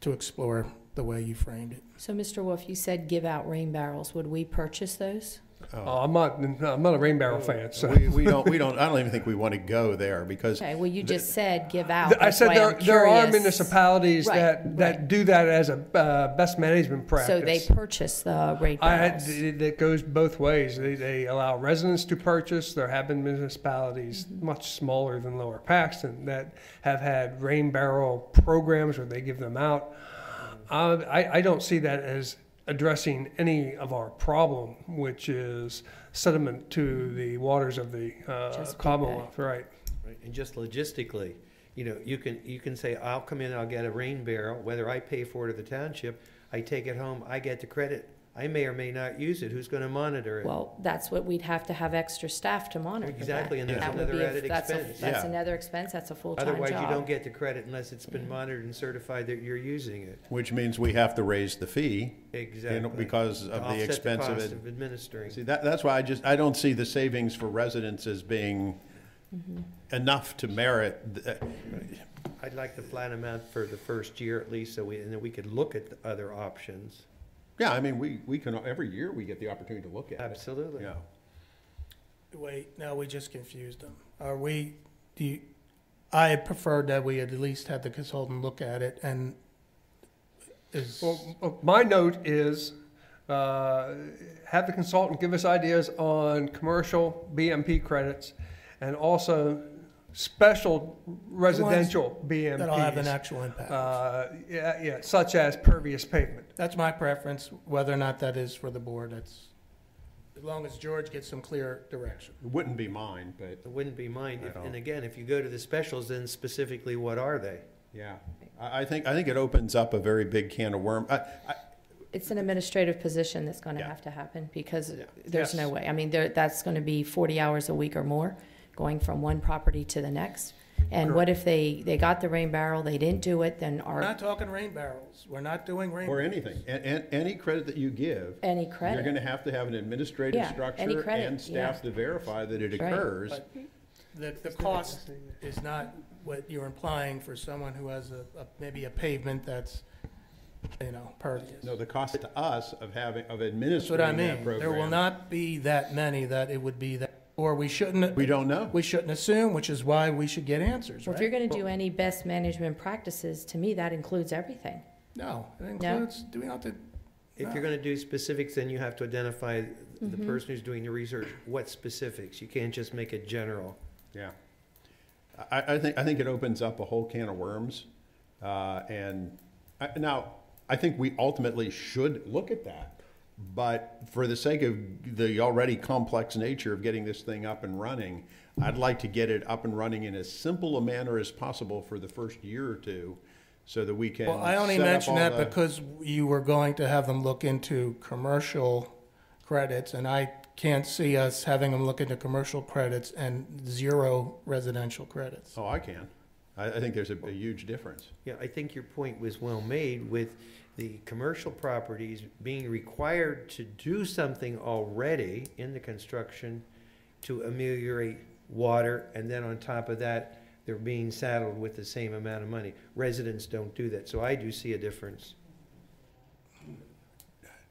to explore the way you framed it. So, Mr. Wolf, you said give out rain barrels. Would we purchase those? I'm not a rain barrel fan. So we don't. I don't even think we want to go there because. Okay. Well, you just said give out. I said there are municipalities Right, that do that as a best management practice. So they purchase the rain barrels. It goes both ways. They allow residents to purchase. There have been municipalities much smaller than Lower Paxton that have had rain barrel programs where they give them out. I don't see that as addressing any of our problem, which is sediment to the waters of the Commonwealth, right? And just logistically, you can say, I'll come in, I'll get a rain barrel, whether I pay for it or the township, I take it home, I get the credit. I may or may not use it. Who's going to monitor it? Well, that's what we'd have to have extra staff to monitor. Exactly, and that. that's That would another be added expense. That's another expense. That's a full-time job. Otherwise, you don't get the credit unless it's been monitored and certified that you're using it. Which means we have to raise the fee. Exactly. Because of the expense of it. Of administering. See, that's why I don't see the savings for residents as being enough to merit. I'd like the flat amount for the first year at least, and then we could look at the other options. Yeah, I mean, we can, every year we get the opportunity to look at it. Absolutely. Yeah. Wait, no, we just confused them. I preferred that we had at least had the consultant look at it and Well, my note is have the consultant give us ideas on commercial BMP credits and also special residential BMPs. that'll have an actual impact. Such as pervious pavement. That's my preference. Whether or not that is for the board, that's as long as George gets some clear direction. It wouldn't be mine, but. It wouldn't be mine. And again, if you go to the specials, then specifically what are they? Yeah, I think it opens up a very big can of worms. It's an administrative position that's going to have to happen because there's no way. I mean, that's going to be 40 hours a week or more going from one property to the next. And what if they got the rain barrel, they didn't do it, then We're not talking rain barrels. We're not doing rain Or barrels. anything. And any credit that you give. Any credit. You're going to have an administrative Yeah, structure any credit, and staff to verify that it Right. occurs. But the cost is not what you're implying for someone who has maybe a pavement that's, pervious. No, the cost to us of That's what administering I that mean. program. There will not be that many that it would be that, or we shouldn't. We don't know. We shouldn't assume, which is why we should get answers, Well, right? if you're going to do any best management practices, to me, that includes everything. No, it No? includes, do we have to? If you're going to do specifics, then you have to identify the person who's doing the research, what specifics. You can't just make it general. Yeah. I think it opens up a whole can of worms. Now, I think we ultimately should look at that. But for the sake of the already complex nature of getting this thing up and running, I'd like to get it up and running in as simple a manner as possible for the first year or two so that we can. Well, I only set up mentioned all that the- because you were going to have them look into commercial credits, and I can't see us having them look into commercial credits and 0 residential credits. Oh, I can. I think there's a huge difference. Yeah, I think your point was well made with the commercial properties being required to do something already in the construction to ameliorate water, and then on top of that, they're being saddled with the same amount of money. Residents don't do that, so I do see a difference.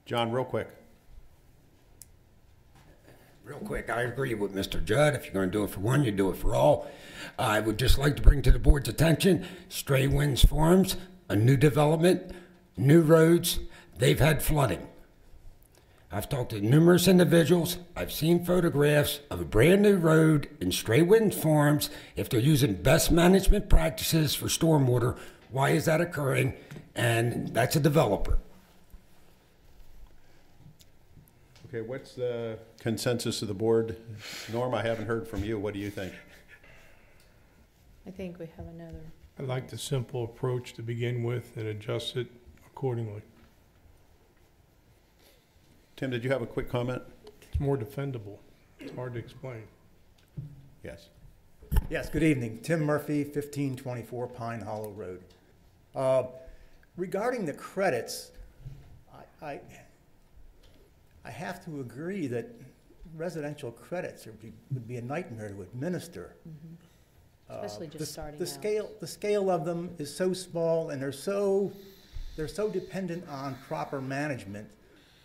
John, real quick. Real quick, I agree with Mr. Judd. If you're going to do it for one, you do it for all. I would just like to bring to the board's attention Stray Winds Farms, a new development, new roads. They've had flooding. I've talked to numerous individuals. I've seen photographs of a brand new road in Stray Winds Farms. If they're using best management practices for stormwater, why is that occurring? And that's a developer. Okay, what's the consensus of the board? Norm, I haven't heard from you. What do you think? I think we have another. I like the simple approach to begin with and adjust it accordingly. Tim, did you have a quick comment? It's more defendable. It's hard to explain. Yes. Yes, good evening. Tim Murphy, 1524 Pine Hollow Road. Regarding the credits, I have to agree that residential credits would be a nightmare to administer. Especially just starting the out. The scale of them is so small, and they're so dependent on proper management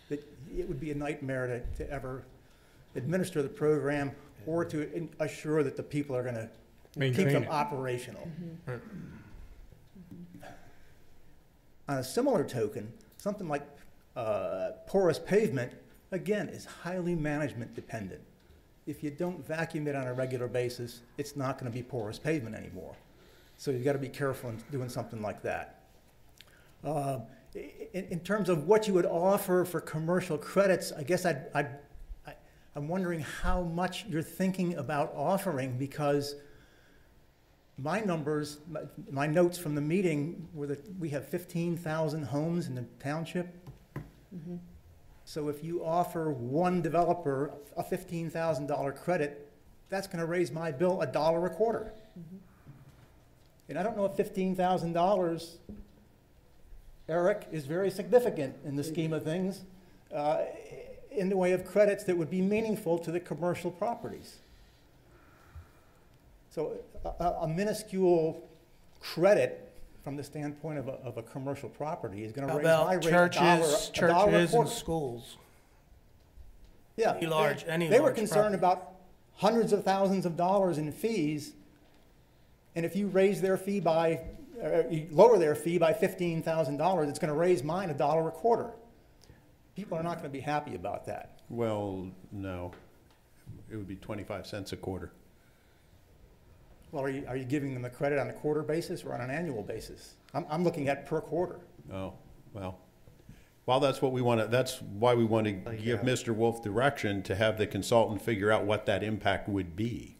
that it would be a nightmare to ever administer the program or to assure that the people are going to keep them operational. On a similar token, something like porous pavement, again, is highly management dependent. If you don't vacuum it on a regular basis, it's not going to be porous pavement anymore. So you've got to be careful in doing something like that. In terms of what you would offer for commercial credits, I guess I'm wondering how much you're thinking about offering, because my numbers, my notes from the meeting were that we have 15,000 homes in the township. So if you offer one developer a $15,000 credit, that's going to raise my bill $1 a quarter. And I don't know if $15,000, Eric, is very significant in the scheme of things in the way of credits that would be meaningful to the commercial properties. So a minuscule credit from the standpoint of a commercial property is going to raise my rate churches and schools? Yeah, they were concerned about hundreds of thousands of dollars in fees, and if you raise their fee by, you lower their fee by $15,000, it's going to raise mine $1 a quarter. People are not going to be happy about that. Well, no, it would be 25 cents a quarter. Well, are you giving them the credit on a quarter basis or on an annual basis? I'm looking at per quarter. Oh, well, that's what we want to, that's why we want to give Mr. Wolf direction to have the consultant figure out what that impact would be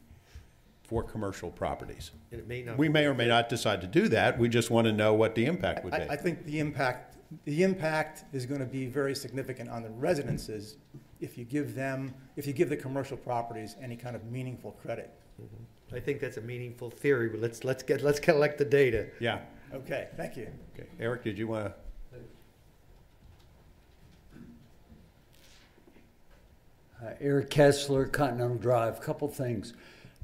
for commercial properties. And it may not we may or may not decide to do that. We just want to know what the impact would be. I think the impact is going to be very significant on the residences if you give the commercial properties any kind of meaningful credit. I think that's a meaningful theory, but let's collect the data. Yeah. Okay, thank you. Okay, Eric, did you want to? Eric Kessler, Continental Drive. Couple things.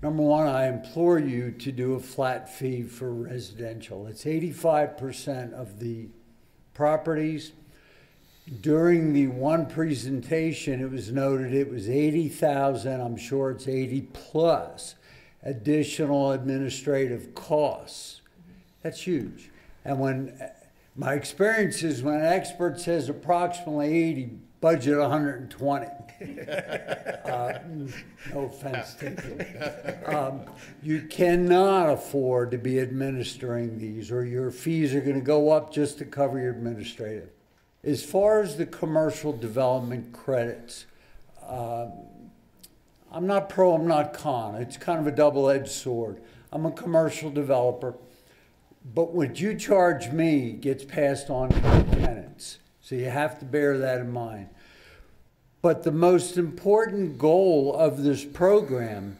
Number one, I implore you to do a flat fee for residential. It's 85% of the properties. During the one presentation, it was noted it was 80,000. I'm sure it's 80 plus additional administrative costs. That's huge. And when my experience is when an expert says approximately 80, budget 120. No offense taken. You cannot afford to be administering these, or your fees are going to go up just to cover your administrative. As far as the commercial development credits, I'm not pro, I'm not con. It's kind of a double-edged sword. I'm a commercial developer, but what you charge me gets passed on to the tenants. So you have to bear that in mind. But the most important goal of this program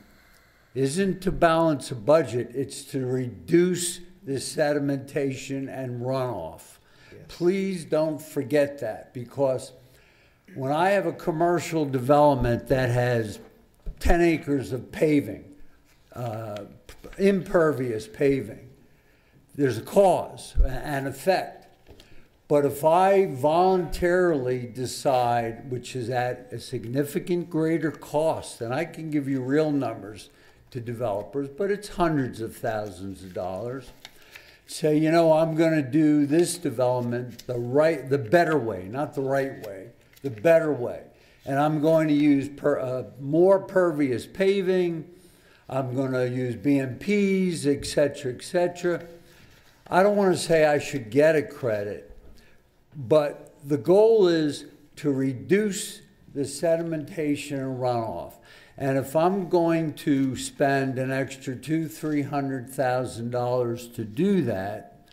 isn't to balance a budget, it's to reduce the sedimentation and runoff. Yes. Please don't forget that, because when I have a commercial development that has 10 acres of paving, impervious paving, there's a cause and effect. But if I voluntarily decide, which is at a significant greater cost, and I can give you real numbers to developers, but it's hundreds of thousands of dollars, say, you know, I'm going to do this development the better way, not the right way, the better way. And I'm going to use more pervious paving. I'm going to use BMPs, et cetera, et cetera. I don't want to say I should get a credit, but the goal is to reduce the sedimentation and runoff. And if I'm going to spend an extra $200,000-300,000 to do that,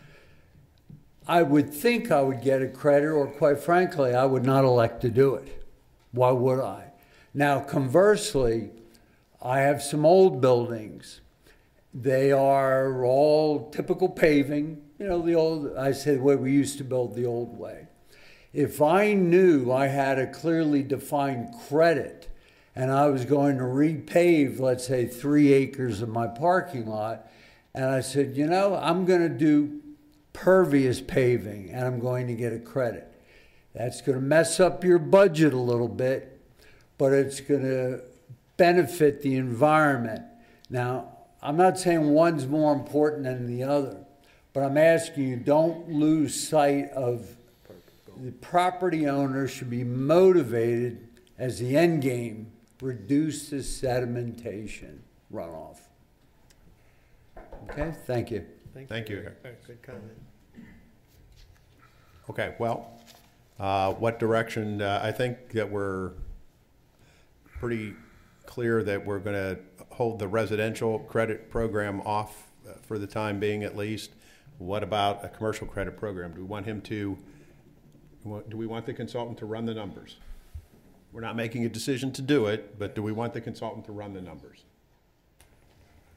I would think I would get a credit, or quite frankly, I would not elect to do it. Why would I? Now, conversely, I have some old buildings. They are all typical paving, you know, I say the way we used to build the old way. If I knew I had a clearly defined credit and I was going to repave, let's say, 3 acres of my parking lot, and I said, you know, I'm going to do pervious paving and I'm going to get a credit. That's going to mess up your budget a little bit, but it's going to benefit the environment. Now, I'm not saying one's more important than the other, but I'm asking you, don't lose sight of the property owner should be motivated as the end game, reduce the sedimentation runoff. Okay, thank you. Thank you. Good comment. Okay, well, what direction, I think that we're pretty clear that we're going to hold the residential credit program off for the time being at least. What about a commercial credit program? Do we want him to, do we want the consultant to run the numbers? We're not making a decision to do it, but do we want the consultant to run the numbers?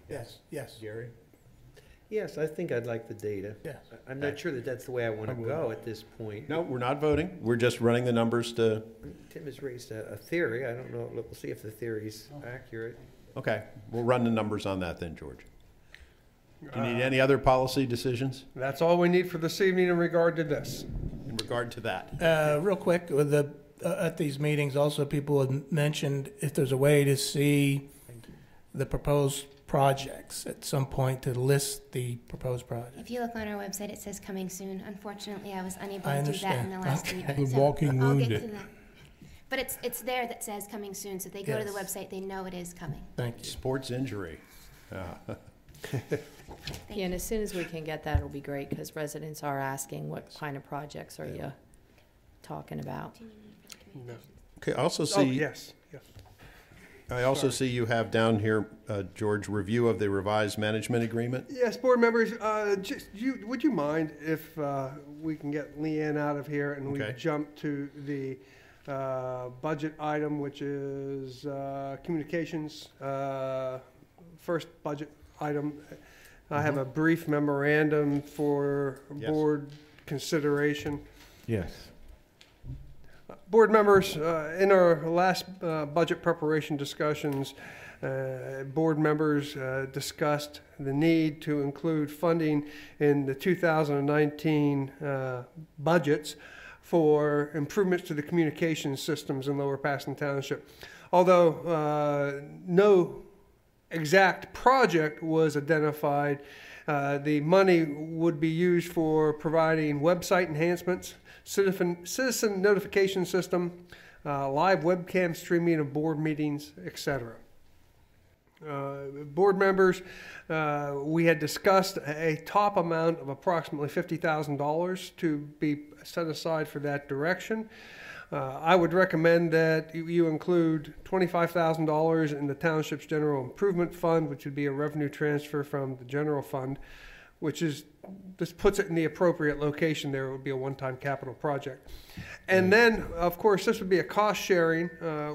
Yes, yes. Gary? Yes, I think I'd like the data. Yes. I'm not sure that that's the way I want to go at this point. No, we're not voting. We're just running the numbers to... Tim has raised a theory. I don't know. We'll see if the theory's accurate. Okay, we'll run the numbers on that then, George. Do you need any other policy decisions That's all we need for this evening in regard to this. in regard to that? Real quick, with at these meetings, also people had mentioned if there's a way to see the proposed projects at some point to list the proposed projects. If you look on our website, it says coming soon. Unfortunately, I was unable I to do that in understand. the last Okay. week. The walking I'll get wounded. to that. But it's there that says coming soon, so if they go to the Yes. website, they know it is coming. Thank you. Sports injury. Yeah, and as soon as we can get that, it'll be great, because residents are asking, what kind of projects are you talking about? No. Okay, I also Oh, see, yes, yes. I also see you have down here, George, review of the revised management agreement. Yes, board members, would you mind if we can get Leanne out of here and we Okay. jump to the budget item, which is communications, first budget item. I have a brief memorandum for Yes. board consideration. Yes. Board members, in our last budget preparation discussions, board members discussed the need to include funding in the 2019 budgets for improvements to the communication systems in Lower Paxton Township. Although no exact project was identified, the money would be used for providing website enhancements, citizen notification system, live webcam streaming of board meetings, etc. Board members, we had discussed a top amount of approximately $50,000 to be set aside for that direction. I would recommend that you include $25,000 in the township's general improvement fund, which would be a revenue transfer from the general fund, which is, this puts it in the appropriate location there. It would be a one-time capital project. And then, of course, this would be a cost sharing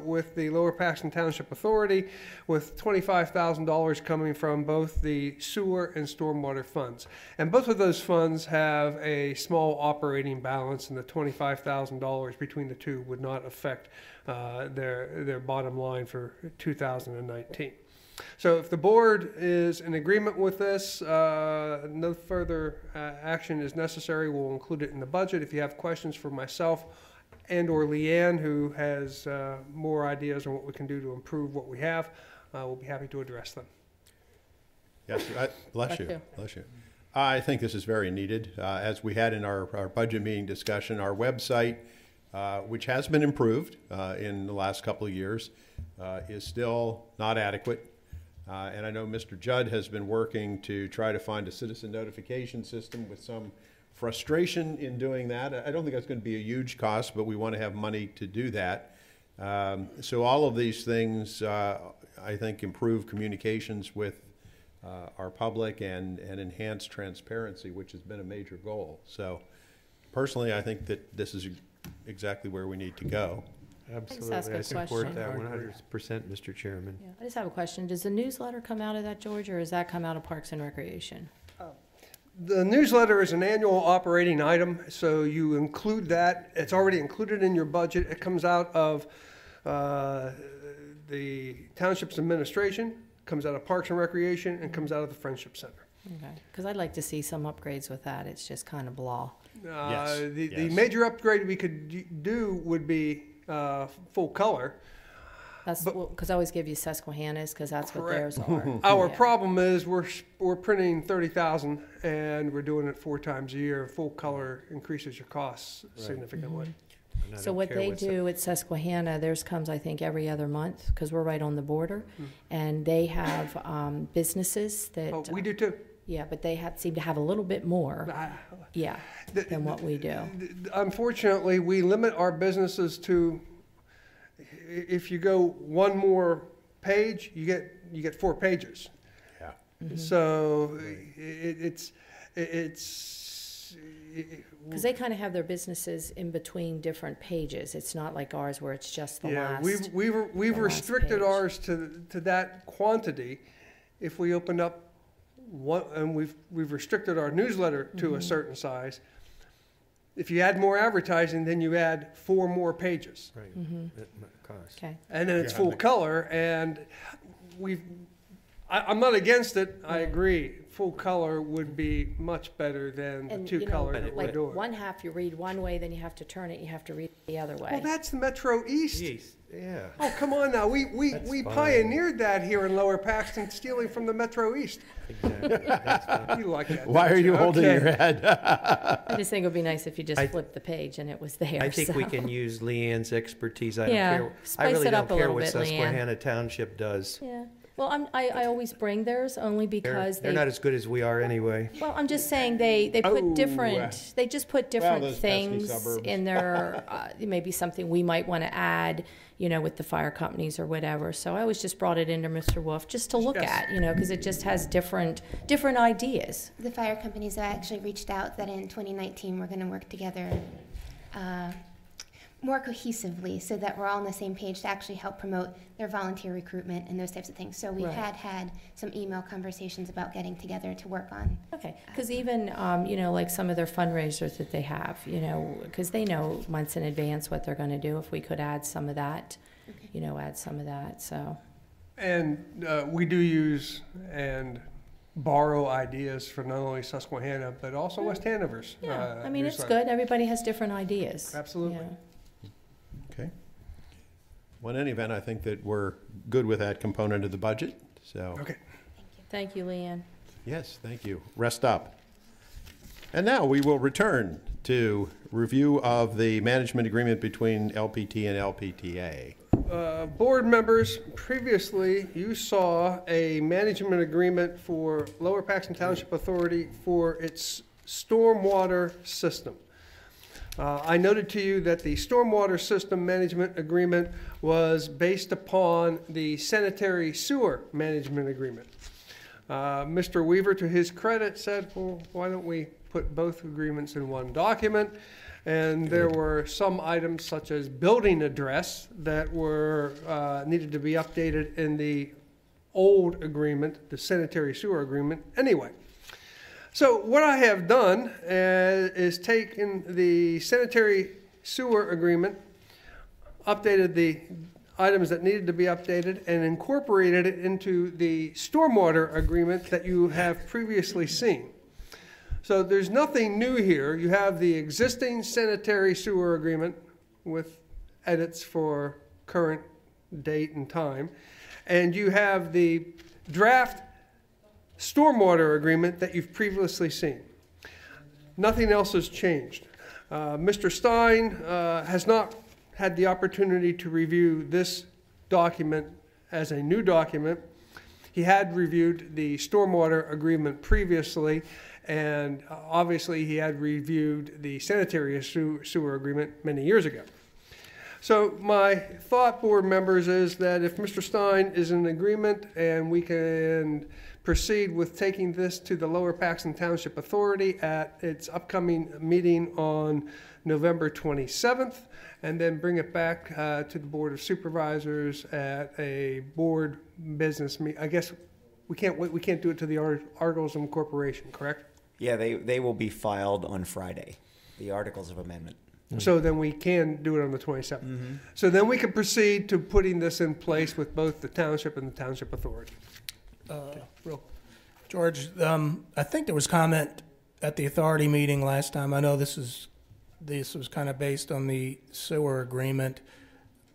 with the Lower Paxton Township Authority, with $25,000 coming from both the sewer and stormwater funds. And both of those funds have a small operating balance, and the $25,000 between the two would not affect their bottom line for 2019. So if the board is in agreement with this, no further action is necessary. We'll include it in the budget. If you have questions for myself and/or Leanne, who has more ideas on what we can do to improve what we have, we'll be happy to address them. Yes, bless you. Bless you. I think this is very needed. As we had in our budget meeting discussion, our website, which has been improved in the last couple of years, is still not adequate. And I know Mr. Judd has been working to try to find a citizen notification system with some frustration in doing that. I don't think that's going to be a huge cost, but we want to have money to do that. So all of these things, I think, improve communications with our public and enhance transparency, which has been a major goal. So personally, I think that this is exactly where we need to go. Absolutely. I support that 100%, Mr. Chairman. Yeah, I just have a question. Does the newsletter come out of that, George, or does that come out of Parks and Recreation? The newsletter is an annual operating item, so you include that. It's already included in your budget. It comes out of the township's administration, comes out of Parks and Recreation, and comes out of the Friendship Center. Okay, because I'd like to see some upgrades with that. It's just kind of blah. The major upgrade we could do would be full color. That's because I always give you Susquehanna's because that's what theirs are. Our problem is we're printing 30,000 and we're doing it 4 times a year. Full color increases your costs significantly. So what they do at Susquehanna, theirs comes, I think, every other month because we're right on the border, and they have businesses that. We do too. Yeah, but they seem to have a little bit more. Than what we do. Unfortunately, we limit our businesses to. If you go one more page, you get 4 pages. Yeah. So it's because they kind of have their businesses in between different pages. It's not like ours where it's just the last. Yeah, we've restricted ours to that quantity. If we opened up one, and we've restricted our newsletter to a certain size. If you add more advertising, then you add 4 more pages. Right. Cost. Okay. And then it's full color, and I'm not against it. I agree. Full color would be much better than the 2 color that we're doing. One half you read one way, then you have to turn it. You have to read it the other way. Well, that's the Metro East. Yeah. Oh, come on now. We pioneered that here in Lower Paxton, stealing from the Metro East. Exactly. That's fine. You like that? Why are you holding your head? I just think it would be nice if you just flipped the page and it was there. I think we can use Leanne's expertise. I Yeah, don't care. I spice really it up don't a care little what bit, Leanne. Susquehanna Township does. Yeah. Well, I always bring theirs only because They're not as good as we are anyway. Well, I'm just saying they put different, they just put different those pesky things suburbs. in their, maybe something we might want to add, with the fire companies or whatever. So I always just brought it into Mr. Wolf just to look at, because it just has different ideas. The fire companies have actually reached out that in 2019 we're going to work together more cohesively so that we're all on the same page to actually help promote their volunteer recruitment and those types of things. So we had some email conversations about getting together to work on. Okay, because even, like some of their fundraisers that they have, because they know months in advance what they're going to do. If we could add some of that, so. And we do use and borrow ideas from not only Susquehanna, but also West Hanover's. Yeah, I mean, it's newsletter. good. Everybody has different ideas. Absolutely. Yeah. Okay. Well, in any event, I think that we're good with that component of the budget. So. Okay. Thank you, Leanne. Yes, thank you. Rest up. And now we will return to review of the management agreement between LPT and LPTA. Board members, previously you saw a management agreement for Lower Paxton Township Authority for its stormwater system. I noted to you that the stormwater system management agreement was based upon the sanitary sewer management agreement. Mr. Weaver, to his credit, said, well, why don't we put both agreements in one document? And there were some items such as building address that were needed to be updated in the old agreement, the sanitary sewer agreement anyway. So what I have done is taken the sanitary sewer agreement, updated the items that needed to be updated and incorporated it into the stormwater agreement that you have previously seen. So there's nothing new here. You have the existing sanitary sewer agreement with edits for current date and time, and you have the draft stormwater agreement that you've previously seen. Nothing else has changed. Mr. Stein has not had the opportunity to review this document as a new document. He had reviewed the stormwater agreement previously, and obviously he had reviewed the sanitary sewer agreement many years ago. So my thought, board members, is that if Mr. Stein is in agreement and we can proceed with taking this to the Lower Paxton Township Authority at its upcoming meeting on November 27th, and then bring it back to the Board of Supervisors at a board business meeting. I guess we can't do it to the Articles of Incorporation, correct? Yeah, they will be filed on Friday, the Articles of Amendment. So then we can do it on the 27th. So then we can proceed to putting this in place with both the township and the township authority. George, I think there was comment at the authority meeting last time. I know this was kind of based on the sewer agreement,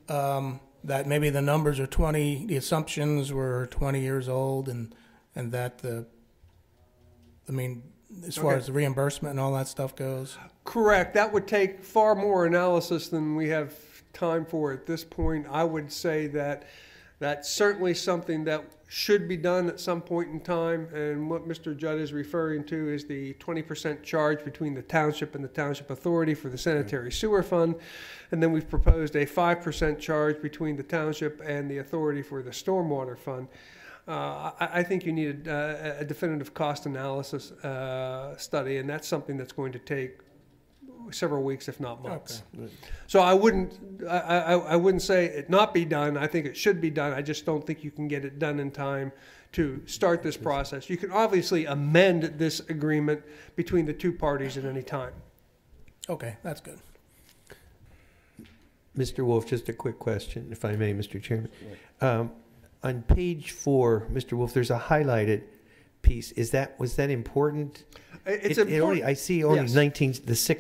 that maybe the numbers are the assumptions were 20 years old, and that as far as the reimbursement and all that stuff goes. Correct. That would take far more analysis than we have time for at this point. I would say that that's certainly something that should be done at some point in time, and what Mr. Judd is referring to is the 20% charge between the township and the township authority for the sanitary sewer fund, and then we've proposed a 5% charge between the township and the authority for the stormwater fund. I think you need a definitive cost analysis study, and that's something that's going to take several weeks, if not months. Okay. So I wouldn't say it not be done. I think it should be done. I just don't think you can get it done in time to start this process. You can obviously amend this agreement between the two parties at any time. Okay, that's good. Mr. Wolf, just a quick question, if I may, Mr. Chairman. On page 4, Mr. Wolf, there's a highlighted piece. Was that important? It's important. I see only Yes. 19,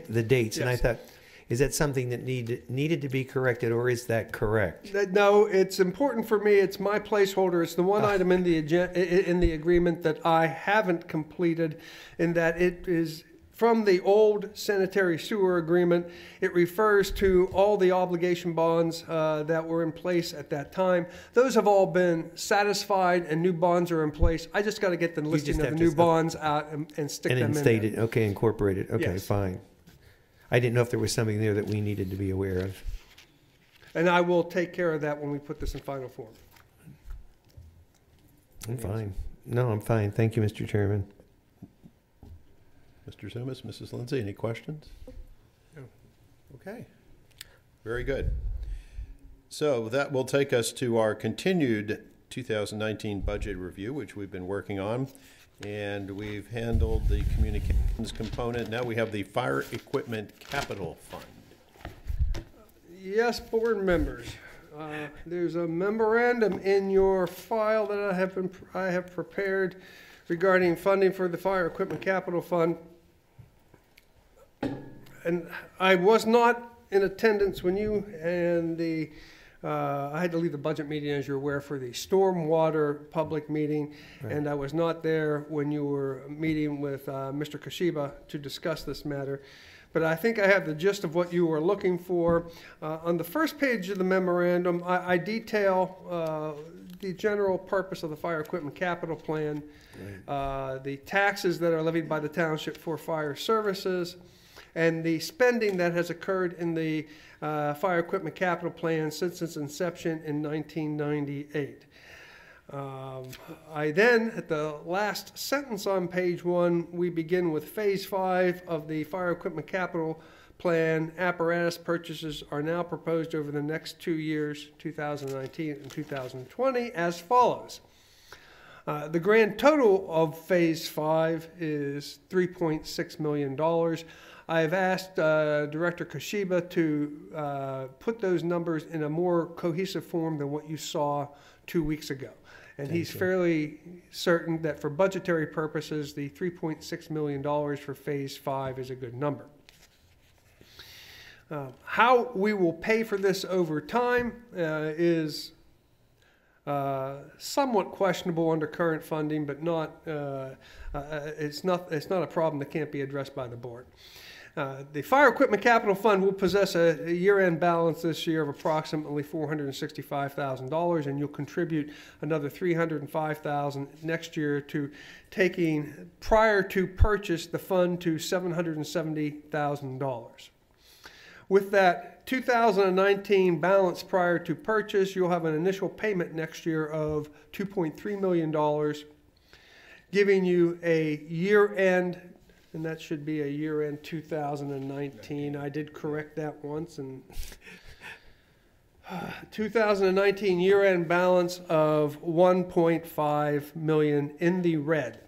the dates, and I Yes. thought, is that something that needed to be corrected, or is that correct? No, it's important for me. It's my placeholder. It's the one item in the agreement that I haven't completed, in that it is from the old sanitary sewer agreement. It refers to all the obligation bonds that were in place at that time. Those have all been satisfied, and new bonds are in place. I just got to get the listing of the new bonds out and stick them in there. And instate it, okay, incorporate it, okay, Yes. fine. I didn't know if there was something there that we needed to be aware of. And I will take care of that when we put this in final form. I'm fine. No, I'm fine. Thank you, Mr. Chairman. Mr. Zumas, Mrs. Lindsay, any questions? No. Okay, very good. So that will take us to our continued 2019 budget review, which we've been working on, and we've handled the communications component. Now we have the Fire Equipment Capital Fund. Yes, board members. There's a memorandum in your file that I have prepared regarding funding for the Fire Equipment Capital Fund. And I was not in attendance when you and I had to leave the budget meeting, as you're aware, for the stormwater public meeting. Right. And I was not there when you were meeting with Mr. Kashiba to discuss this matter. But I think I have the gist of what you were looking for. On the first page of the memorandum, I detail the general purpose of the Fire Equipment Capital Plan, right. The taxes that are levied by the township for fire services, and the spending that has occurred in the Fire Equipment Capital Plan since its inception in 1998. I then, at the last sentence on page 1, we begin with Phase 5 of the Fire Equipment Capital Plan. Apparatus purchases are now proposed over the next 2 years, 2019 and 2020, as follows. The grand total of Phase 5 is $3.6 million. I've asked Director Kashiba to put those numbers in a more cohesive form than what you saw 2 weeks ago. And he's fairly certain that for budgetary purposes, the $3.6 million for Phase 5 is a good number. How we will pay for this over time is somewhat questionable under current funding, but it's not a problem that can't be addressed by the board. The Fire Equipment Capital Fund will possess a year-end balance this year of approximately $465,000, and you'll contribute another $305,000 next year to taking, prior to purchase, the fund to $770,000. With that 2019 balance prior to purchase, you'll have an initial payment next year of $2.3 million, giving you a year-end, and that should be a year-end 2019. I did correct that once. And 2019 year-end balance of $1.5 million in the red.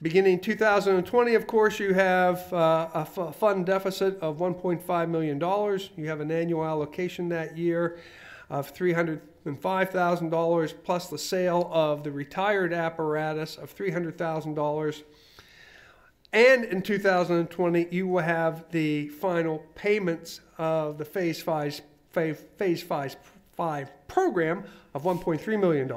Beginning 2020, of course, you have a fund deficit of $1.5 million. You have an annual allocation that year of $305,000 plus the sale of the retired apparatus of $300,000. And in 2020, you will have the final payments of the Phase 5 program of $1.3 million.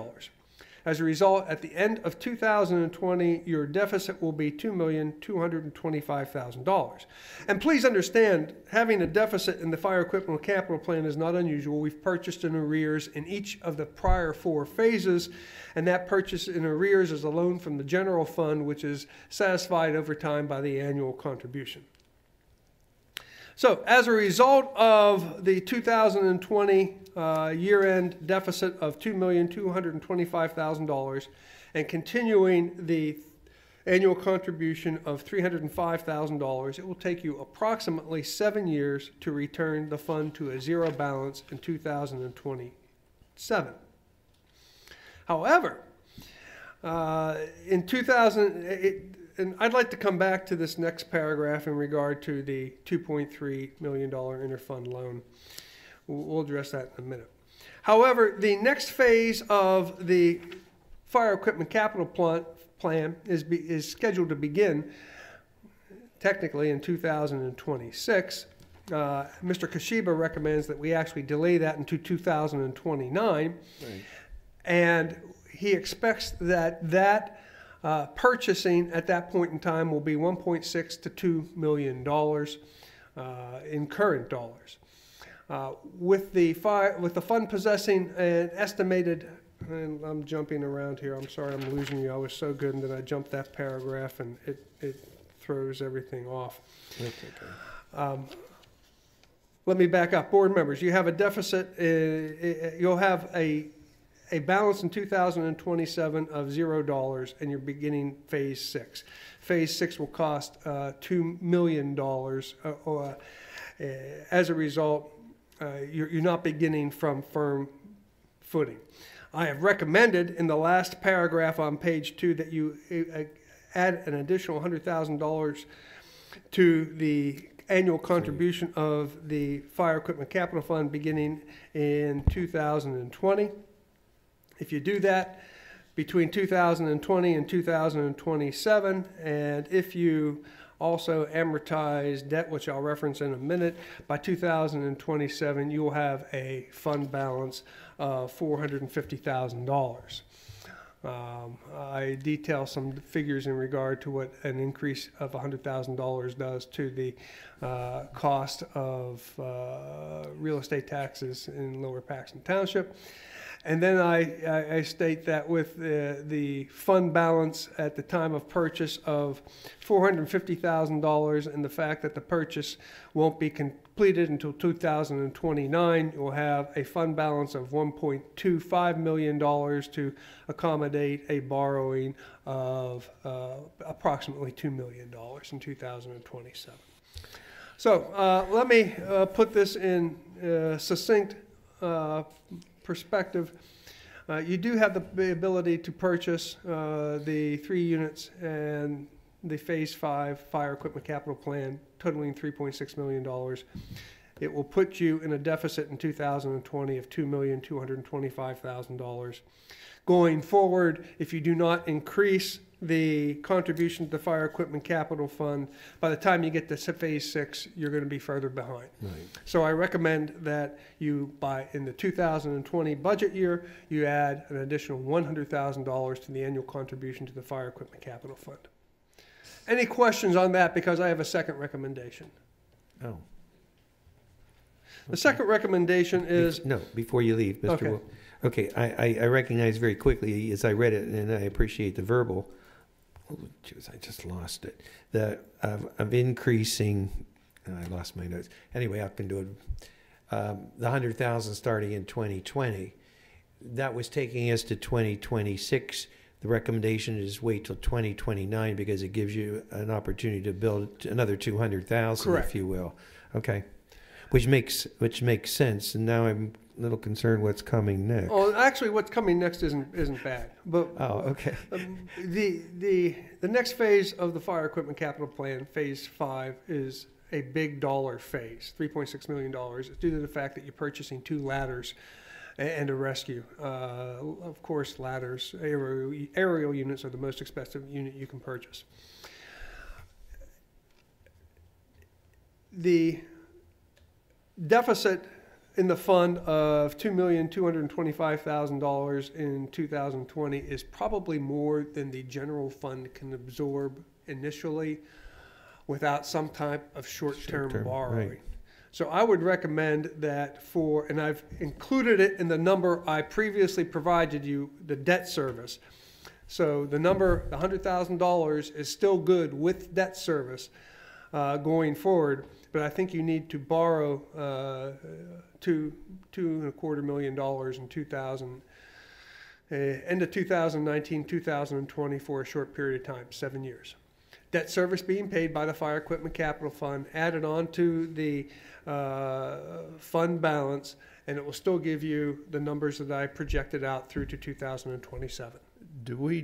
As a result, at the end of 2020, your deficit will be $2,225,000. And please understand, having a deficit in the Fire Equipment Capital Plan is not unusual. We've purchased in arrears in each of the prior 4 phases, and that purchase in arrears is a loan from the general fund, which is satisfied over time by the annual contribution. So, as a result of the 2020 year-end deficit of $2,225,000 and continuing the annual contribution of $305,000, it will take you approximately 7 years to return the fund to a zero balance in 2027. However, in 2000, and I'd like to come back to this next paragraph in regard to the $2.3 million interfund loan. We'll address that in a minute. However, the next phase of the Fire Equipment Capital Plan is scheduled to begin technically in 2026. Mr. Kashiba recommends that we actually delay that into 2029. Right. And he expects that purchasing at that point in time will be $1.6 to $2 million in current dollars. With the fund possessing an estimated, and I'm jumping around here, I'm sorry I'm losing you, I was so good, and then I jumped that paragraph and it throws everything off. Okay. Let me back up. Board members, you have a deficit, you'll have a balance in 2027 of $0, and you're beginning Phase 6. Phase 6 will cost $2 million. As a result, you're not beginning from firm footing. I have recommended in the last paragraph on page 2 that you add an additional $100,000 to the annual contribution of the Fire Equipment Capital Fund beginning in 2020. If you do that between 2020 and 2027, and if you also amortize debt, which I'll reference in a minute, by 2027, you will have a fund balance of $450,000. I detail some figures in regard to what an increase of $100,000 does to the cost of real estate taxes in Lower Paxton Township. And then I state that with the fund balance at the time of purchase of $450,000 and the fact that the purchase won't be completed until 2029, you'll have a fund balance of $1.25 million to accommodate a borrowing of approximately $2 million in 2027. So let me put this in succinct perspective. You do have the ability to purchase the 3 units and the Phase 5 fire equipment capital plan totaling $3.6 million. It will put you in a deficit in 2020 of $2,225,000. Going forward, if you do not increase the contribution to the fire equipment capital fund, by the time you get to Phase 6, you're going to be further behind. Right. So I recommend that you, in the 2020 budget year, you add an additional $100,000 to the annual contribution to the fire equipment capital fund. Any questions on that? Because I have a second recommendation. Oh. The second recommendation is... No, before you leave, Mr. Okay. Will. Okay, I recognize very quickly as I read it, and I appreciate the verbal. Oh, geez, I just lost it. Of increasing, I lost my notes. Anyway, I can do it. The 100,000 starting in 2020. That was taking us to 2026. The recommendation is wait till 2029 because it gives you an opportunity to build another 200,000, if you will. Okay, which makes sense. And now I'm a little concerned what's coming next. Well, actually, what's coming next isn't bad. But okay. The next phase of the fire equipment capital plan, Phase 5, is a big dollar phase, $3.6 million. It's due to the fact that you're purchasing 2 ladders and a rescue. Of course, ladders, aerial units are the most expensive unit you can purchase. The deficit in the fund of $2,225,000 in 2020 is probably more than the general fund can absorb initially without some type of short-term borrowing. Right. So I would recommend that and I've included it in the number I previously provided you, the debt service. So the number, the $100,000 is still good with debt service going forward, but I think you need to borrow $2.25 million in end of 2019, 2020 for a short period of time, 7 years. Debt service being paid by the Fire Equipment Capital Fund, added on to the fund balance, and it will still give you the numbers that I projected out through to 2027. Do we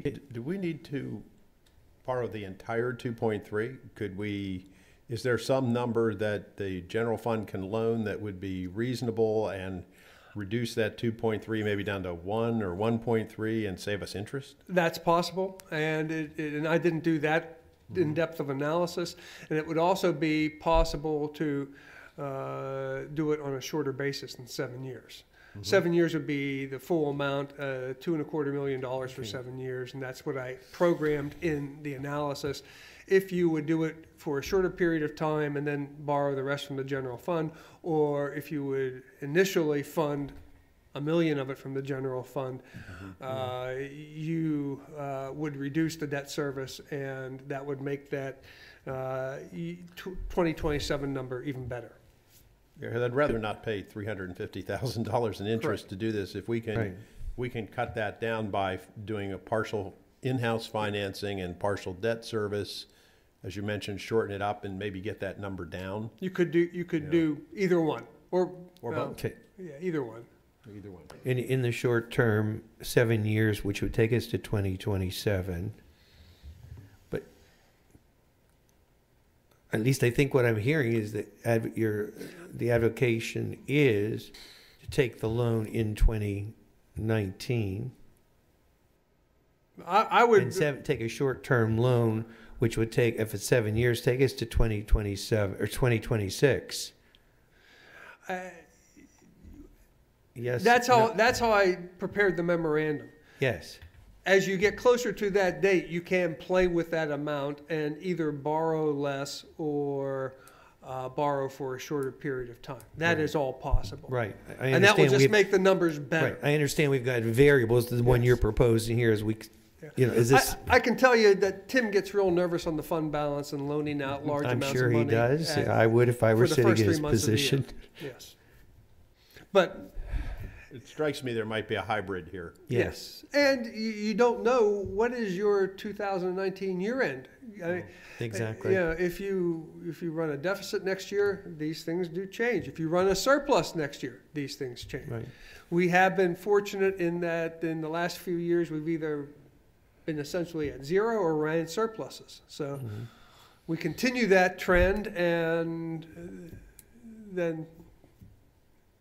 need to borrow the entire 2.3? Is there some number that the general fund can loan that would be reasonable and reduce that 2.3 maybe down to 1 or 1.3 and save us interest? That's possible, and and I didn't do that in depth of analysis, and it would also be possible to do it on a shorter basis than 7 years. 7 years would be the full amount, $2.25 million for 7 years, and that's what I programmed in the analysis. If you would do it for a shorter period of time and then borrow the rest from the general fund, or if you would initially fund $1 million of it from the general fund, you would reduce the debt service, and that would make that 2027 number even better. Yeah, I'd rather not pay $350,000 in interest to do this. If we can, Right. we can cut that down by doing a partial in-house financing and partial debt service, as you mentioned, shorten it up and maybe get that number down. You could do either one, or both. Okay. Yeah, either one. Either one. In the short term, 7 years, which would take us to 2027. But at least I think what I'm hearing is that the advocation is to take the loan in 2019. I would take a short-term loan, which would take, if it's 7 years, take us to 2027 or 2026. Yes. That's how I prepared the memorandum. Yes. As you get closer to that date, you can play with that amount and either borrow less or borrow for a shorter period of time. That is all possible. Right. And that will just make the numbers better. Right. I understand we've got variables. The one you're proposing here is is this? I can tell you that Tim gets real nervous on the fund balance and loaning out large I'm amounts sure of money. he does. I would if I were for the sitting first in 3 his months of the year. position. Yes. But it strikes me there might be a hybrid here. Yes. And you don't know what is your 2019 year end. Exactly. Yeah, if you run a deficit next year, these things do change. If you run a surplus next year, these things change. Right. We have been fortunate in that in the last few years we've either been essentially at zero or ran surpluses. So we continue that trend, and then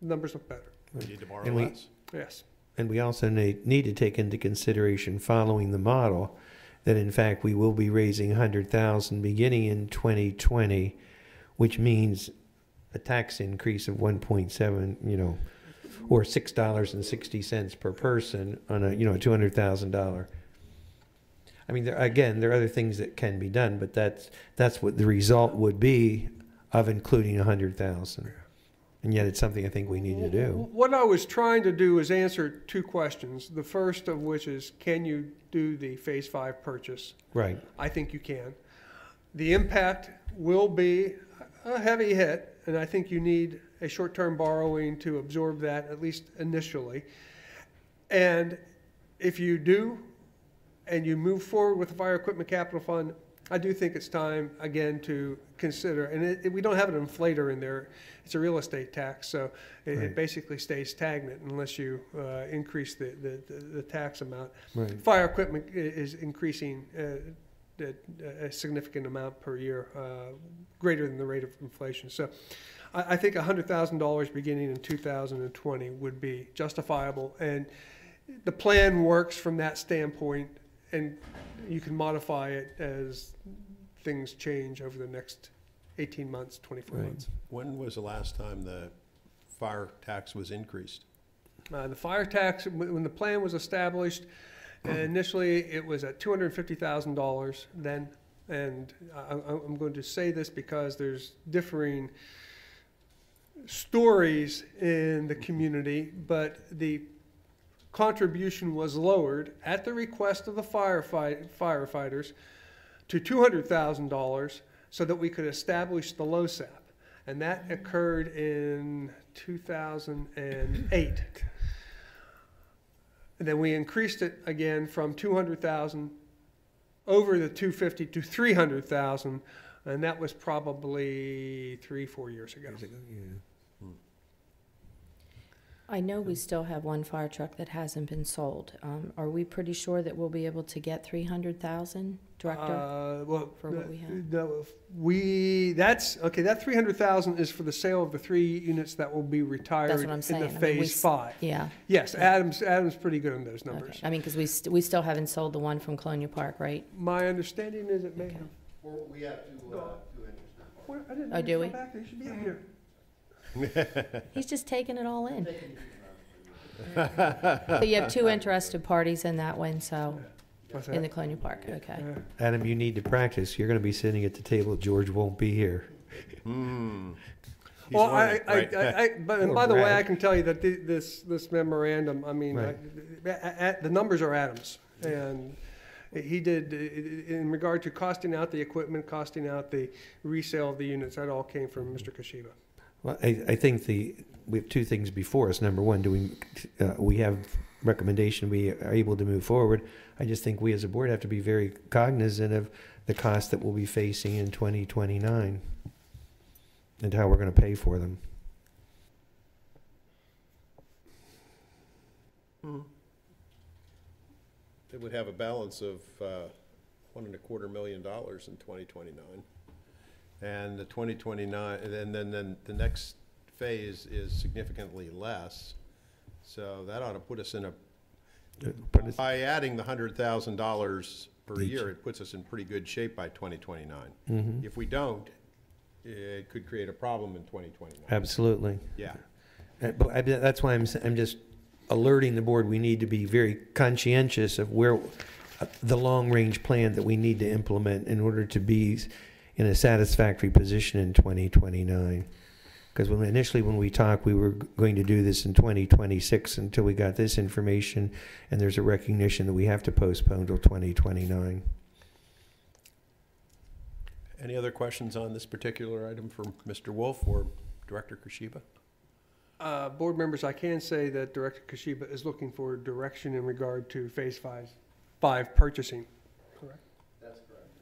numbers look better. We need to borrow And less. Yes. And we also need to take into consideration, following the model, that in fact we will be raising 100,000 beginning in 2020, which means a tax increase of 1.7, or $6.60 per person on a $200,000. I mean, there are other things that can be done, but that's what the result would be of including 100,000. And yet it's something I think we need to do. What I was trying to do is answer two questions. The first of which is, can you do the Phase 5 purchase? Right. I think you can. The impact will be a heavy hit, and I think you need a short-term borrowing to absorb that, at least initially. And if you do, and you move forward with the Fire Equipment Capital Fund, I do think it's time, again, to consider, and we don't have an inflator in there. It's a real estate tax, so it basically stays stagnant unless you increase the tax amount. Right. Fire equipment is increasing a significant amount per year, greater than the rate of inflation. So I think $100,000 beginning in 2020 would be justifiable, and the plan works from that standpoint, and you can modify it as things change over the next 18 months, 24 months. When was the last time the fire tax was increased? The fire tax, when the plan was established, initially it was at $250,000 then, and I'm going to say this because there's differing stories in the community, but the contribution was lowered at the request of the firefighters to $200,000 so that we could establish the LoSAP. And that occurred in 2008. And then we increased it again from 200,000 over the 250 to 300,000, and that was probably 3-4 years ago. I know we still have one fire truck that hasn't been sold. Are we pretty sure that we'll be able to get 300,000, Director, for what we have? That 300,000 is for the sale of the 3 units that will be retired That's what I'm saying. in the Phase 5. Yeah. Yes, Adam's pretty good on those numbers. Okay. I mean, because we still haven't sold the one from Colonial Park, right? My understanding is it may have. We have two interested I didn't Oh, do we? come back. They should be up here. He's just taking it all in. So you have 2 interested parties in that one, so, in the Colonial Park, okay. Adam, you need to practice. You're going to be sitting at the table. George won't be here. Well, learning, but and by the way, I can tell you that this memorandum, I mean, the numbers are Adam's, and he did, in regard to costing out the equipment, costing out the resale of the units, that all came from Mr. Kashiba. Well, I think we have 2 things before us. Number one, we have recommendation, we are able to move forward. I just think we as a board have to be very cognizant of the costs that we'll be facing in 2029 and how we're going to pay for them. It would have a balance of $1.25 million in 2029. And the 2029, and then the next phase is significantly less. So that ought to put us in by adding the $100,000 per year, it puts us in pretty good shape by 2029. Mhm. If we don't, it could create a problem in 2029. Absolutely. Yeah. But that's why I'm just alerting the board. We need to be very conscientious of where the long-range plan that we need to implement in order to be in a satisfactory position in 2029. Because when we talked, we were going to do this in 2026 until we got this information, and there's a recognition that we have to postpone till 2029. Any other questions on this particular item for Mr. Wolf or Director Kashiba? Board members, I can say that Director Kashiba is looking for direction in regard to Phase 5 purchasing. Correct? That's correct.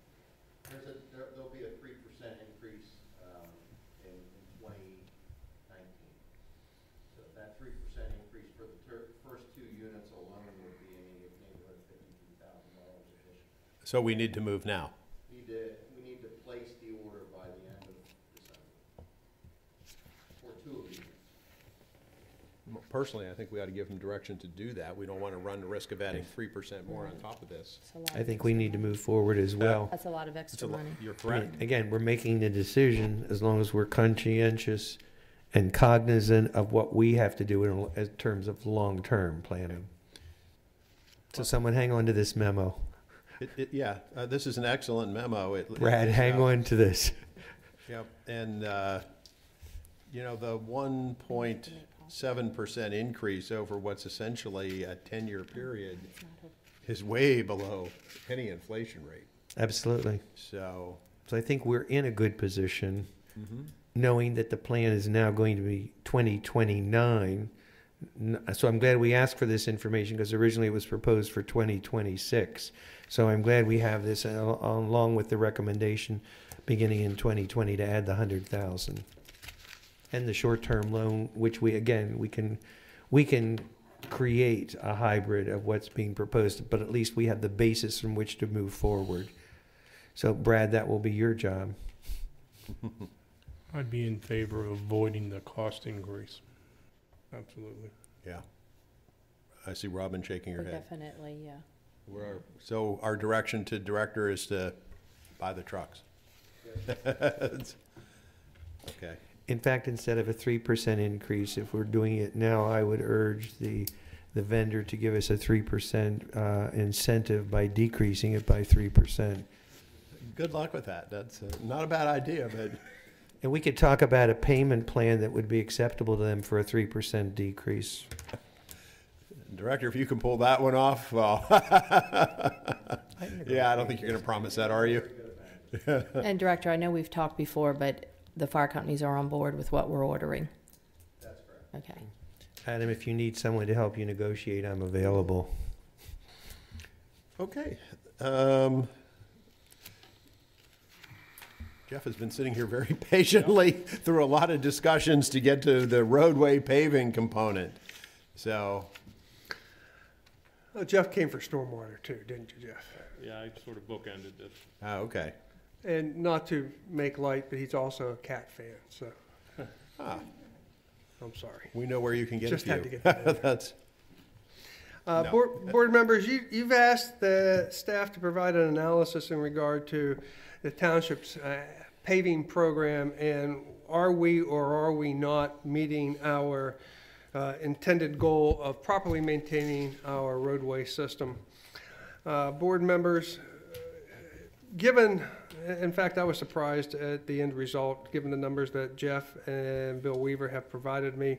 There'll be a 3% increase in 2019. So that 3% increase for the first 2 units alone would be in the neighborhood of $52,000 a So we need to move now. We need to place the order by the end of December for 2 of these. Personally, I think we ought to give them direction to do that. We don't want to run the risk of adding 3% more on top of this. I think we need to move forward as well. That's a lot of extra money. You're I mean, correct. again, we're making the decision as long as we're conscientious and cognizant of what we have to do in terms of long-term planning. So someone hang on to this memo. Yeah, this is an excellent memo. Brad, hang on to this. Yep, and, you know, the 1.7% increase over what's essentially a 10-year period is way below any inflation rate. Absolutely. So I think we're in a good position, Mhm. knowing that the plan is now going to be 2029. So I'm glad we asked for this information because originally it was proposed for 2026. So I'm glad we have this along with the recommendation beginning in 2020 to add the 100,000 and the short-term loan, which we can create a hybrid of what's being proposed, but at least we have the basis from which to move forward. So Brad, that will be your job. I'd be in favor of avoiding the cost increase. Absolutely. Yeah. I see Robin shaking her head. Definitely, yeah. So our direction to director is to buy the trucks. Okay. In fact, instead of a 3% increase, if we're doing it now, I would urge the vendor to give us a 3% incentive by decreasing it by 3%. Good luck with that. That's not a bad idea, but. And we could talk about a payment plan that would be acceptable to them for a 3% decrease. Director, if you can pull that one off, well, yeah, I don't think you're going to promise that, are you? And Director, I know we've talked before, but the fire companies are on board with what we're ordering. That's correct. Okay. Adam, if you need someone to help you negotiate, I'm available. Okay. Jeff has been sitting here very patiently through a lot of discussions to get to the roadway paving component. So. Jeff came for stormwater too, didn't you, Jeff? Yeah, I sort of bookended this. Oh, okay. And not to make light, but he's also a cat fan, so. I'm sorry. We know where you can get Just a few. had to get that in there. That's. No. Board members, you've asked the staff to provide an analysis in regard to the township's paving program, and are we or are we not meeting our intended goal of properly maintaining our roadway system? Board members, given, in fact, I was surprised at the end result, given the numbers that Jeff and Bill Weaver have provided me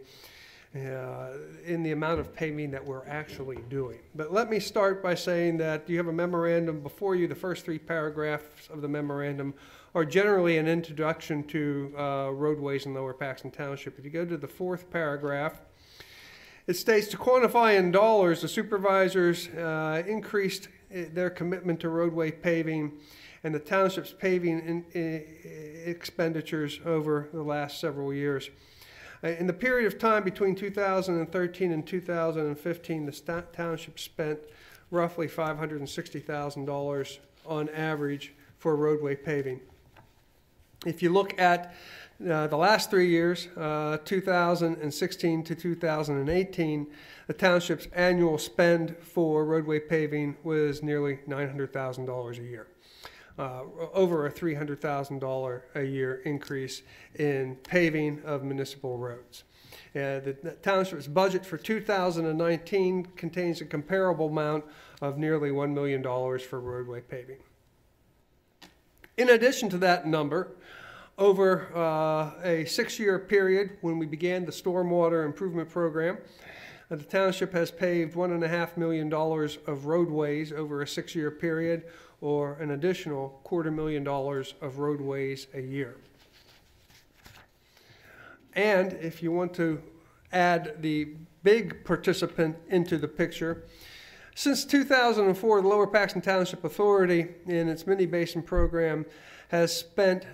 in the amount of paving that we're actually doing. But let me start by saying that you have a memorandum before you. The first 3 paragraphs of the memorandum are generally an introduction to roadways in Lower Paxton Township. If you go to the 4th paragraph, it states, to quantify in dollars, the supervisors increased their commitment to roadway paving and the township's paving expenditures over the last several years. In the period of time between 2013 and 2015, the township spent roughly $560,000 on average for roadway paving. If you look at the last 3 years, 2016 to 2018, the township's annual spend for roadway paving was nearly $900,000 a year. Over a $300,000 a year increase in paving of municipal roads. The township's budget for 2019 contains a comparable amount of nearly $1 million for roadway paving. In addition to that number, over a 6-year period when we began the stormwater improvement program, the township has paved $1.5 million of roadways over a 6-year period, or an additional $250,000 of roadways a year. And if you want to add the big participant into the picture, since 2004, the Lower Paxton Township Authority in its mini basin program has spent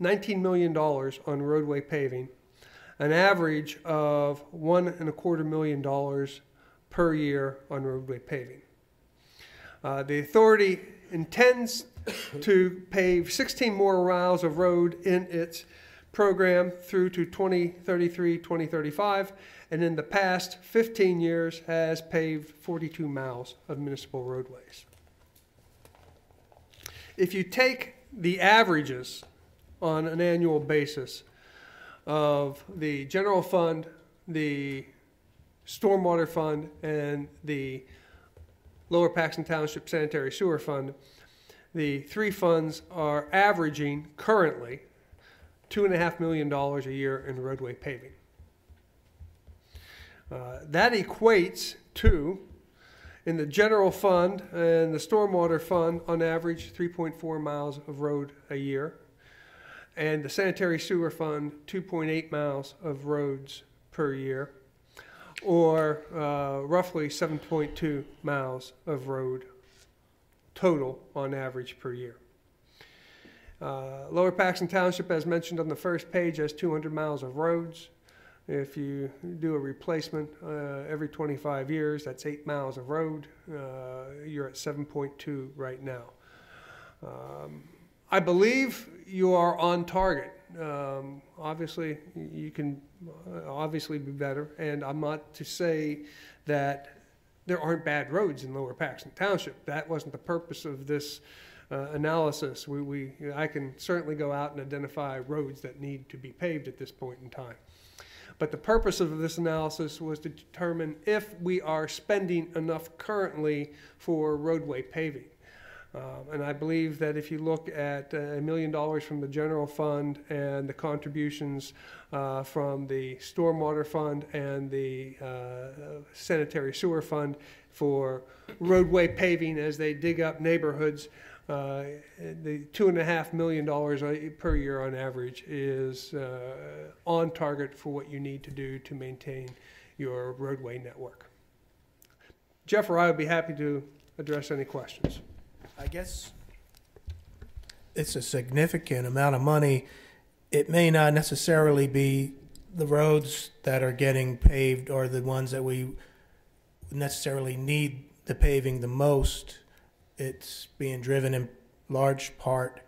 $19 million on roadway paving, an average of $1.25 million per year on roadway paving. The authority intends to pave 16 more miles of road in its program through to 2033, 2035, and in the past 15 years has paved 42 miles of municipal roadways. If you take the averages on an annual basis of the general fund, the stormwater fund, and the Lower Paxton Township Sanitary Sewer Fund, the three funds are averaging currently $2.5 million a year in roadway paving. That equates to, in the general fund and the stormwater fund, on average 3.4 miles of road a year, and the sanitary sewer fund 2.8 miles of roads per year, or roughly 7.2 miles of road total on average per year. Lower Paxton Township, as mentioned on the first page, has 200 miles of roads. If you do a replacement every 25 years, that's 8 miles of road. You're at 7.2 right now. I believe you are on target. Obviously, you can obviously be better, and I'm not to say that there aren't bad roads in Lower Paxton Township. That wasn't the purpose of this analysis. I can certainly go out and identify roads that need to be paved at this point in time. But the purpose of this analysis was to determine if we are spending enough currently for roadway paving. And I believe that if you look at $1 million from the general fund and the contributions from the stormwater fund and the sanitary sewer fund for roadway paving as they dig up neighborhoods, the $2.5 million per year on average is on target for what you need to do to maintain your roadway network. Jeff or I would be happy to address any questions. I guess it's a significant amount of money. It may not necessarily be the roads that are getting paved or the ones that we necessarily need the paving the most. It's being driven in large part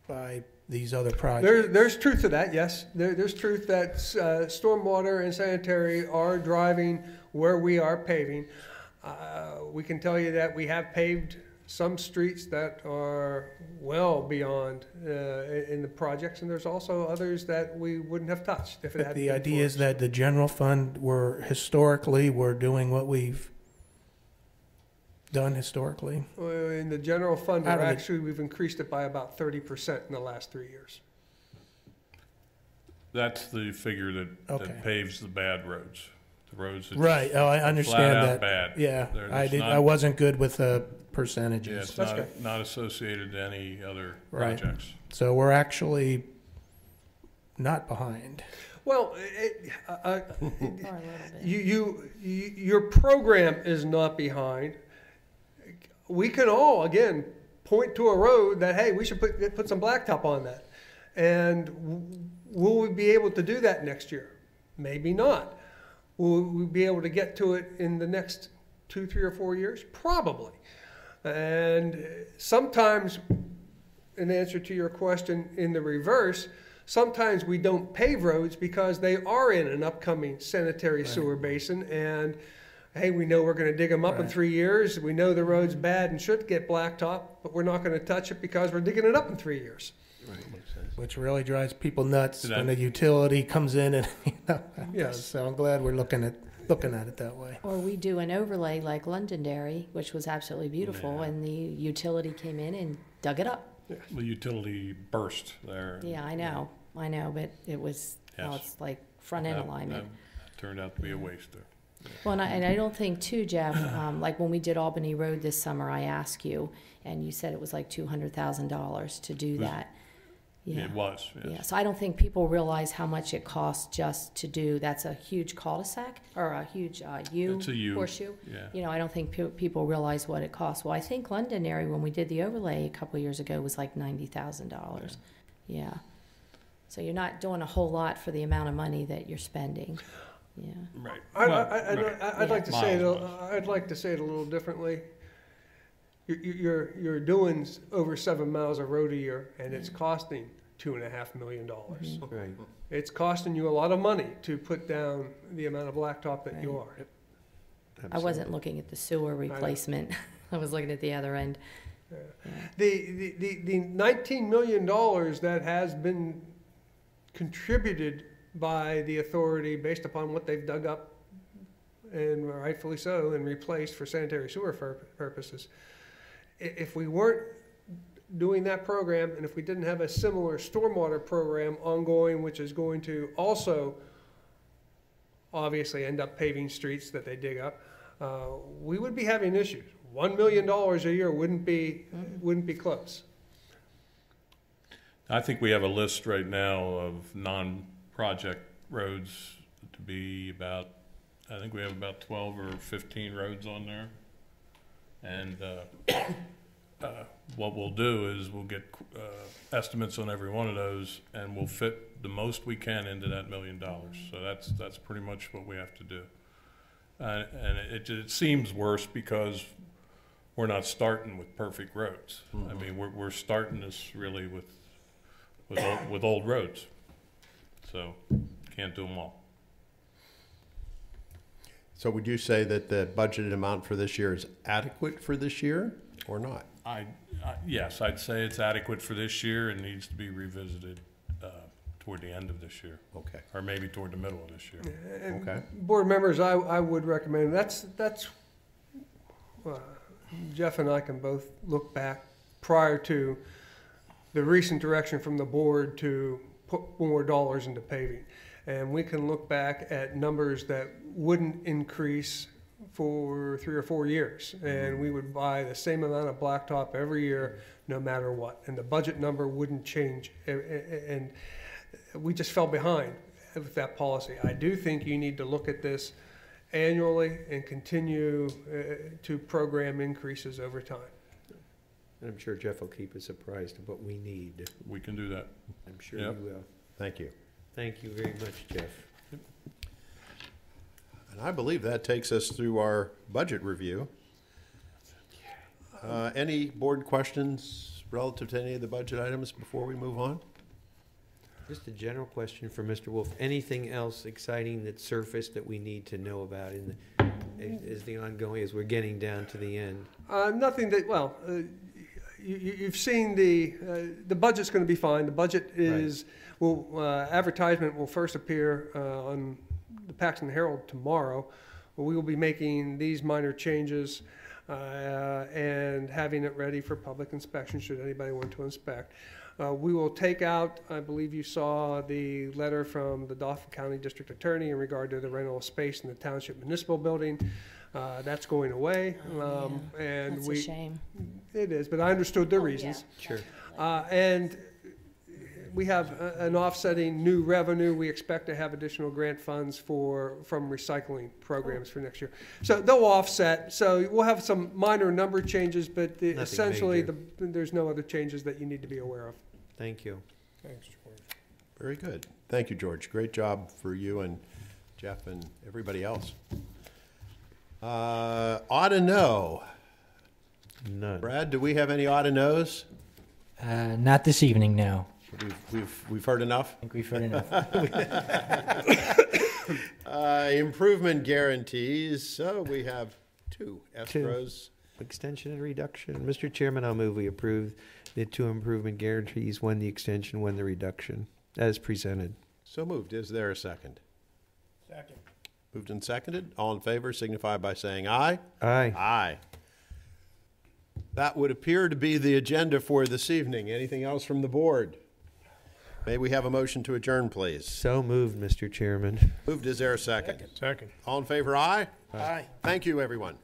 by these other projects. There's truth to that, yes. There's truth that stormwater and sanitary are driving where we are paving. We can tell you that we have paved some streets that are well beyond in the projects, and there's also others that we wouldn't have touched if it hadn't been the idea for is that the general fund we're doing what we've done historically. In the general fund, we've increased it by about 30% in the last 3 years. That's the figure that paves the bad roads. The roads that right. Oh, I understand flat that. out bad. Yeah, I wasn't good with the percentages. Yeah, it's not associated to any other projects. So we're actually not behind. Well, your program is not behind. We can all, again, point to a road that, hey, we should put some blacktop on that. And will we be able to do that next year? Maybe not. Will we be able to get to it in the next 2, 3, or 4 years? Probably. And sometimes, in answer to your question in the reverse, sometimes we don't pave roads because they are in an upcoming sanitary sewer basin, and hey, we know we're going to dig them up in 3 years. We know the road's bad and should get blacktop, but we're not going to touch it because we're digging it up in 3 years. Right. Which really drives people nuts when a utility comes in and Yes. So I'm glad we're looking at it that way. Or we do an overlay like Londonderry, which was absolutely beautiful, and the utility came in and dug it up. The utility burst there. Yeah, I know, but it was, well, it's like front-end alignment. That turned out to be a waste there. Well, and I don't think too, Jeff, like when we did Albany Road this summer, I asked you, and you said it was like $200,000 to do that. Yeah. It was, yes. Yeah, so I don't think people realize how much it costs just to do, that's a huge cul-de-sac, or a huge It's a U. horseshoe. Yeah. You know, I don't think people realize what it costs. Well, I think Londonderry, when we did the overlay a couple of years ago, was like $90,000. Yeah. So you're not doing a whole lot for the amount of money that you're spending. Yeah. Right. I'd like to say it a little differently. you're doing over 7 miles of road a year, and it's costing $2.5 million. Right. It's costing you a lot of money to put down the amount of blacktop that you are. I wasn't looking at the sewer replacement. I was looking at the other end. The $19 million that has been contributed by the authority based upon what they've dug up, and rightfully so, and replaced for sanitary sewer purposes. If we weren't doing that program, and if we didn't have a similar stormwater program ongoing, which is going to also obviously end up paving streets that they dig up, we would be having issues. $1 million a year wouldn't be close. I think we have a list right now of non-project roads to be about, I think we have about 12 or 15 roads on there. And what we'll do is we'll get estimates on every one of those, and we'll fit the most we can into that $1 million. So that's pretty much what we have to do. And it seems worse because we're not starting with perfect roads. Mm-hmm. I mean, we're starting this really with old roads. So can't do them all. So would you say that the budgeted amount for this year is adequate for this year or not? Yes, I'd say it's adequate for this year and needs to be revisited toward the end of this year. Okay. Or maybe toward the middle of this year. And okay. Board members, I would recommend, that's Jeff and I can both look back prior to the recent direction from the board to put more dollars into paving. And we can look back at numbers that wouldn't increase for 3 or 4 years. And we would buy the same amount of blacktop every year, no matter what. And the budget number wouldn't change. And we just fell behind with that policy. I do think you need to look at this annually and continue to program increases over time. And I'm sure Jeff will keep us apprised of what we need. We can do that. I'm sure Yep. you will. Thank you. Thank you very much, Jeff. And I believe that takes us through our budget review. Any board questions relative to any of the budget items before we move on? Just a general question for Mr. Wolf. Anything else exciting that surfaced that we need to know about as we're getting down to the end? Nothing that, well, you've seen the budget's going to be fine. The budget is, advertisement will first appear on the Paxton Herald tomorrow. We will be making these minor changes and having it ready for public inspection should anybody want to inspect. We will take out, I believe you saw the letter from the Dauphin County District Attorney in regard to the rental of space in the Township Municipal Building. That's going away. And That's a shame. It is, but I understood the reasons. Sure. And we have an offsetting new revenue. We expect to have additional grant funds from recycling programs for next year. So they'll offset. So we'll have some minor number changes, but essentially there's no other changes that you need to be aware of. Thank you. Thanks, George. Very good. Thank you, George. Great job for you and Jeff and everybody else. Ought to know. None. Brad, do we have any ought to knows? Not this evening, no. We've heard enough? I think we've heard enough. Improvement guarantees. So we have two escrows. Extension and reduction. Mr. Chairman, I'll move we approve the 2 improvement guarantees, 1 the extension, 1 the reduction, as presented. So moved. Is there a second? Second. Moved and seconded. All in favor signify by saying aye. Aye. Aye. That would appear to be the agenda for this evening. Anything else from the board? May we have a motion to adjourn, please? So moved, Mr. Chairman. Moved. Is there a second? Second. All in favor, aye? Aye. Thank you, everyone.